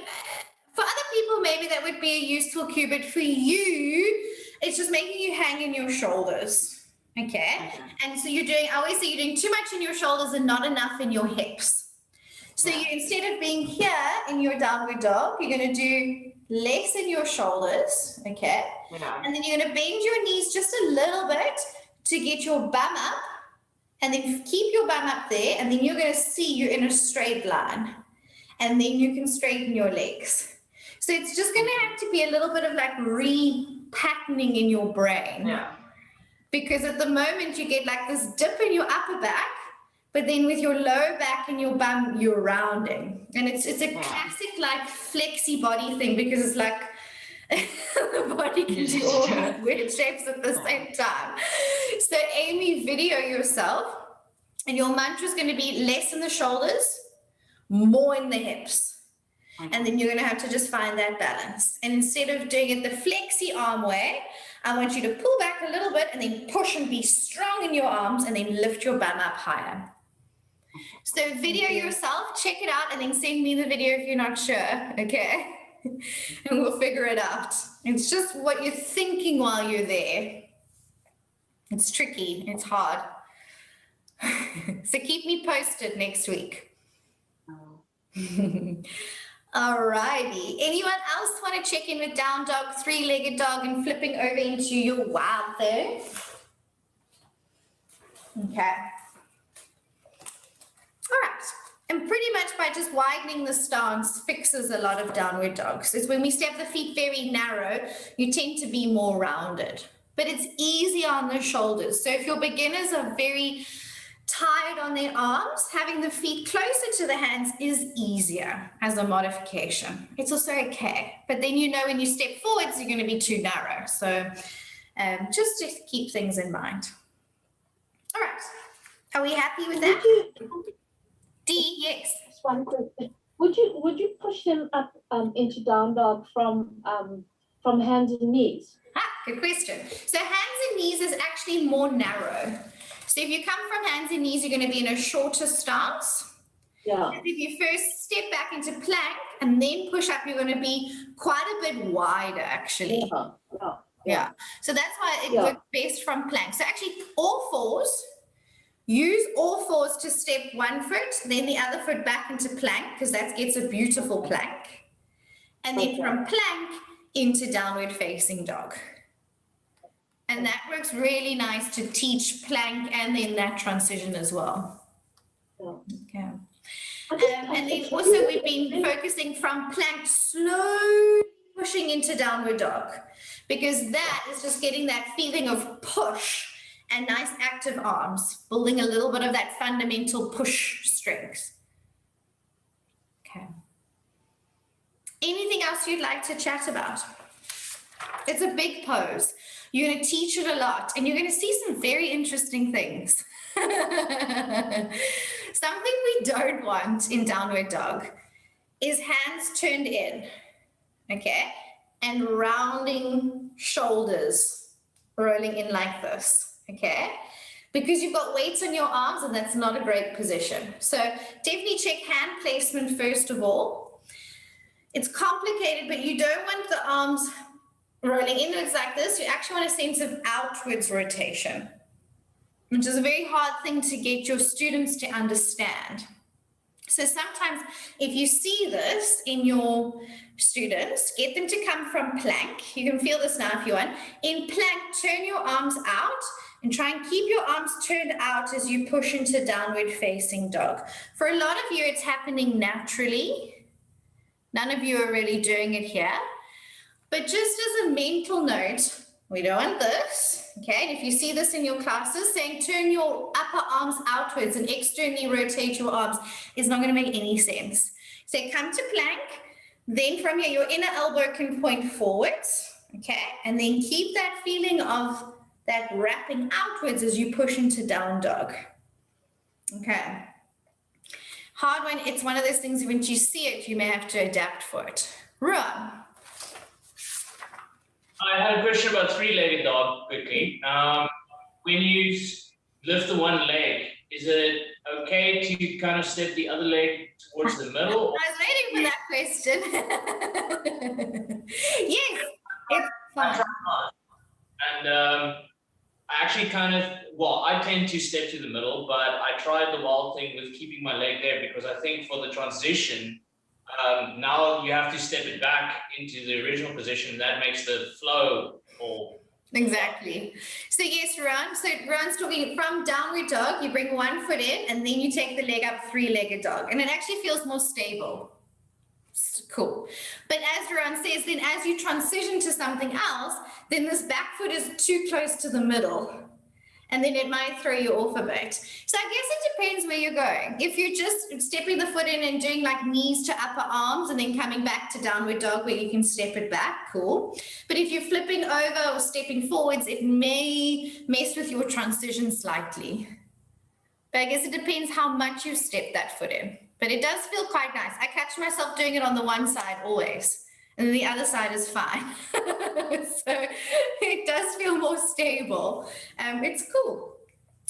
for other people, maybe that would be a useful cue, but for you, it's just making you hang in your shoulders. Okay. And so I always say you're doing too much in your shoulders and not enough in your hips. So you, instead of being here in your downward dog, you're going to do less in your shoulders. Okay. Yeah. And then you're going to bend your knees just a little bit to get your bum up, and then keep your bum up there. And then you're going to see you're in a straight line, and then you can straighten your legs. So it's just going to have to be a little bit of like repatterning in your brain. Yeah. Because at the moment you get like this dip in your upper back, but then with your lower back and your bum, you're rounding. And it's a classic like flexy body thing, because it's like the body can do all these weird shapes at the same time. So Amy, video yourself, and your mantra is going to be less in the shoulders, more in the hips. And then you're going to have to just find that balance. And instead of doing it the flexy arm way, I want you to pull back a little bit and then push and be strong in your arms, and then lift your bum up higher. So video yourself, check it out, and then send me the video if you're not sure, okay? And we'll figure it out. It's just what you're thinking while you're there. It's tricky, it's hard. So keep me posted next week. Alrighty. Anyone else want to check in with down dog, three-legged dog, and flipping over into your wild there? Okay. All right. And pretty much by just widening the stance fixes a lot of downward dogs. It's when we step the feet very narrow, you tend to be more rounded. But it's easier on the shoulders. So if your beginners are very tired on their arms, having the feet closer to the hands is easier as a modification. It's also okay. But then you know when you step forwards, you're going to be too narrow. So just to keep things in mind. All right. Are we happy with that? D, yes. Just one question. Would you push them up into down dog from hands and knees? Good question. So hands and knees is actually more narrow. So if you come from hands and knees, you're going to be in a shorter stance. Yeah. If you first step back into plank and then push up, you're going to be quite a bit wider, actually. Yeah. So that's why it works best from plank. So actually, all fours. Use all fours to step one foot, then the other foot back into plank, because that gets a beautiful plank. And then from plank into downward facing dog. And that works really nice to teach plank and then that transition as well. Okay. And then also we've been focusing from plank, slowly pushing into downward dog, because that is just getting that feeling of push and nice active arms, building a little bit of that fundamental push strength. Okay. Anything else you'd like to chat about? It's a big pose. You're going to teach it a lot, and you're going to see some very interesting things. Something we don't want in downward dog is hands turned in, okay? And rounding shoulders, rolling in like this, okay? Because you've got weights on your arms, and that's not a great position. So definitely check hand placement first of all. It's complicated, but you don't want the arms rolling inwards like this. You actually want a sense of outwards rotation, which is a very hard thing to get your students to understand. So sometimes if you see this in your students, get them to come from plank. You can feel this now if you want. In plank, turn your arms out and try and keep your arms turned out as you push into downward facing dog. For a lot of you, it's happening naturally. None of you are really doing it here. But just as a mental note, we don't want this, okay? And if you see this in your classes, saying turn your upper arms outwards and externally rotate your arms is not going to make any sense. So come to plank, then from here, your inner elbow can point forwards, okay? And then keep that feeling of that wrapping outwards as you push into down dog, okay? Hard one, it's one of those things when you see it, you may have to adapt for it. Run. I had a question about three-legged dog quickly. When you lift the one leg, is it okay to kind of step the other leg towards the middle? I was waiting for that question. Yes, it's fine. And I actually kind of, well, I tend to step to the middle, but I tried the wild thing with keeping my leg there because I think for the transition, now you have to step it back into the original position. That makes the flow more. Exactly. So yes, Ron. So Ron's talking from downward dog. You bring one foot in and then you take the leg up, three-legged dog. And it actually feels more stable Cool. But as Ruan says, then as you transition to something else, then this back foot is too close to the middle. And then it might throw you off a bit. So I guess it depends where you're going. If you're just stepping the foot in and doing like knees to upper arms and then coming back to downward dog where you can step it back, cool. But if you're flipping over or stepping forwards, it may mess with your transition slightly. But I guess it depends how much you step that foot in. But it does feel quite nice. I catch myself doing it on the one side always. And then the other side is fine. So it does feel more stable. It's cool.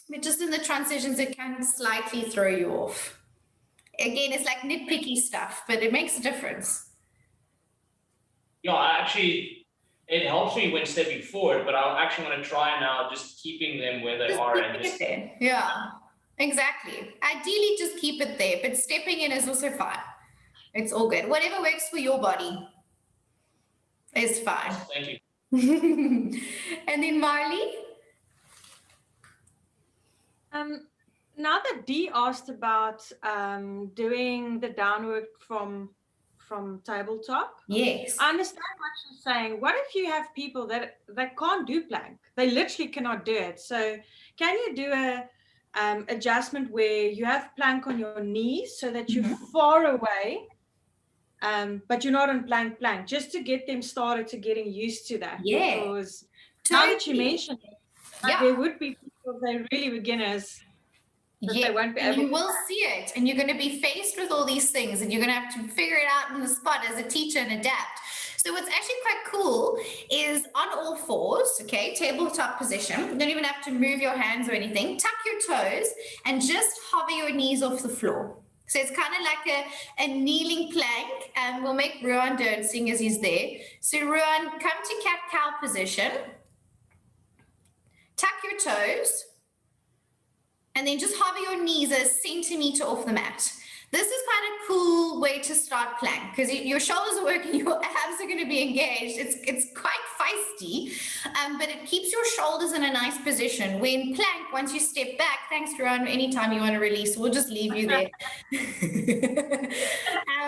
But just in the transitions, it can slightly throw you off. Again, it's like nitpicky stuff, but it makes a difference. Yeah, actually, it helps me when stepping forward, but I actually want to try now just keeping them where they Just are. keeping And just, it there. Yeah, exactly. Ideally, just keep it there, but stepping in is also fine. It's all good. Whatever works for your body is fine. thank you. And then Marley? Now that Dee asked about doing the downward from tabletop, Yes. I understand what she's saying. What if you have people that can't do plank? They literally cannot do it. So can you do a adjustment where you have plank on your knees so that you're far away, but you're not on plank, just to get them started to getting used to that? Yeah. Because now that you Totally. mentioned it, Yeah. there would be people, they're really beginners, that they won't be and able you will see it, and you're going to be faced with all these things, and you're going to have to figure it out on the spot as a teacher and adapt. So what's actually quite cool is on all fours, okay, tabletop position. You don't even have to move your hands or anything. Tuck your toes and just hover your knees off the floor. So it's kind of like a kneeling plank, and we'll make Ruan do it, seeing as he's there. So Ruan, come to cat-cow position. Tuck your toes. And then just hover your knees a centimeter off the mat. This is kind of a cool way to start plank because your shoulders are working, your abs are going to be engaged. It's quite feisty, but it keeps your shoulders in a nice position. When plank, once you step back, thanks Ruan, anytime you want to release, we'll just leave you there.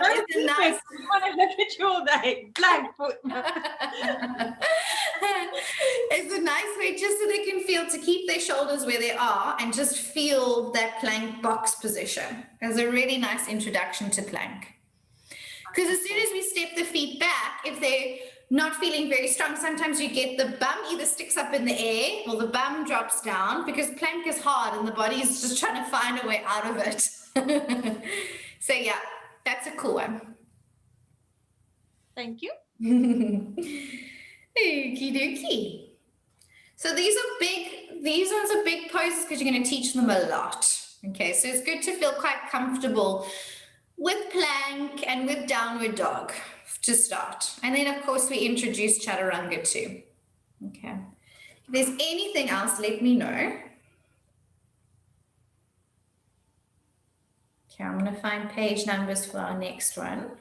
It's a nice... I want to look at you all day. Plank foot. It's a nice way just so they can feel to keep their shoulders where they are and just feel that plank box position. It's a really nice introduction to plank. Because as soon as we step the feet back, if they're not feeling very strong, sometimes you get the bum either sticks up in the air or the bum drops down because plank is hard and the body is just trying to find a way out of it. So yeah, that's a cool one. Thank you. Okie dokie. So these ones are big poses because you're going to teach them a lot. Okay, so it's good to feel quite comfortable with plank and with downward dog to start. And then of course we introduce chaturanga too. Okay. If there's anything else, let me know. Okay, I'm going to find page numbers for our next one.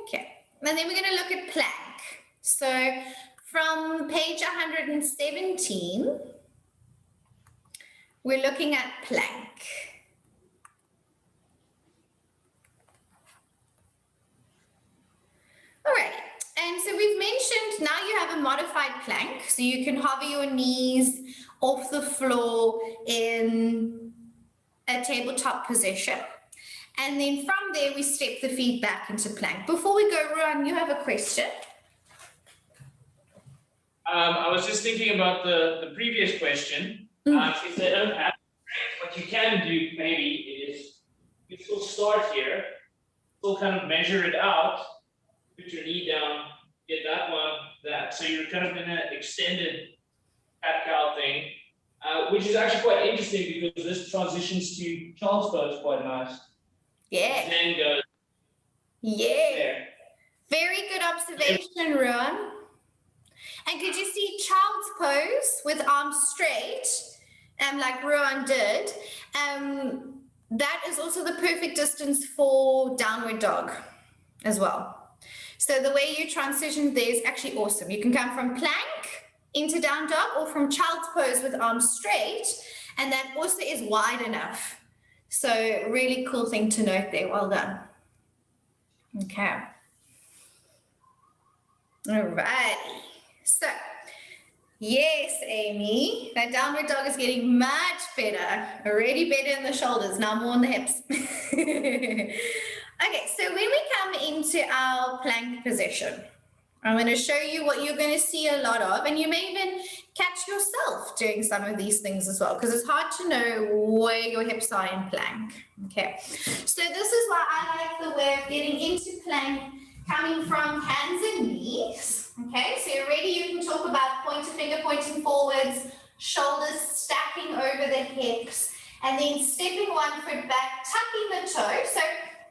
Okay, and then we're going to look at plank. So from page 117, we're looking at plank. All right, and so we've mentioned now you have a modified plank, so you can hover your knees off the floor in a tabletop position. And then from there, we step the feet back into plank. Before we go, Ruan, you have a question? I was just thinking about the previous question. If they don't have strength, what you can do maybe is you still start here, still kind of measure it out, put your knee down, get that one, that. So you're kind of in an extended cat-cow thing, which is actually quite interesting because this transitions to child's pose quite nice. Yeah. Then goes there. Very good observation, Ruan. And could you see child's pose with arms straight, like Ruan did? That is also the perfect distance for downward dog as well. So the way you transition there is actually awesome. You can come from plank into down dog or from child's pose with arms straight, and that also is wide enough. So really cool thing to note there. Well done. Okay. All right. So, yes, Amy, that downward dog is getting much better. Already better in the shoulders, now more in the hips. Okay, so when we come into our plank position, I'm going to show you what you're going to see a lot of, and you may even catch yourself doing some of these things as well, because it's hard to know where your hips are in plank. Okay, so this is why I like the way of getting into plank, coming from hands and knees. Okay, so you're ready, you can talk about pointer finger pointing forwards, shoulders stacking over the hips, and then stepping one foot back, tucking the toe. So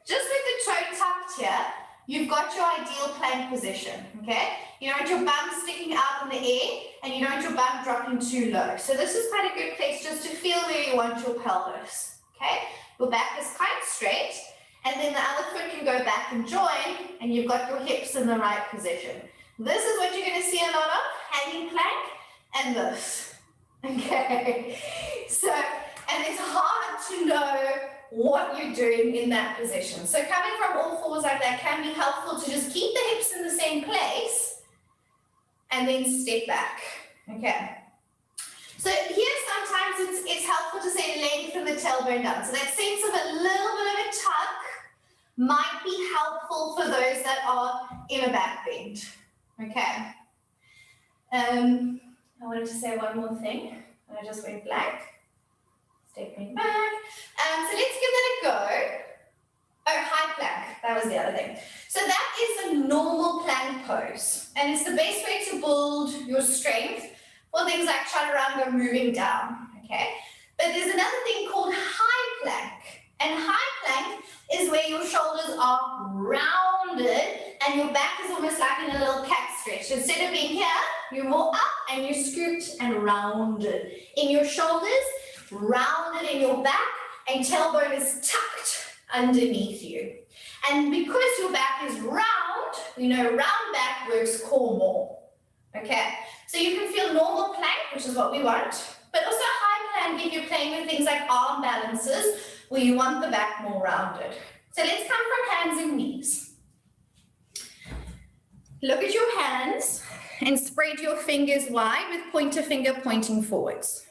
just with the toe tucked here, you've got your ideal plank position, okay? You don't want your bum sticking out in the air, and you don't want your bum dropping too low. So this is quite a good place just to feel where you want your pelvis, okay? Your back is quite straight, and then the other foot can go back and join, and you've got your hips in the right position. This is what you're going to see a lot of, hanging plank, and this, okay? So, and it's hard to know what you're doing in that position. So coming from all fours like that can be helpful to just keep the hips in the same place and then step back, okay? So here sometimes it's helpful to say lengthen the tailbone down. So that sense of a little bit of a tuck might be helpful for those that are in a back bend, okay? I wanted to say one more thing, and I just went blank. Stepping back. So let's give that a go. Oh, high plank. That was the other thing. So that is a normal plank pose. And it's the best way to build your strength for things like chaturanga, moving down. Okay? But there's another thing called high plank. And high plank is where your shoulders are rounded and your back is almost like in a little cat stretch. Instead of being here, you're more up and you're scooped and rounded. In your shoulders, rounded in your back, and tailbone is tucked underneath you. And because your back is round, we know round back works core more. Okay, so you can feel normal plank, which is what we want, but also high plank if you're playing with things like arm balances, where you want the back more rounded. So let's come from hands and knees. Look at your hands and spread your fingers wide with pointer finger pointing forwards.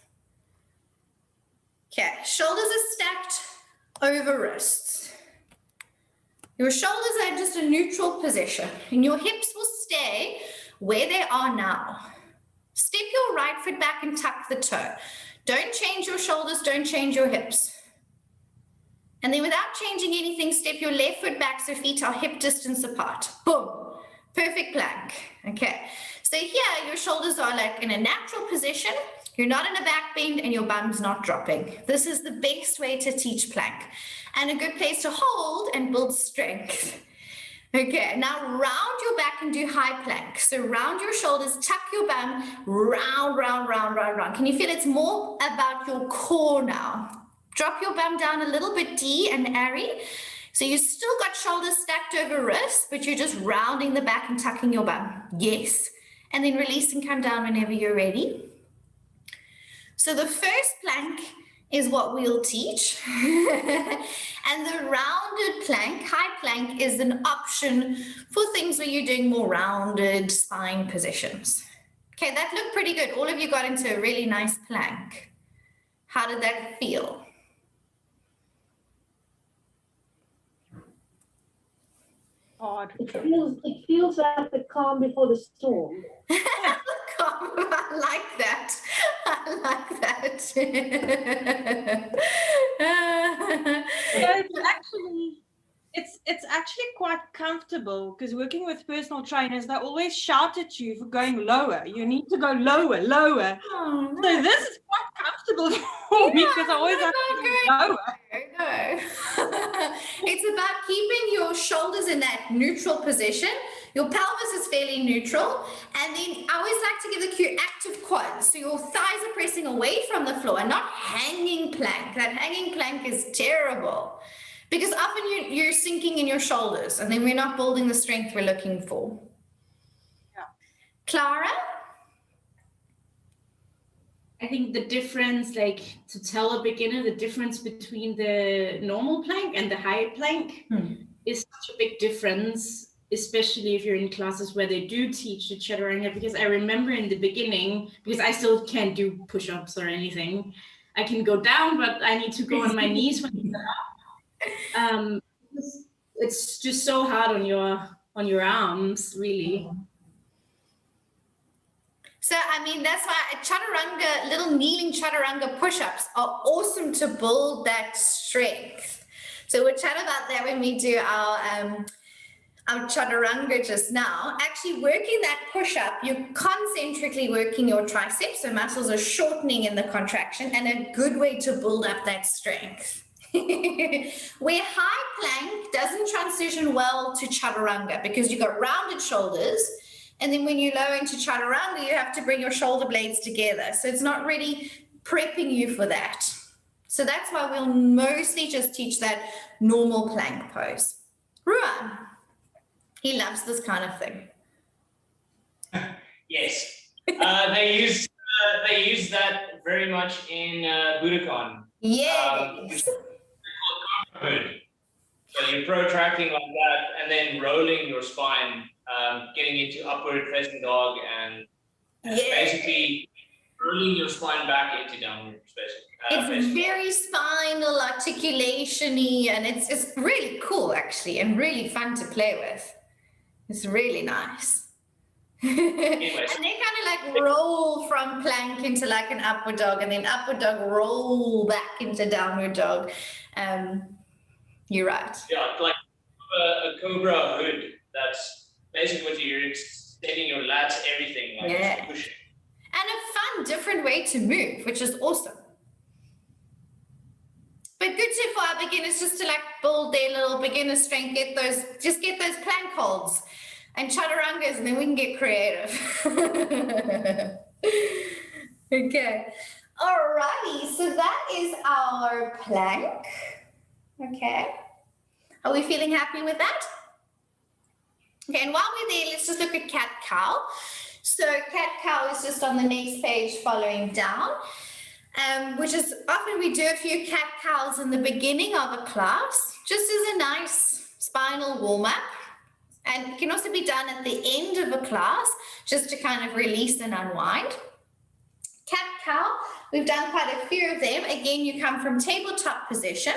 Okay, shoulders are stacked over wrists. Your shoulders are in just a neutral position, and your hips will stay where they are now. Step your right foot back and tuck the toe. Don't change your shoulders, don't change your hips. And then without changing anything, step your left foot back so feet are hip distance apart. Boom, perfect plank, okay? So here, your shoulders are like in a natural position. You're not in a back bend and your bum's not dropping. This is the best way to teach plank and a good place to hold and build strength. Okay, now round your back and do high plank. So round your shoulders, tuck your bum, round, round, round, round, round. Can you feel it's more about your core now? Drop your bum down a little bit D and airy. So you still got shoulders stacked over wrists, but you're just rounding the back and tucking your bum. Yes. And then release and come down whenever you're ready. So the first plank is what we'll teach. And the rounded plank, high plank, is an option for things where you're doing more rounded spine positions. Okay, that looked pretty good. All of you got into a really nice plank. How did that feel? Hard. It feels like the calm before the storm. I like that. I like that. It's actually quite comfortable because working with personal trainers, they always shout at you for going lower. You need to go lower, lower. Oh, no. So this is quite comfortable for me because I always have to go lower. No. It's about keeping your shoulders in that neutral position. Your pelvis is fairly neutral. And then I always like to give the cue active quads. So your thighs are pressing away from the floor and not hanging plank. That hanging plank is terrible because often you're sinking in your shoulders and then we're not building the strength we're looking for. Yeah. Clara? I think the difference, like to tell a beginner the difference between the normal plank and the high plank is such a big difference, especially if you're in classes where they do teach the chaturanga, because I remember in the beginning, because I still can't do push-ups or anything. I can go down, but I need to go on my knees when I'm up. It's just so hard on your arms, really. So, I mean, that's why chaturanga, little kneeling chaturanga push-ups are awesome to build that strength. So we'll chat about that when we do our chaturanga just now. Actually working that push-up, you're concentrically working your triceps, so muscles are shortening in the contraction, and a good way to build up that strength. Where high plank doesn't transition well to chaturanga because you've got rounded shoulders. And then when you lower into chaturanga, you have to bring your shoulder blades together. So it's not really prepping you for that. So that's why we'll mostly just teach that normal plank pose. Ruan, he loves this kind of thing. Yes, they use that very much in Budokan. Yes. They're called hood. So you're protracting like that, and then rolling your spine. Getting into upward facing dog and basically rolling your spine back into downward facing. It's very spinal articulation-y, and it's really cool actually, and really fun to play with. It's really nice. Anyways. And they kind of like roll from plank into like an upward dog, and then upward dog roll back into downward dog. You're right. Yeah, like a cobra hood. That's basically what you're extending your lats, everything. Like Yeah. pushing. And a fun, different way to move, which is awesome. But good tip for our beginners, just to like build their little beginner strength, get those plank holds and chaturangas, and then we can get creative. Okay. Alrighty, so that is our plank. Okay. Are we feeling happy with that? Okay, and while we're there, let's just look at cat-cow. So cat-cow is just on the next page following down, which is often we do a few cat-cows in the beginning of a class, just as a nice spinal warm-up. And it can also be done at the end of a class, just to kind of release and unwind. Cat-cow, we've done quite a few of them. Again, you come from tabletop position.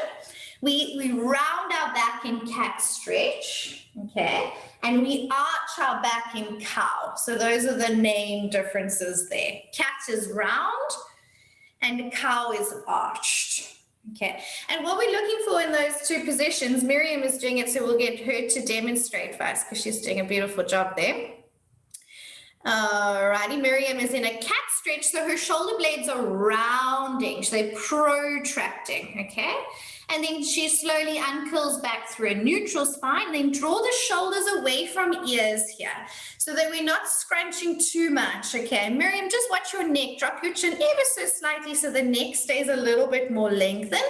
We round our back in cat stretch, okay? And we arch our back in cow. So those are the name differences there. Cat is round and cow is arched, okay? And what we're looking for in those two positions, Miriam is doing it, so we'll get her to demonstrate for us because she's doing a beautiful job there. Alrighty, Miriam is in a cat stretch, so her shoulder blades are rounding, so they're protracting, okay? And then she slowly uncurls back through a neutral spine, then draw the shoulders away from ears here, so that we're not scrunching too much, okay? Miriam, just watch your neck, drop your chin ever so slightly so the neck stays a little bit more lengthened,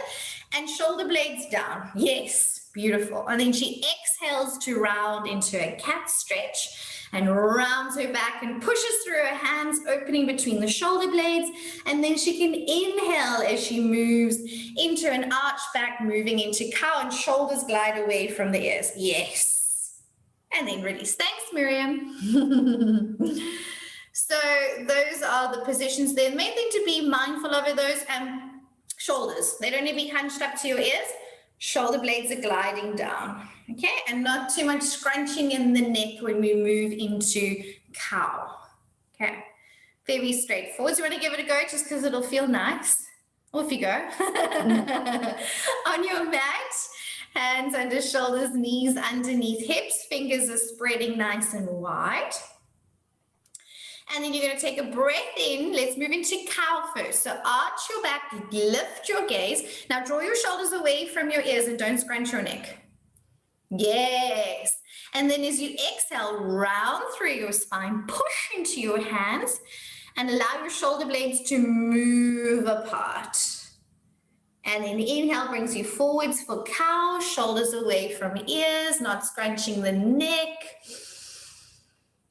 and shoulder blades down, yes, beautiful. And then she exhales to round into a cat stretch, and rounds her back and pushes through her hands, opening between the shoulder blades. And then she can inhale as she moves into an arch back, moving into cow, and shoulders glide away from the ears. Yes. And then release. Thanks, Miriam. So those are the positions. The main thing to be mindful of are those shoulders. They don't need to be hunched up to your ears. Shoulder blades are gliding down, okay? And not too much scrunching in the neck when we move into cow, okay? Very straightforward. Do you want to give it a go just because it'll feel nice? Off you go. On your mat, hands under shoulders, knees underneath hips, fingers are spreading nice and wide. And then you're going to take a breath in. Let's move into cow first. So arch your back, lift your gaze. Now draw your shoulders away from your ears and don't scrunch your neck. Yes. And then as you exhale, round through your spine, push into your hands and allow your shoulder blades to move apart. And then inhale brings you forwards for cow, shoulders away from ears, not scrunching the neck.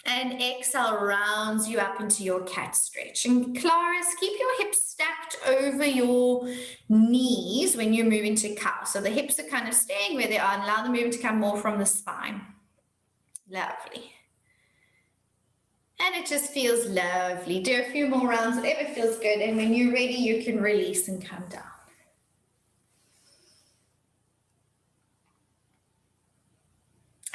And exhale rounds you up into your cat stretch. And Claris, keep your hips stacked over your knees when you move into cow. So the hips are kind of staying where they are and allow the movement to come more from the spine. Lovely. And it just feels lovely. Do a few more rounds, whatever feels good. And when you're ready, you can release and come down.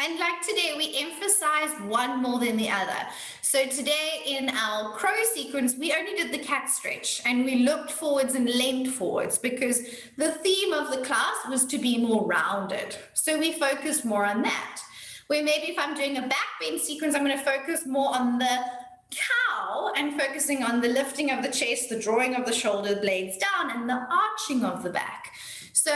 And like today, we emphasize one more than the other. So today in our crow sequence, we only did the cat stretch and we looked forwards and leaned forwards because the theme of the class was to be more rounded. So we focused more on that. Where maybe if I'm doing a back bend sequence, I'm going to focus more on the cow and focusing on the lifting of the chest, the drawing of the shoulder blades down, and the arching of the back. So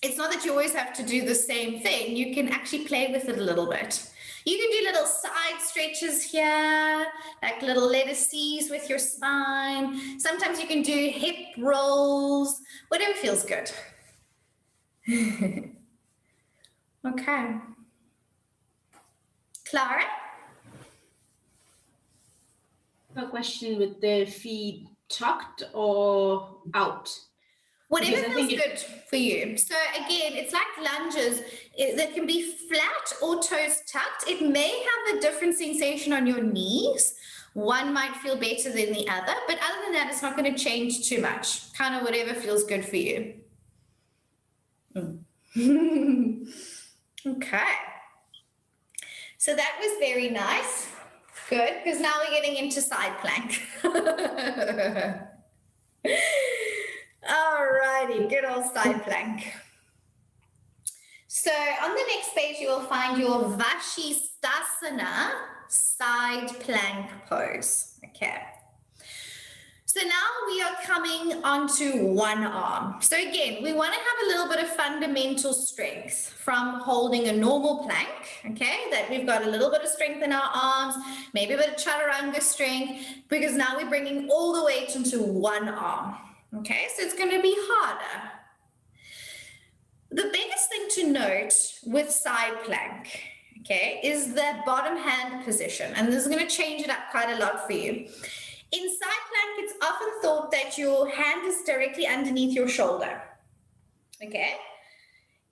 it's not that you always have to do the same thing. You can actually play with it a little bit. You can do little side stretches here, like little letter C's with your spine. Sometimes you can do hip rolls, whatever feels good. Okay. Clara? A question with the feet tucked or out? Whatever feels good for you. So again, it's like lunges. They can be flat or toes tucked. It may have a different sensation on your knees. One might feel better than the other, but other than that, it's not going to change too much. Kind of whatever feels good for you. Okay. So that was very nice. Good, because now we're getting into side plank. Alrighty, good old side plank. So on the next page, you will find your Vashisthasana side plank pose. Okay. So now we are coming onto one arm. So again, we want to have a little bit of fundamental strength from holding a normal plank, okay? That we've got a little bit of strength in our arms, maybe a bit of chaturanga strength, because now we're bringing all the weight into one arm, okay? So it's going to be harder. The biggest thing to note with side plank, okay, is the bottom hand position. And this is going to change it up quite a lot for you. In side plank, it's often thought that your hand is directly underneath your shoulder, okay?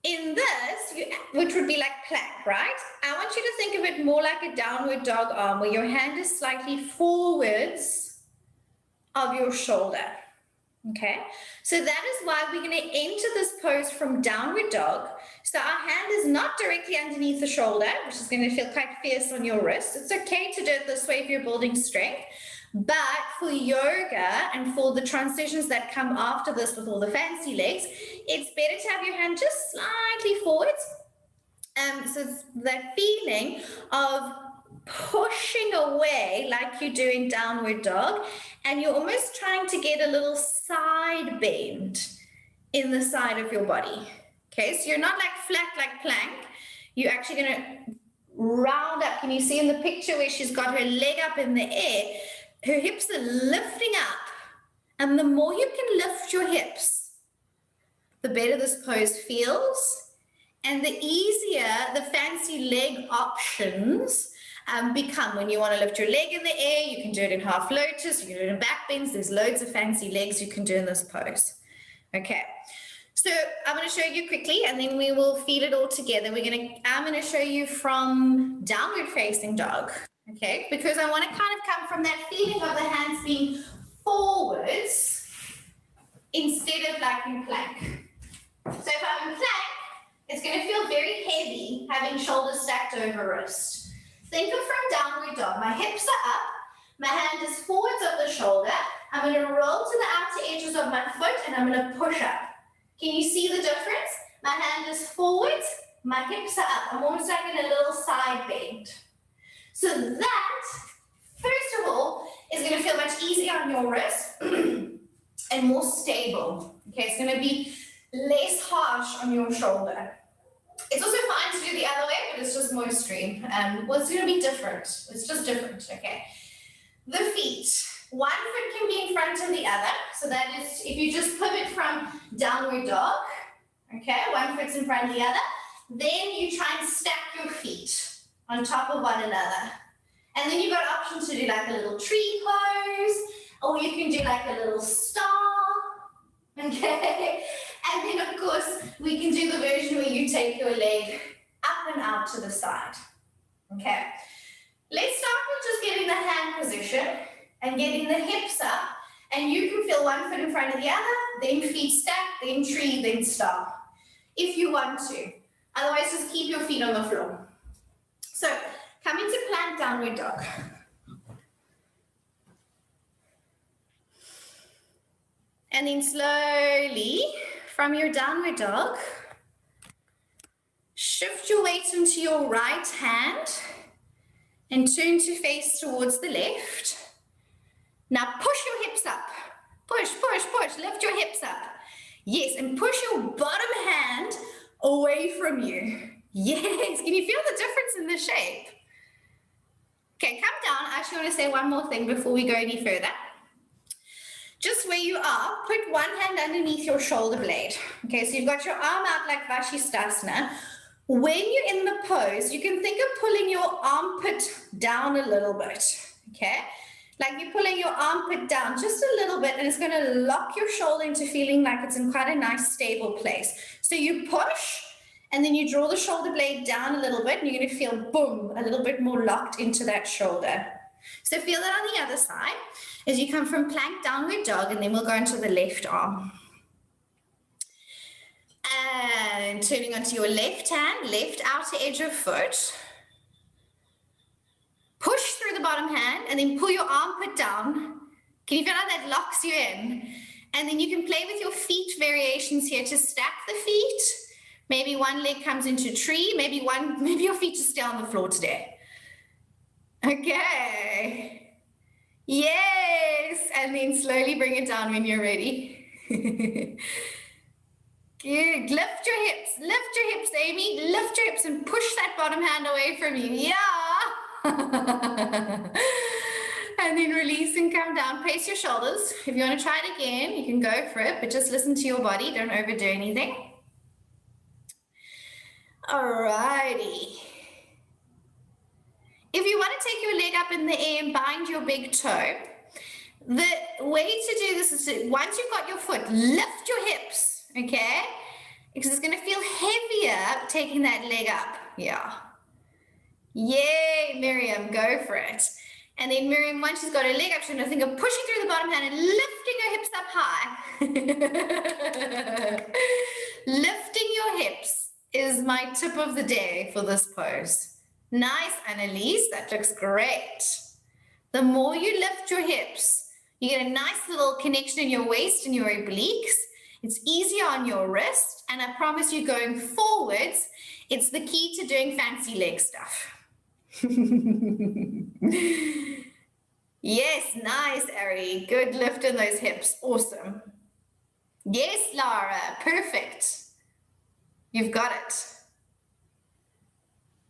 In this, which would be like plank, right? I want you to think of it more like a downward dog arm where your hand is slightly forwards of your shoulder, okay? So that is why we're going to enter this pose from downward dog. So our hand is not directly underneath the shoulder, which is going to feel quite fierce on your wrist. It's okay to do it this way if you're building strength. But for yoga and for the transitions that come after this with all the fancy legs, it's better to have your hand just slightly forwards. So it's that feeling of pushing away like you do in downward dog, and you're almost trying to get a little side bend in the side of your body. Okay, so you're not like flat like plank. You're actually going to round up. Can you see in the picture where she's got her leg up in the air? Her hips are lifting up, and the more you can lift your hips, the better this pose feels, and the easier the fancy leg options become. When you want to lift your leg in the air, you can do it in half lotus, you can do it in back bends. There's loads of fancy legs you can do in this pose. Okay, so I'm going to show you quickly, and then we will feed it all together. I'm going to show you from downward facing dog. Okay, because I want to kind of come from that feeling of the hands being forwards instead of like in plank. So if I'm in plank, it's going to feel very heavy having shoulders stacked over wrist. Think of from downward dog. My hips are up, my hand is forwards of the shoulder. I'm going to roll to the outer edges of my foot and I'm going to push up. Can you see the difference? My hand is forwards, my hips are up. I'm almost like in a little side bend. So that, first of all, is going to feel much easier on your wrist and more stable. Okay, it's going to be less harsh on your shoulder. It's also fine to do the other way, but it's just more extreme. Well, it's going to be different. It's just different, okay? The feet. One foot can be in front of the other. So that is, if you just pivot from downward dog, okay, one foot's in front of the other, then you try and stack your feet on top of one another. And then you've got options to do like a little tree pose, or you can do like a little star. Okay. And then of course, we can do the version where you take your leg up and out to the side. Okay. Let's start with just getting the hand position and getting the hips up. And you can feel one foot in front of the other, then feet stacked, then tree, then star, if you want to. Otherwise, just keep your feet on the floor. So come into plank downward dog. And then slowly, from your downward dog, shift your weight into your right hand and turn to face towards the left. Now push your hips up. Push, push, push. Lift your hips up. Yes, and push your bottom hand away from you. Yes, can you feel the difference in the shape? Okay, come down. I actually want to say one more thing before we go any further. Just where you are, put one hand underneath your shoulder blade. Okay, so you've got your arm out like Vashisthasana. When you're in the pose, you can think of pulling your armpit down a little bit, okay? Like you're pulling your armpit down just a little bit, and it's going to lock your shoulder into feeling like it's in quite a nice stable place. So you push, and then you draw the shoulder blade down a little bit, and you're going to feel, boom, a little bit more locked into that shoulder. So feel that on the other side as you come from plank downward dog, and then we'll go into the left arm. And turning onto your left hand, left outer edge of foot. Push through the bottom hand and then pull your armpit down. Can you feel how that locks you in? And then you can play with your feet variations here to stack the feet. Maybe one leg comes into tree, maybe your feet just stay on the floor today. Okay. Yes. And then slowly bring it down when you're ready. Good. Lift your hips, Amy. Lift your hips and push that bottom hand away from you. Yeah. And then release and come down. Place your shoulders. If you want to try it again, you can go for it, but just listen to your body. Don't overdo anything. Alrighty. If you want to take your leg up in the air and bind your big toe, the way to do this is to, once you've got your foot, lift your hips, okay? Because it's going to feel heavier taking that leg up. Yeah. Yay, Miriam, go for it. And then Miriam, once she's got her leg up, she's going to think of pushing through the bottom hand and lifting her hips up high. Lifting your hips is my tip of the day for this pose. Nice, Annalise, that looks great. The more you lift your hips, you get a nice little connection in your waist and your obliques. It's easier on your wrist, and I promise you going forwards, it's the key to doing fancy leg stuff. Yes, nice, Ari. Good lift in those hips. Awesome. Yes, Lara, perfect. You've got it.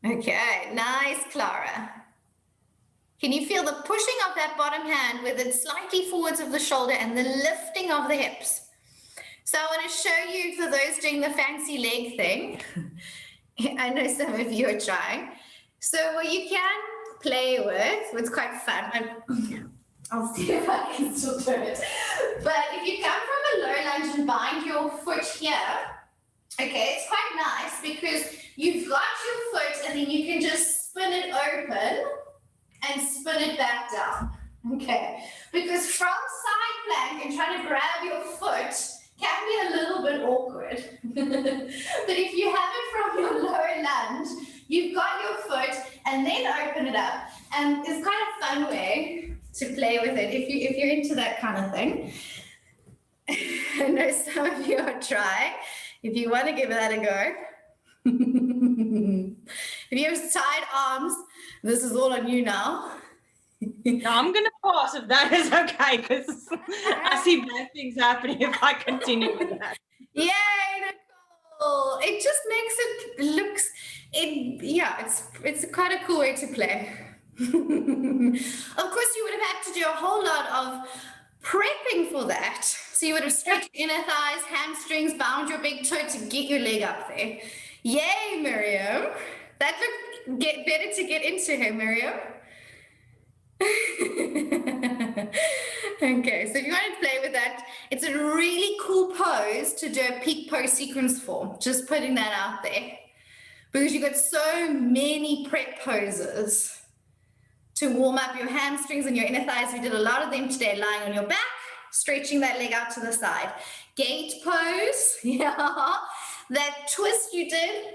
Okay, nice, Clara. Can you feel the pushing of that bottom hand with it slightly forwards of the shoulder and the lifting of the hips? So I want to show you, for those doing the fancy leg thing, I know some of you are trying. So what you can play with, what's quite fun, I'll see if I can still do it. But if you come from a low lunge and bind your foot here, okay, it's quite nice because you've got your foot and then you can just spin it open and spin it back down, okay? Because from side plank and trying to grab your foot can be a little bit awkward. But if you have it from your lower lunge, you've got your foot and then open it up. And it's quite a fun way to play with it if you're into that kind of thing. I know some of you are trying. If you want to give that a go. If you have tight arms, this is all on you now. No, I'm going to pass if that is okay, because I see bad things happening if I continue with that. Yay, Nicole. It just makes it's quite a cool way to play. Of course, you would have had to do a whole lot of prepping for that. So you would have stretched inner thighs, hamstrings, bound your big toe to get your leg up there. Yay, Miriam. That looked better to get into her, Miriam. Okay, so if you want to play with that, it's a really cool pose to do a peak pose sequence for. Just putting that out there. Because you've got so many prep poses to warm up your hamstrings and your inner thighs. We did a lot of them today, lying on your back, stretching that leg out to the side. Gate pose, yeah. That twist you did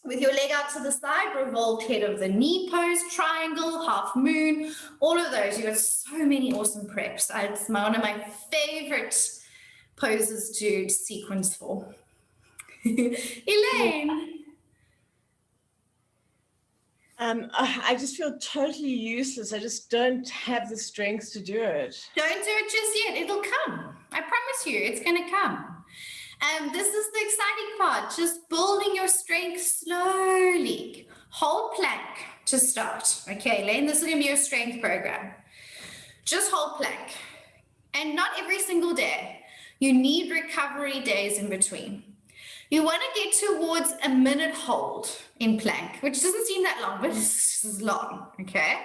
with your leg out to the side, revolved head of the knee pose, triangle, half moon, all of those. You've got so many awesome preps. It's one of my favorite poses to sequence for. Elaine. I just feel totally useless. I just don't have the strength to do it. Don't do it just yet. It'll come. I promise you, it's going to come. This is the exciting part. Just building your strength slowly. Hold plank to start. Okay, Elaine, this is going to be your strength program. Just hold plank. And not every single day. You need recovery days in between. You want to get towards a minute hold in plank, which doesn't seem that long, but it's long, okay?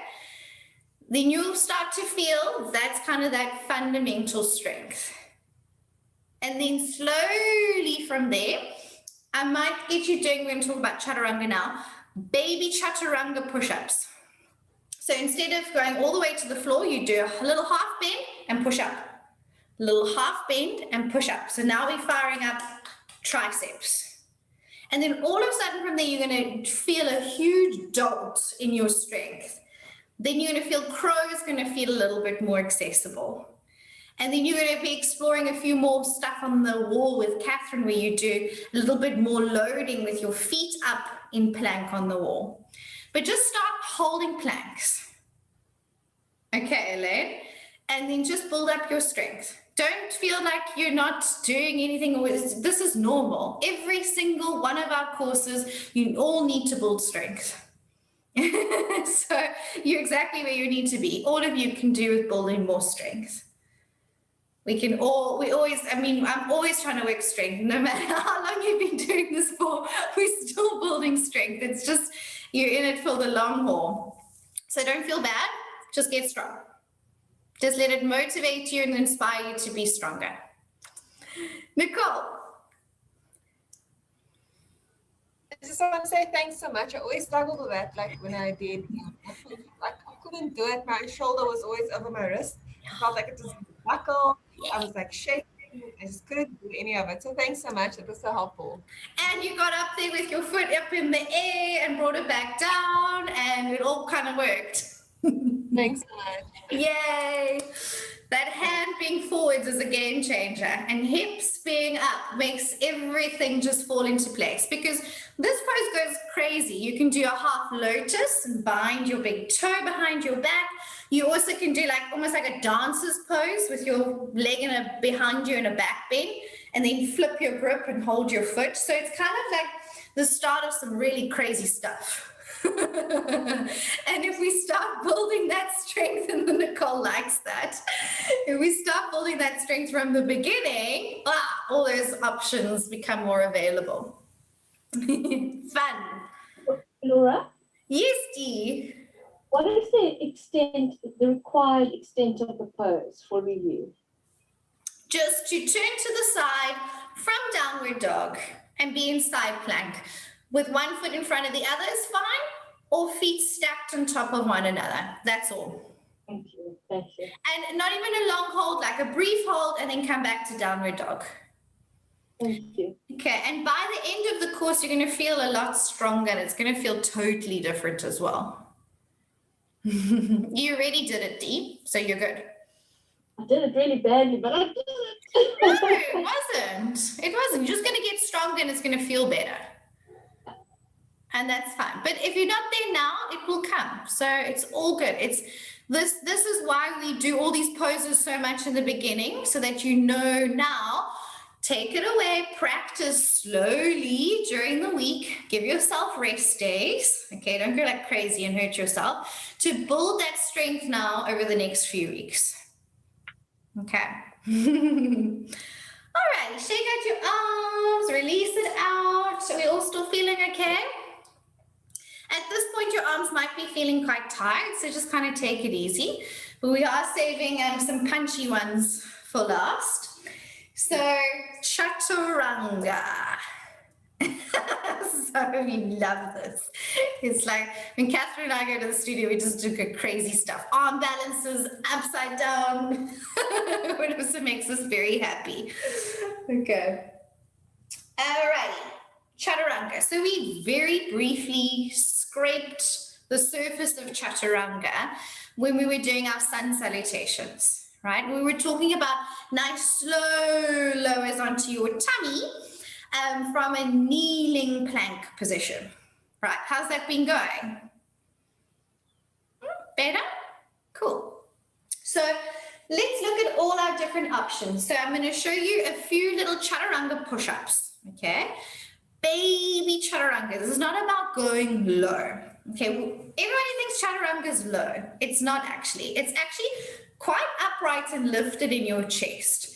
Then you'll start to feel that's kind of that fundamental strength. And then slowly from there, I might get you doing, we're going to talk about chaturanga now, baby chaturanga push-ups. So instead of going all the way to the floor, you do a little half bend and push up. Little half bend and push up. So now we're firing up triceps. And then all of a sudden from there, you're going to feel a huge jolt in your strength. Then you're going to feel crow is going to feel a little bit more accessible. And then you're going to be exploring a few more stuff on the wall with Catherine, where you do a little bit more loading with your feet up in plank on the wall. But just start holding planks. Okay, Elaine? And then just build up your strength. Don't feel like you're not doing anything. This is normal. Every single one of our courses, you all need to build strength. So you're exactly where you need to be. All of you can do with building more strength. I'm always trying to work strength. No matter how long you've been doing this for, we're still building strength. It's just, you're in it for the long haul. So don't feel bad, just get strong. Just let it motivate you and inspire you to be stronger. Nicole. I just want to say thanks so much. I always struggled with that, like when I did. I couldn't do it. My shoulder was always over my wrist. I felt like it was a buckle. I was like shaking. I just couldn't do any of it. So thanks so much. It was so helpful. And you got up there with your foot up in the air and brought it back down, and it all kind of worked. Thanks so much. Yay! That hand being forwards is a game changer, and hips being up makes everything just fall into place, because this pose goes crazy. You can do a half lotus and bind your big toe behind your back. You also can do like almost like a dancer's pose with your leg behind you in a back bend, and then flip your grip and hold your foot. So it's kind of like the start of some really crazy stuff. And if we start building that strength, and Nicole likes that, if we start building that strength from the beginning, all those options become more available. Fun. Laura? Yes, Dee. What is the required extent of the pose for review? Just to turn to the side from downward dog and be in side plank. With one foot in front of the other is fine, or feet stacked on top of one another. That's all. Thank you. Thank you. And not even a long hold, like a brief hold, and then come back to downward dog. Thank you. Okay, and by the end of the course, you're going to feel a lot stronger, and it's going to feel totally different as well. You already did it, Dee, so you're good. I did it really badly, but I did it. No, it wasn't. It wasn't. You're just going to get stronger, and it's going to feel better. And that's fine. But if you're not there now, it will come. So it's all good. This is why we do all these poses so much in the beginning, so that you know now. Take it away, practice slowly during the week. Give yourself rest days. Okay, don't go like crazy and hurt yourself. To build that strength now over the next few weeks. Okay. All right, shake out your arms, release it out. So we're all still feeling okay? At this point, your arms might be feeling quite tired, so just kind of take it easy. But we are saving some punchy ones for last. So chaturanga. So we love this. It's like when Catherine and I go to the studio, we just do good crazy stuff. Arm balances upside down. It also makes us very happy. Okay. Alrighty. Chaturanga. So we very briefly scraped the surface of chaturanga when we were doing our sun salutations, right? We were talking about nice slow lowers onto your tummy from a kneeling plank position, right? How's that been going? Better? Cool. So let's look at all our different options. So I'm going to show you a few little chaturanga push-ups, okay? Baby chaturanga. This is not about going low. Okay, everybody thinks chaturanga is low. It's not actually. It's actually quite upright and lifted in your chest.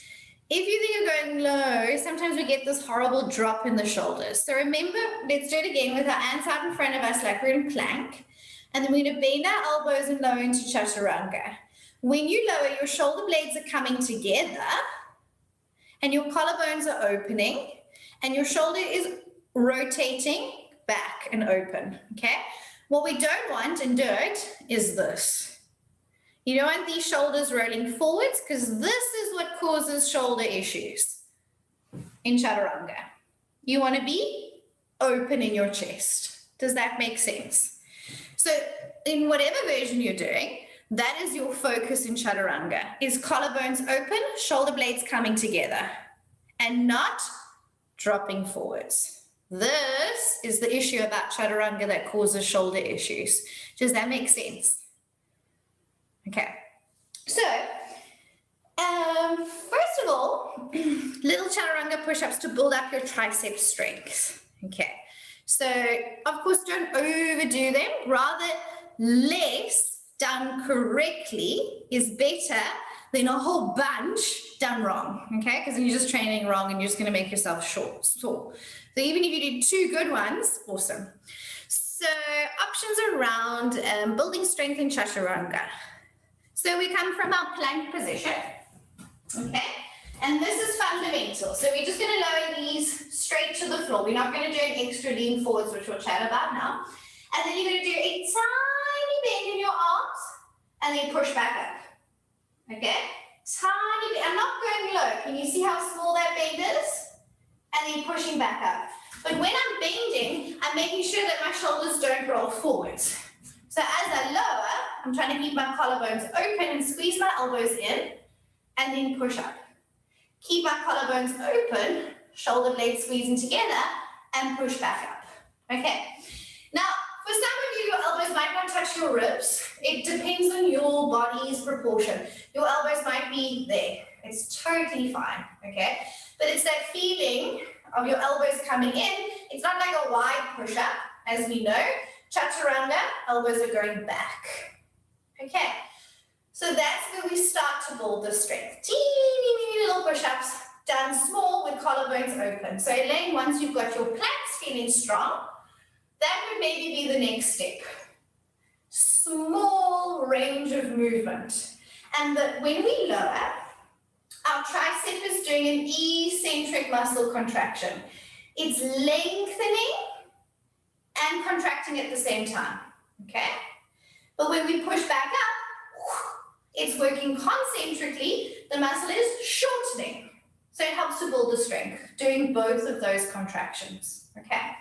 If you think you're going low, sometimes we get this horrible drop in the shoulders. So remember, let's do it again with our hands out in front of us like we're in plank. And then we're going to bend our elbows and lower into chaturanga. When you lower, your shoulder blades are coming together and your collarbones are opening and your shoulder is rotating back and open, okay? What we don't want in dirt is this. You don't want these shoulders rolling forwards because this is what causes shoulder issues in chaturanga. You want to be open in your chest. Does that make sense? So in whatever version you're doing, that is your focus in chaturanga, is collarbones open, shoulder blades coming together and not dropping forwards. This is the issue about chaturanga that causes shoulder issues. Does that make sense? Okay, so first of all, little chaturanga push-ups to build up your tricep strength. Okay, so of course don't overdo them. Rather, less done correctly is better than a whole bunch done wrong. Okay, because you're just training wrong and you're just going to make yourself sore. So even if you do 2 good ones, awesome. So options around building strength in chaturanga. So we come from our plank position, okay? And this is fundamental. So we're just going to lower these straight to the floor. We're not going to do an extra lean forwards, which we'll chat about now. And then you're going to do a tiny bend in your arms and then push back up, okay? Tiny bend. I'm not going low. Can you see how small that bend is? And then pushing back up. But when I'm bending, I'm making sure that my shoulders don't roll forwards. So as I lower, I'm trying to keep my collarbones open and squeeze my elbows in and then push up. Keep my collarbones open, shoulder blades squeezing together and push back up. Okay. Now, for some of you, your elbows might not touch your ribs. It depends on your body's proportion. Your elbows might be there. It's totally fine, okay? But it's that feeling of your elbows coming in. It's not like a wide push-up, as we know. Chaturanga, elbows are going back. Okay, so that's where we start to build the strength. Teeny little push-ups, done small with collarbones open. So Elaine, once you've got your planks feeling strong, that would maybe be the next step. Small range of movement. And when we lower, our tricep is doing an eccentric muscle contraction. It's lengthening and contracting at the same time, okay? But when we push back up, it's working concentrically, the muscle is shortening. So it helps to build the strength, doing both of those contractions, okay?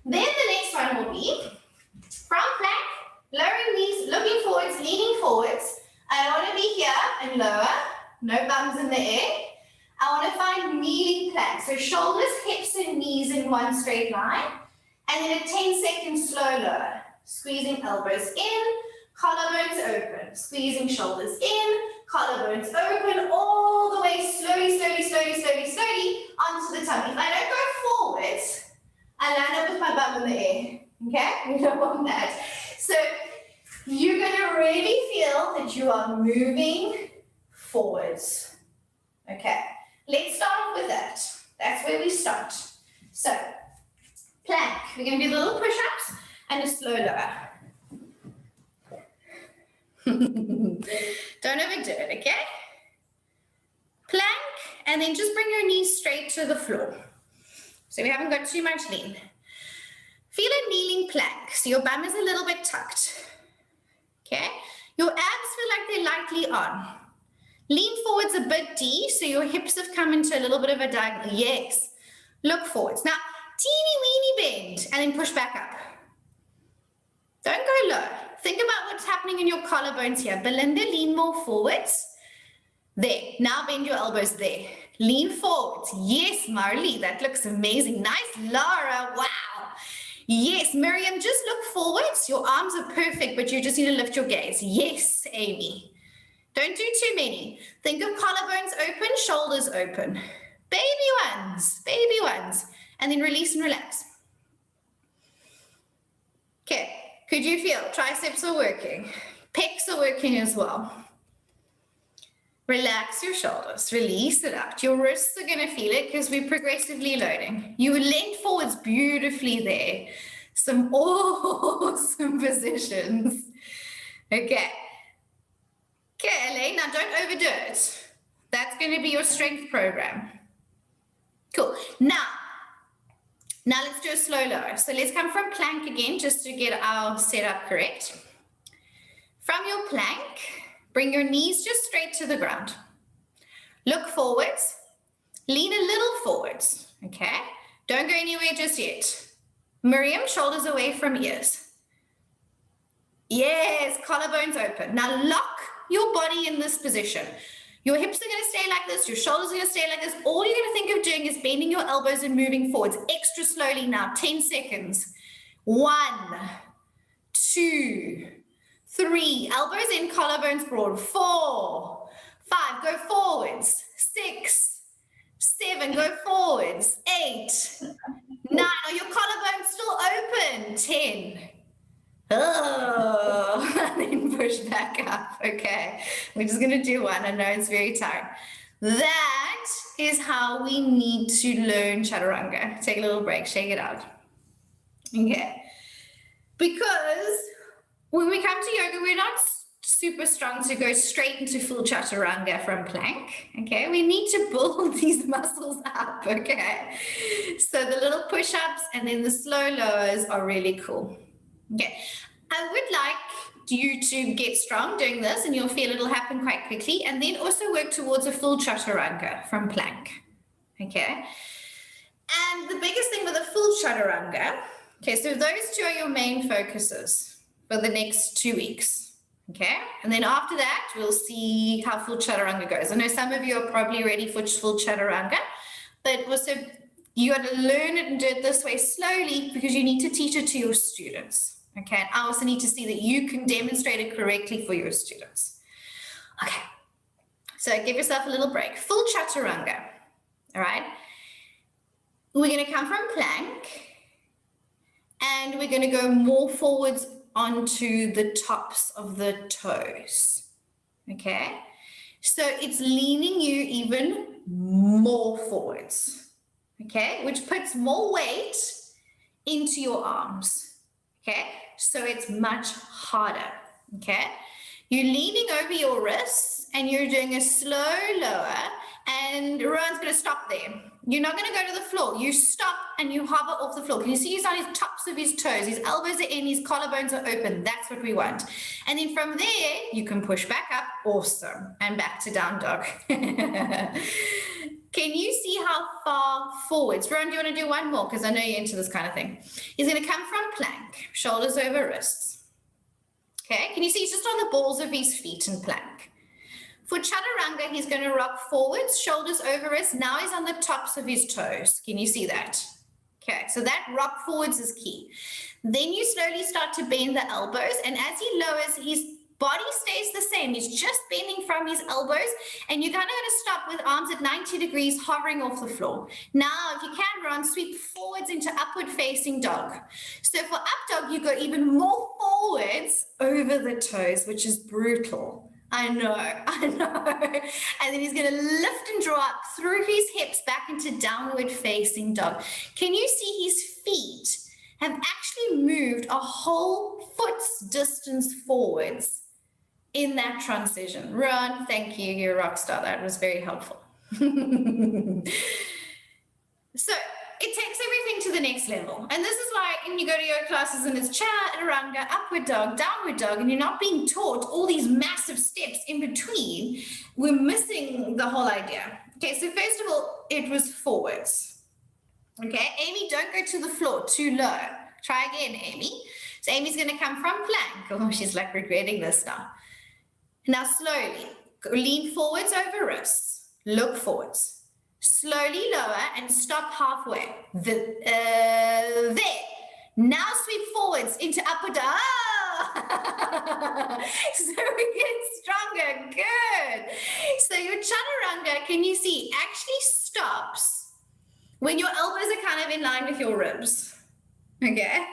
Then the next one will be from plank, lowering knees, looking forwards, leaning forwards. I don't want to be here and lower, no bums in the air. I want to find kneeling plank. So shoulders, hips, and knees in one straight line. And then a 10-second slow lower. Squeezing elbows in, collarbones open. Squeezing shoulders in, collarbones open, all the way slowly, slowly, slowly, slowly, slowly onto the tummy. If I don't go forwards, I land up with my bum in the air. Okay? We don't want that. So you're going to really feel that you are moving forwards. Okay? Let's start off with that. That's where we start. So, plank. We're going to do little push-ups and a slow lower. Don't overdo it, okay? Plank, and then just bring your knees straight to the floor. So we haven't got too much lean. Feel a kneeling plank. So your bum is a little bit tucked. Okay? Your abs feel like they're lightly on. Lean forwards a bit deep, so your hips have come into a little bit of a diagonal. Yes. Look forwards. Now, teeny weeny bend, and then push back up. Don't go low. Think about what's happening in your collarbones here. Belinda, lean more forwards. There. Now bend your elbows there. Lean forwards. Yes, Marley, that looks amazing. Nice, Laura. Wow. Yes, Miriam, just look forwards. Your arms are perfect, but you just need to lift your gaze. Yes, Amy. Don't do too many. Think of collarbones open, shoulders open. Baby ones. And then release and relax. Okay, could you feel triceps are working? Pecs are working as well. Relax your shoulders, release it out. Your wrists are gonna feel it because we're progressively loading. You lean forwards beautifully there. Some awesome positions. Okay. Okay, Elaine, now don't overdo it. That's gonna be your strength program. Cool. Now let's do a slow lower. So let's come from plank again, just to get our setup correct. From your plank, bring your knees just straight to the ground. Look forwards, lean a little forwards, okay? Don't go anywhere just yet. Miriam, shoulders away from ears. Yes, collarbones open. Now lock your body in this position. Your hips are gonna stay like this, your shoulders are gonna stay like this. All you're gonna think of doing is bending your elbows and moving forwards. Extra slowly now, 10 seconds. 1, 2, 3, elbows in, collarbones broad. 4, 5, go forwards. 6, 7, go forwards. 8, 9, are your collarbones still open? 10. Oh, and then push back up. Okay, we're just gonna do one. I know it's very tiring. That is how we need to learn chaturanga. Take a little break, shake it out. Okay, because when we come to yoga, we're not super strong to go straight into full chaturanga from plank. Okay, we need to build these muscles up. Okay, so the little push-ups and then the slow lowers are really cool. Okay, I would like you to get strong doing this, and you'll feel it'll happen quite quickly, and then also work towards a full chaturanga from plank. Okay, and the biggest thing with a full chaturanga, okay, so those two are your main focuses for the next 2 weeks. Okay, and then after that, we'll see how full chaturanga goes. I know some of you are probably ready for full chaturanga, but also you got to learn it and do it this way slowly because you need to teach it to your students. Okay, and I also need to see that you can demonstrate it correctly for your students. Okay, so give yourself a little break. Full chaturanga, all right? We're going to come from plank, and we're going to go more forwards onto the tops of the toes, okay? So it's leaning you even more forwards, okay? Which puts more weight into your arms, okay? So it's much harder, okay? You're leaning over your wrists and you're doing a slow lower, and Rowan's gonna stop there. You're not gonna go to the floor. You stop and you hover off the floor. Can you see he's on his tops of his toes? His elbows are in, his collarbones are open. That's what we want. And then from there, you can push back up. Awesome. And back to down dog. Can you see how far forwards? Rowan, do you want to do one more? Because I know you're into this kind of thing. He's going to come from plank, shoulders over wrists. Okay, can you see he's just on the balls of his feet in plank. For chaturanga, he's going to rock forwards, shoulders over wrists. Now he's on the tops of his toes. Can you see that? Okay, so that rock forwards is key. Then you slowly start to bend the elbows, and as he lowers, his body stays the same. He's just bending from his elbows, and you're kind of going to stop with arms at 90 degrees hovering off the floor. Now, if you can, Ron, sweep forwards into upward facing dog. So for up dog, you go even more forwards over the toes, which is brutal. I know. And then he's going to lift and draw up through his hips back into downward facing dog. Can you see his feet have actually moved a whole foot's distance forwards? in that transition. Ron, thank you. You're a rock star. That was very helpful. So it takes everything to the next level. And this is why when you go to yoga classes and it's chaturanga, upward dog, downward dog, and you're not being taught all these massive steps in between, we're missing the whole idea. Okay, so first of all, it was forwards. Okay, Amy, don't go to the floor, too low. Try again, Amy. So Amy's going to come from plank. Oh, she's like regretting this now. Now slowly, lean forwards over wrists. Look forwards. Slowly lower and stop halfway. There. Now sweep forwards into upward dog. So we get stronger. Good. So your chaturanga, can you see, actually stops when your elbows are kind of in line with your ribs. Okay.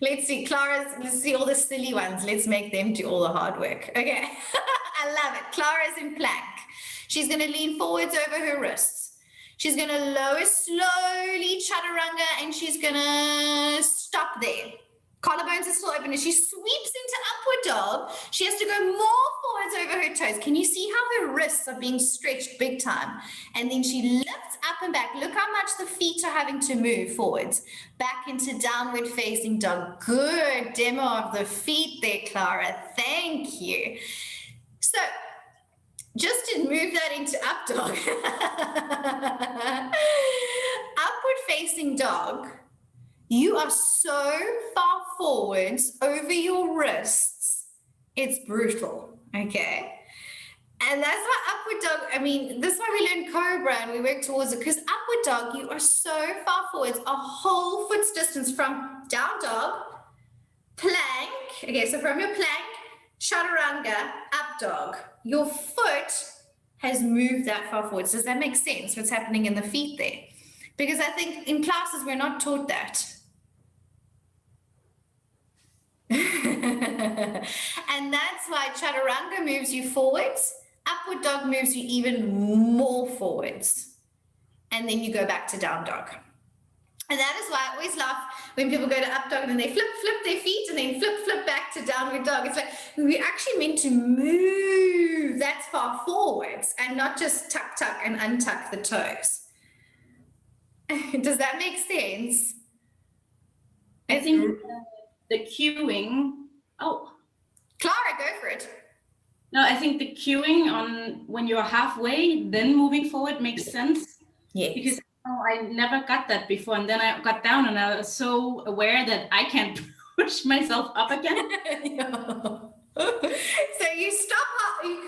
Let's see, let's see all the silly ones. Let's make them do all the hard work. Okay. I love it. Clara's in plank. She's going to lean forwards over her wrists. She's going to lower slowly, chaturanga, and she's going to stop there. Collarbones are still open. As she sweeps into upward dog, she has to go more forwards over her toes. Can you see how her wrists are being stretched big time? And then she lifts up and back. Look how much the feet are having to move forwards. Back into downward facing dog. Good demo of the feet there, Clara. Thank you. So, just to move that into up dog. Upward facing dog. You are so far forwards over your wrists, it's brutal, okay? And that's why upward dog, I mean, this is why we learn Cobra and we work towards it, because upward dog, you are so far forwards, a whole foot's distance from down dog, plank, okay, so from your plank, chaturanga, up dog, your foot has moved that far forwards. Does that make sense, what's happening in the feet there? Because I think in classes, we're not taught that. And that's why chaturanga moves you forwards, upward dog moves you even more forwards, and then you go back to down dog. And that is why I always laugh when people go to up dog and then they flip their feet and then flip back to downward dog. It's like we actually meant to move that far forwards and not just tuck and untuck the toes. Does that make sense? I think the cueing. Oh, Clara, go for it. No, I think the cueing on when you're halfway, then moving forward makes sense. Yeah. Because I never got that before, and then I got down, and I was so aware that I can't push myself up again. So you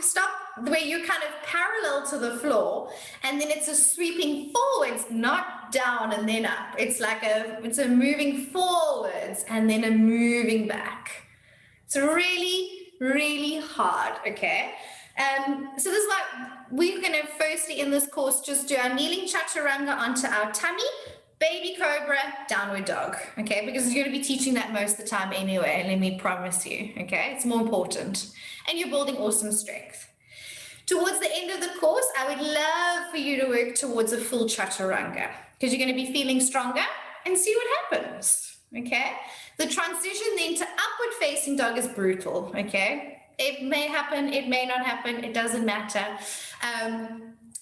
stop where you're kind of parallel to the floor, and then it's a sweeping forwards, not down and then up. It's like it's a moving forwards and then a moving back. It's really, really hard, okay? So this is why we're going to firstly in this course just do our kneeling chaturanga onto our tummy, baby cobra, downward dog, okay? Because you're going to be teaching that most of the time anyway, let me promise you, okay? It's more important. And you're building awesome strength. Towards the end of the course, I would love for you to work towards a full chaturanga because you're going to be feeling stronger and see what happens, okay? The transition then to upward facing dog is brutal, okay? It may happen, it may not happen, it doesn't matter.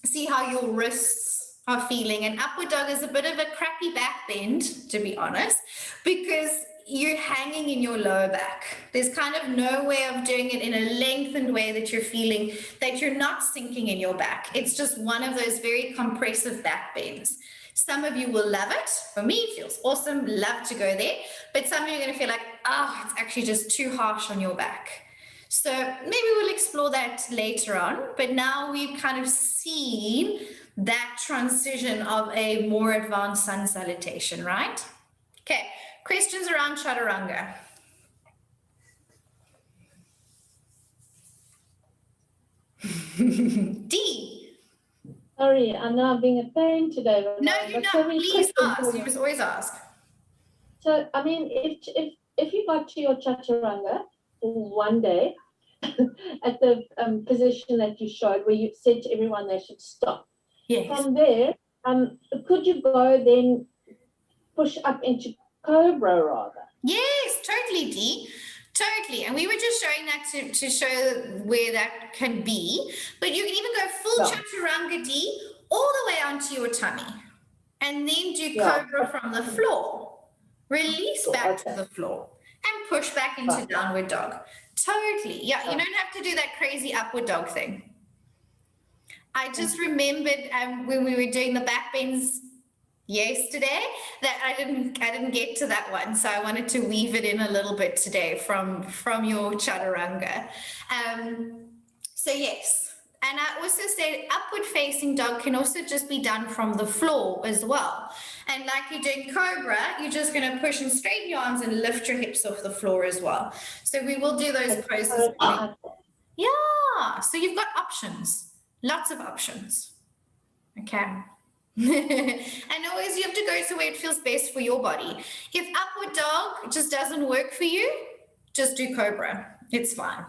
See how your wrists are feeling. And upward dog is a bit of a crappy back bend, to be honest, because you're hanging in your lower back. There's kind of no way of doing it in a lengthened way that you're feeling that you're not sinking in your back. It's just one of those very compressive back bends. Some of you will love it. For me, it feels awesome, love to go there. But some of you are going to feel like, it's actually just too harsh on your back. So maybe we'll explore that later on. But now we've kind of seen that transition of a more advanced sun salutation, right? Okay, questions around chaturanga? D. Sorry, I know I'm being a pain today. No, you're not. Please ask. You must always ask. So, I mean, if you got to your chaturanga one day at the position that you showed where you said to everyone they should stop. Yes. From there, could you go then push up into cobra rather? Yes, totally, Dee. Totally. And we were just showing that to show where that can be. But you can even go full chaturanga D all the way onto your tummy. And then do cobra from the floor. Release back to the floor. And push back into downward dog. Totally. Yeah, you don't have to do that crazy upward dog thing. I just remembered when we were doing the back bends yesterday that I didn't get to that one, so I wanted to weave it in a little bit today from your chaturanga. So yes, and I also said upward facing dog can also just be done from the floor as well. And like you're doing cobra, you're just going to push and straighten your arms and lift your hips off the floor as well. So we will do those poses. Yeah, so you've got options, lots of options. Okay. And always you have to go to where it feels best for your body. If upward dog just doesn't work for you, just do cobra. It's fine.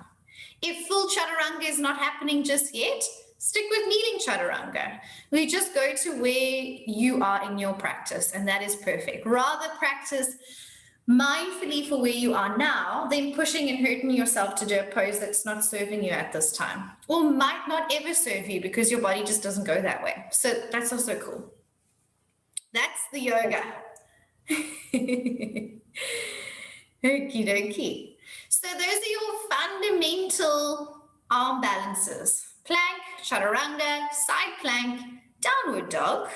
If full chaturanga is not happening just yet, stick with kneeling chaturanga. We just go to where you are in your practice, and that is perfect. Rather practice mindfully for where you are now than pushing and hurting yourself to do a pose that's not serving you at this time, or might not ever serve you because your body just doesn't go that way. So that's also cool. That's the yoga. Okie dokie. So those are your fundamental arm balances. Plank, chaturanga, side plank, downward dog.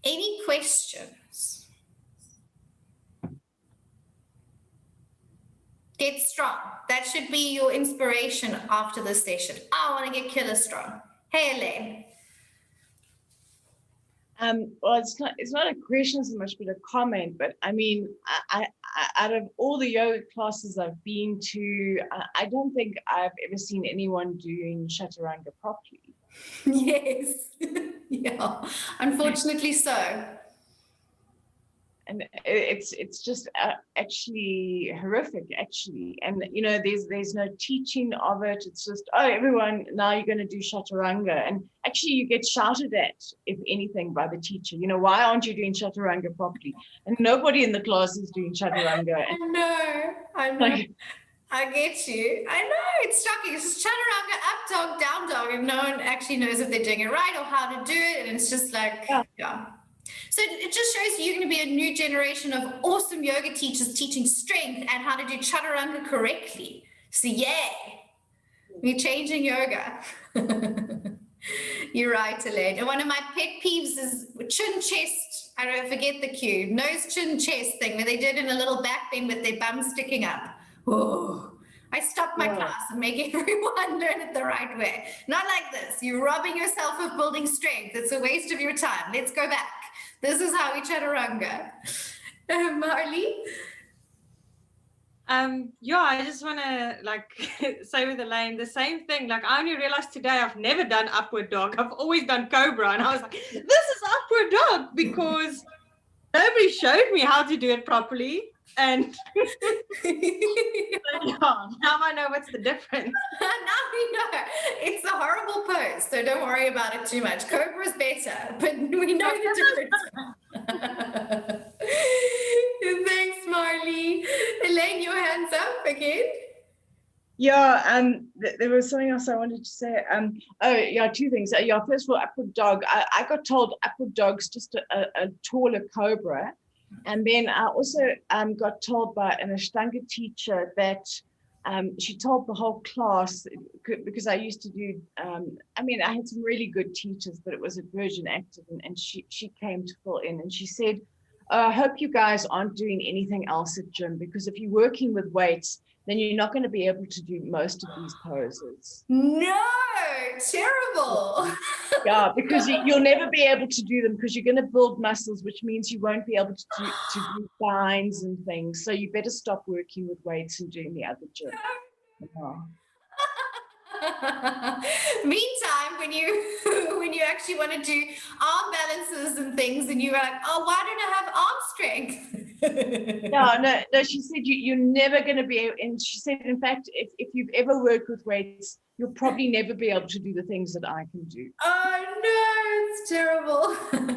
Any questions? Get strong. That should be your inspiration after this session. I want to get killer strong. Hey, Elaine. Well, it's not a question so much, but a comment. But I mean, I out of all the yoga classes I've been to, I don't think I've ever seen anyone doing chaturanga properly. Yes. Yeah. Unfortunately so. And it's just actually horrific, actually. And you know, there's no teaching of it. It's just, oh, everyone, now you're going to do chaturanga, and actually you get shouted at, if anything, by the teacher. You know, why aren't you doing chaturanga properly? And nobody in the class is doing chaturanga. I know. Like, I get you. I know, it's shocking. It's just chaturanga, up dog, down dog, and no one actually knows if they're doing it right or how to do it. And it's just like, yeah. So it just shows you're going to be a new generation of awesome yoga teachers teaching strength and how to do chaturanga correctly. So yay, we're changing yoga. You're right, Elaine. And one of my pet peeves is chin, chest, I don't forget the cue, nose, chin, chest thing where they did in a little back bend with their bum sticking up. Oh, I stopped my class and make everyone learn it the right way. Not like this. You're robbing yourself of building strength. It's a waste of your time. Let's go back. This is how we chaturanga. Marley? Yeah, I just want to say with Elaine the same thing. Like, I only realized today I've never done upward dog. I've always done cobra, and I was like, this is upward dog because nobody showed me how to do it properly. And yeah, now I know what's the difference. Now we know. It's a horrible pose, so don't worry about it too much. Cobra is better, but we know the difference. Thanks, Marley. Elaine, your hands up again. Yeah, there was something else I wanted to say. Two things. First of all, upward dog. I got told upward dog's just a taller cobra. And then I also got told by an Ashtanga teacher that she told the whole class, because I used to do, I had some really good teachers, but it was at Virgin Active, and she came to fill in, and she said, I hope you guys aren't doing anything else at gym, because if you're working with weights, then you're not going to be able to do most of these poses. No, terrible. Yeah, because you'll never be able to do them because you're going to build muscles, which means you won't be able to do lines and things. So you better stop working with weights and doing the other gym. Yeah. Meantime, when you actually want to do arm balances and things, and you're like, oh, why don't I have arm strength? No. She said you're never going to be able, and she said, in fact, if you've ever worked with weights, you'll probably never be able to do the things that I can do. Oh no, it's terrible.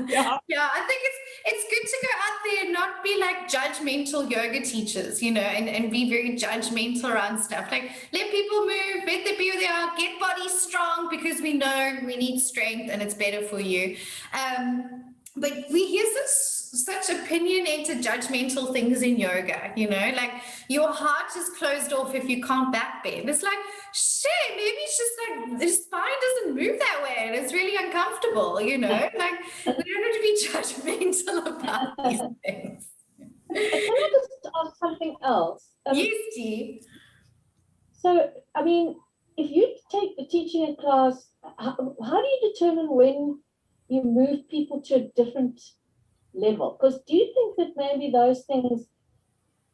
Yeah. Yeah, I think it's good to go out there, not be like judgmental yoga teachers, you know, and be very judgmental around stuff. Like, let people move, let them be who they are, get body strong because we know we need strength and it's better for you. But we hear such opinionated, judgmental things in yoga, you know, like your heart is closed off if you can't back bend. It's like, shit, maybe it's just like the spine doesn't move that way and it's really uncomfortable, you know, like we don't have to be judgmental about these things. Can I just ask something else? Yes, Dee. So, I mean, if you take teaching a class, how do you determine when you move people to a different level? Because do you think that maybe those things,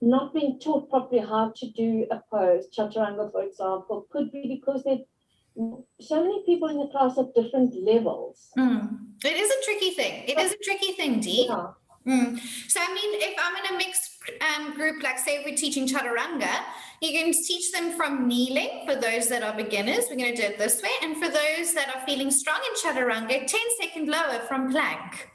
not being taught properly how to do a pose, chaturanga, for example, could be because there's so many people in the class at different levels? It is a tricky thing. It is a tricky thing, Dee. Yeah. So, I mean, if I'm in a mixed group, like say we're teaching chaturanga, you can teach them from kneeling for those that are beginners. We're going to do it this way. And for those that are feeling strong in chaturanga, 10-second lower from plank.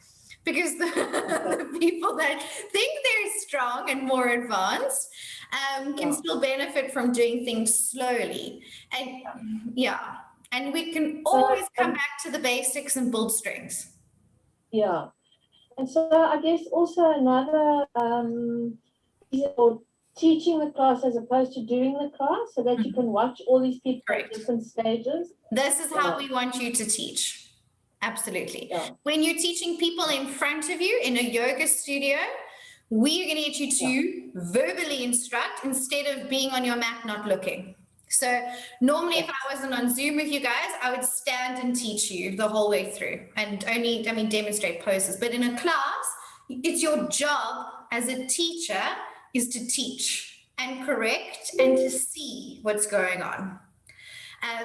Because the people that think they're strong and more advanced can still benefit from doing things slowly. And yeah, and we can always come back to the basics and build strengths. Yeah. And so I guess also another teaching the class as opposed to doing the class, so that you can watch all these people at different stages. This is how we want you to teach. Absolutely. Yeah. When you're teaching people in front of you in a yoga studio, we are going to get you to verbally instruct instead of being on your mat not looking. So normally if I wasn't on Zoom with you guys, I would stand and teach you the whole way through and only, demonstrate poses. But in a class, it's your job as a teacher is to teach and correct and to see what's going on.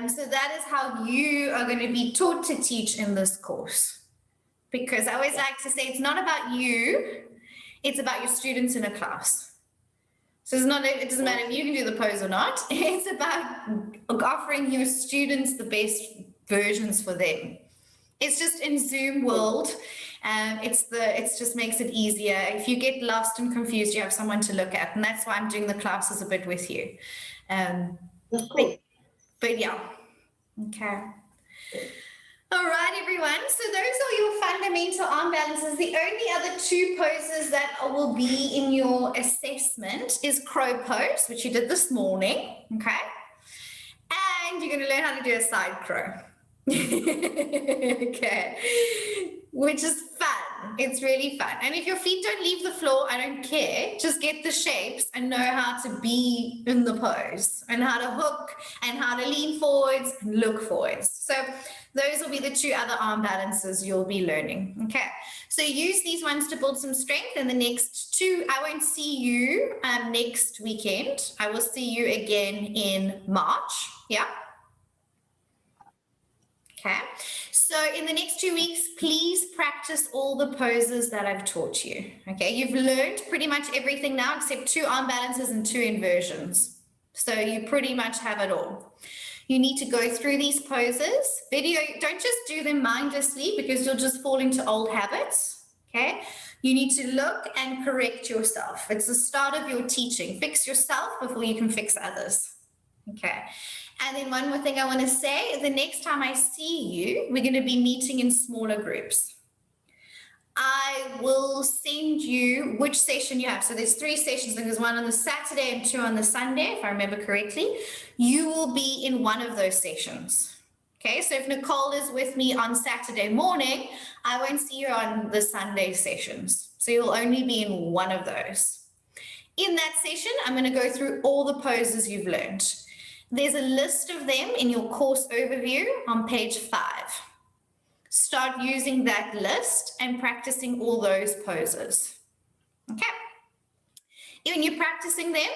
So that is how you are going to be taught to teach in this course. Because I always like to say it's not about you, it's about your students in a class. So it doesn't matter if you can do the pose or not. It's about offering your students the best versions for them. It's just in Zoom world. It just makes it easier. If you get lost and confused, you have someone to look at. And that's why I'm doing the classes a bit with you. But yeah, okay. All right, everyone. So those are your fundamental arm balances. The only other two poses that will be in your assessment is crow pose, which you did this morning, okay? And you're going to learn how to do a side crow. Okay, which is fun. It's really fun. And if your feet don't leave the floor, I don't care. Just get the shapes and know how to be in the pose and how to hook and how to lean forwards and look forwards. So those will be the two other arm balances you'll be learning. Okay, so use these ones to build some strength. And the next two, I won't see you next weekend. I will see you again in March. Yeah. Okay, so in the next 2 weeks, please practice all the poses that I've taught you. Okay, you've learned pretty much everything now except 2 arm balances and 2 inversions. So you pretty much have it all. You need to go through these poses. Don't just do them mindlessly because you'll just fall into old habits. Okay, you need to look and correct yourself. It's the start of your teaching. Fix yourself before you can fix others. Okay. And then one more thing I want to say, the next time I see you, we're going to be meeting in smaller groups. I will send you which session you have. So there's 3 sessions. There's one on the Saturday and 2 on the Sunday, if I remember correctly. You will be in one of those sessions. Okay, so if Nicole is with me on Saturday morning, I won't see you on the Sunday sessions. So you'll only be in one of those. In that session, I'm going to go through all the poses you've learned. There's a list of them in your course overview on page 5. Start using that list and practicing all those poses. Okay. When you're practicing them,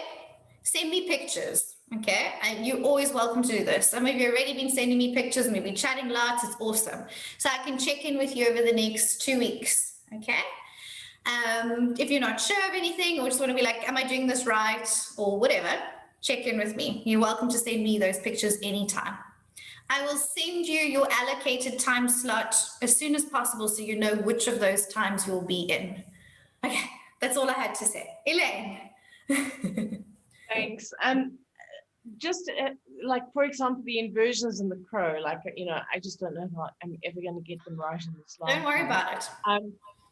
send me pictures. Okay. And you're always welcome to do this. Some of you have already been sending me pictures and we've been chatting lots. It's awesome. So I can check in with you over the next 2 weeks. Okay. If you're not sure of anything or just want to be like, am I doing this right? Or whatever. Check in with me. You're welcome to send me those pictures anytime. I will send you your allocated time slot as soon as possible so you know which of those times you'll be in. Okay, That's all I had to say. Elaine. Thanks. Just like, for example, the inversions in the crow, like, I just don't know how I'm ever going to get them right in this Don't worry about it.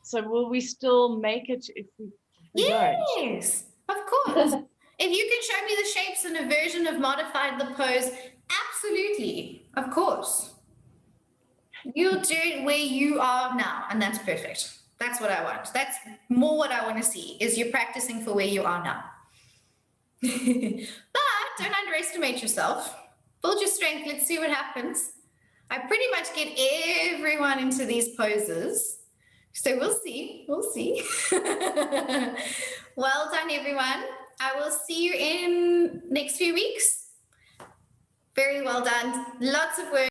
So will we still make it if we don't? Yes, of course. If you can show me the shapes and a version of modified the pose, absolutely, of course. You'll do it where you are now, and that's perfect. That's what I want. That's more what I want to see, is you're practicing for where you are now. But don't underestimate yourself. Build your strength. Let's see what happens. I pretty much get everyone into these poses. So we'll see. We'll see. Well done, everyone. I will see you in next few weeks. Very well done. Lots of work.